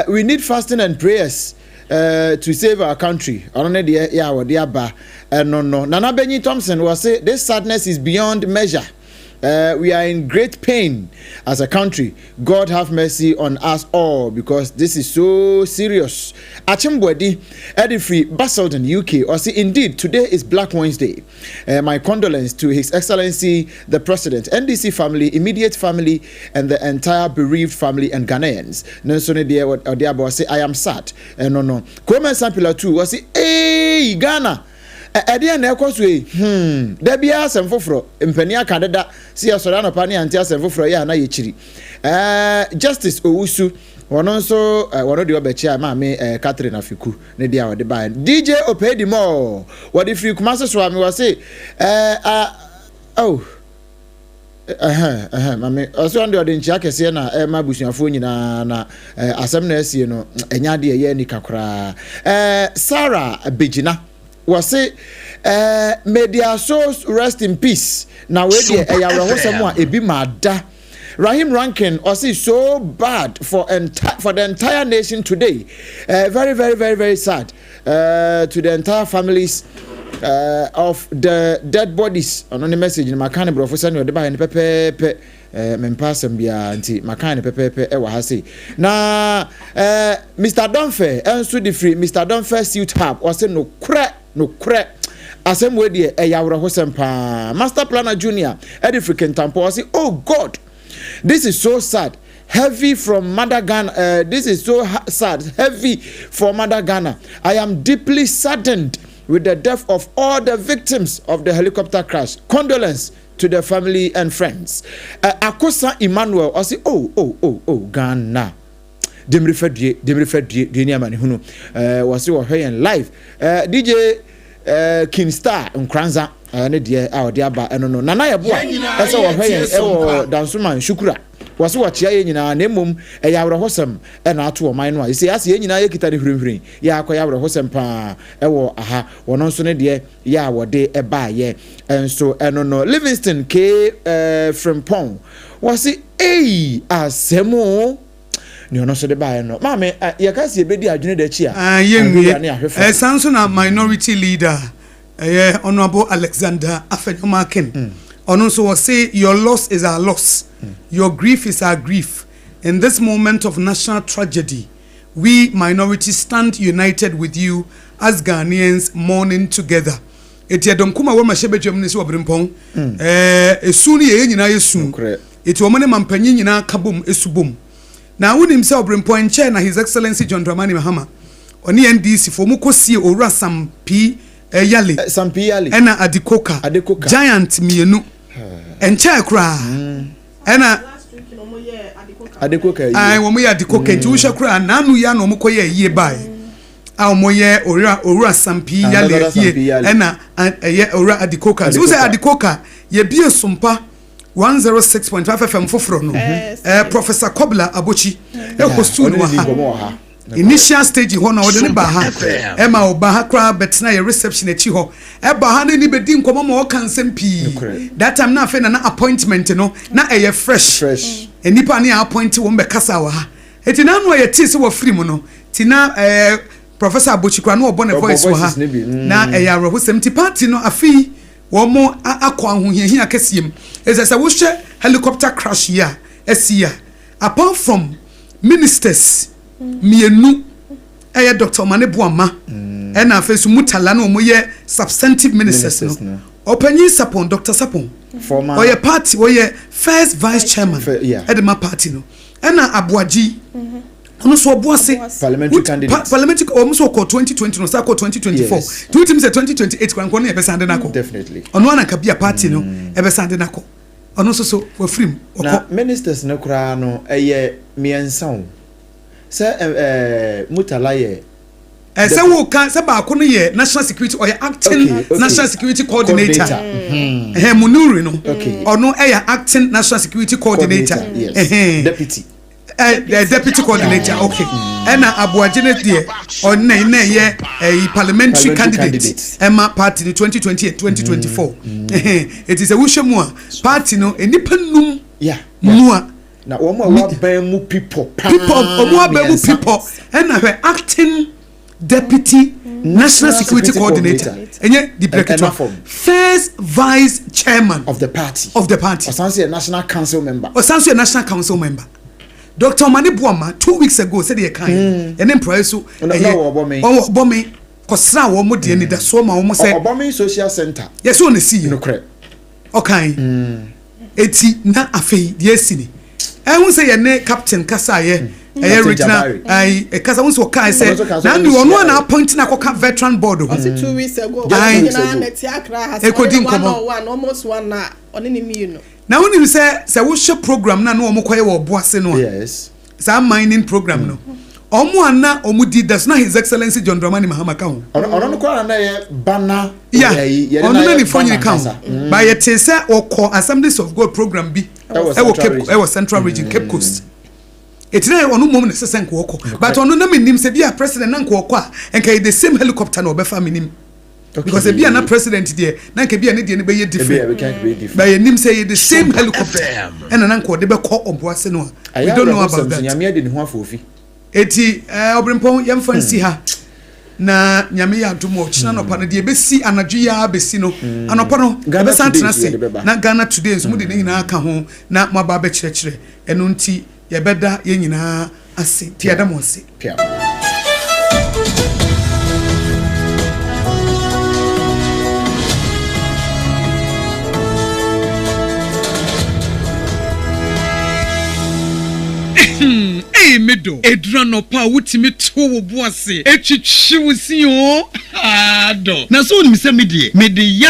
we need fasting and prayers to save our country onne de ya wo de aba no Nana Benny Thompson was say this sadness is beyond measure We are in great pain as a country. God have mercy on us all because this is so serious. Achimbwedi, Edifree, Basildon, UK. Or see, indeed, today is Black Wednesday. My condolences to His Excellency the President, NDC family, immediate family, and the entire bereaved family and Ghanaians. Nensone dear, or dear boy, say I am sad. No. Comment sample too. Was say, hey Ghana. Edia na ekwoso da bia asem foforo mpani akadeda si asora no pani anti asem foforo ya na yechiri Justice Owusu wono nso wono de obechi ma me Catherine Afiku ne dia wode ba DJ Opedimo wode free kumase so ame wase mame oso ande ode nchi akese na ma busuafo nyina na asem na asie no enya de ye ni kakra Sarah Bejina was say may their souls rest in peace. Now we dey ebi mada Rahim Rankin or see so bad for the entire nation today. Very, very, very, very sad to the entire families of the dead bodies. On the message in my kind of professor no deba pepe mempasem bia nti makane pepepe e wa ha sei na Mr. Donfe enso the free Mr. Donfe suit hab or say no kre asem we de eyawro hosem pa Master Planner Junior Edifree Kentampo or say oh God, this is so sad, heavy from Mother Ghana. This is so sad, heavy for Mother Ghana. I am deeply saddened with the death of all the victims of the helicopter crash. Condolence to the family and friends. Akosua Emmanuel, I say, oh, Ghana. Dem refer die ni amani hunu. Was you here live. DJ King Star Nkranza ne die a ode aba eno no. Nana YEBOAA. Ese wo here e Dansuman Shukura. Was what ye nyina na mum eyawre hosem e na ato o man no a ese ase ye nyina ye kita de hwirihwiri ye akoyawre hosem pa e wo aha wono nso ne de ya wode e ba ye enso eno no Livingston K Obrempong was asemo ni ono so de ba no ma me ye ka se bedi adwene de chi a ye sanso na minority leader Honorable Alexander Afenyomakin ono so was say your loss is our loss. Your grief is our grief. In this moment of national tragedy, we minorities stand united with you as Ghanaians mourning together. Eti adonkuma wo mahye bedwam ne se Obrempong esu ne ye nyina yesu eti wo mane mampanyi nyina kabom esubom na wonim se Obrempong che na His Excellency John Dramani Mahama oni NDC fo mu kosie owura Sampi Yale ena Adikoka giant mienu enche kra ena Adikoka wo mo ye Adikoka nti wo hwe kra na anu ya no mo koye yie bai a mo ye owura Sampi Yale yie ena ye owura Adikoka so say Adikoka ye bie Sompa 106.5 FM foforo no Professor Kobla Abochi e hostu no ha initial stage ho na wode ne ba ha e ma oba ha kra betina ye reception echi ho e ba ha ne ni bedi nkomo ma o kan sempi that time na afa na appointment no na e fresh enipa ne appoint wo mbe kasa wa ha eti na no ye ti se wo free mu no ti na Professor Abochi kra no obo ne voice wo ha na e ya ro semti party no afi wo mo akwa ahohiahia kasiem ezesa wo hwe helicopter crash ya esia apart from ministers mienu Dr. Maneboama and afesu mutala no moye substantive ministers no opanyi Sapon Dr. Sapon former oye party oye first vice chairman my party no na Aboagye ono so obuase parliamentary candidate parliamentary almost 2020 no sa 2024 do it mean 2028 kwan kono e be sande nako definitely ono na kabia party no e be sande nako ono so for free na ministers no kra no eye miensan mutala ye se wo kan se ba ko no ye national security or acting national security coordinator munuri no ono acting national security coordinator deputy deputy coordinator and Aboagye ne de on na ye parliamentary candidate Emma party in 2020 2024 it is a wushemu a party no enipa num mua na omo wa ban mu people omo wa ban mu people and na acting deputy national security coordinator enye the president first vice chairman of the party osanso a national council member Dr. Mani Buama 2 weeks ago said he can and employ so bombe kosra wo mo de ni da so ma wo mo say bombe social center yes so na see no correct okay eti na afei de asini ehun say ye ne captain kasa ye regional kasa won so kai say na ndi wono na appoint na koka veteran board ho 2 weeks ago na na ti akra has almost one na oni ni mi no na woni say wo hwe program na wo mo koye wo boase no yes sa mining program no omo ana omo di that's not his excellency John Dramani Mahama ka ho ono ko na ye bana ono na ni fonyi ka ho ba ye te say okọ Assemblies of God program bi e wo Central Region Cape Coast etina ono mom na sesen ko okọ but ono na menim se bia president na nko okọ a enka the same helicopter na obefa menim because e bia na president there na nka bia ne de ne be different ba ye nim say the same helicopter and na nko de be ko oboase no we don't know about that nyame de ne ho afofi eti Obrempong yemfansi ha na nyame ya domo china no pa na de besi anadwo ya besi no anopa no be santra se na Ghana today so mu de nyina aka ho na maba be kirekire eno nti ye beda ye nyina ase ti adam ase pia medo edra no pa wutimi to wo boase etwitwi wo si o ado na so ni se me de ya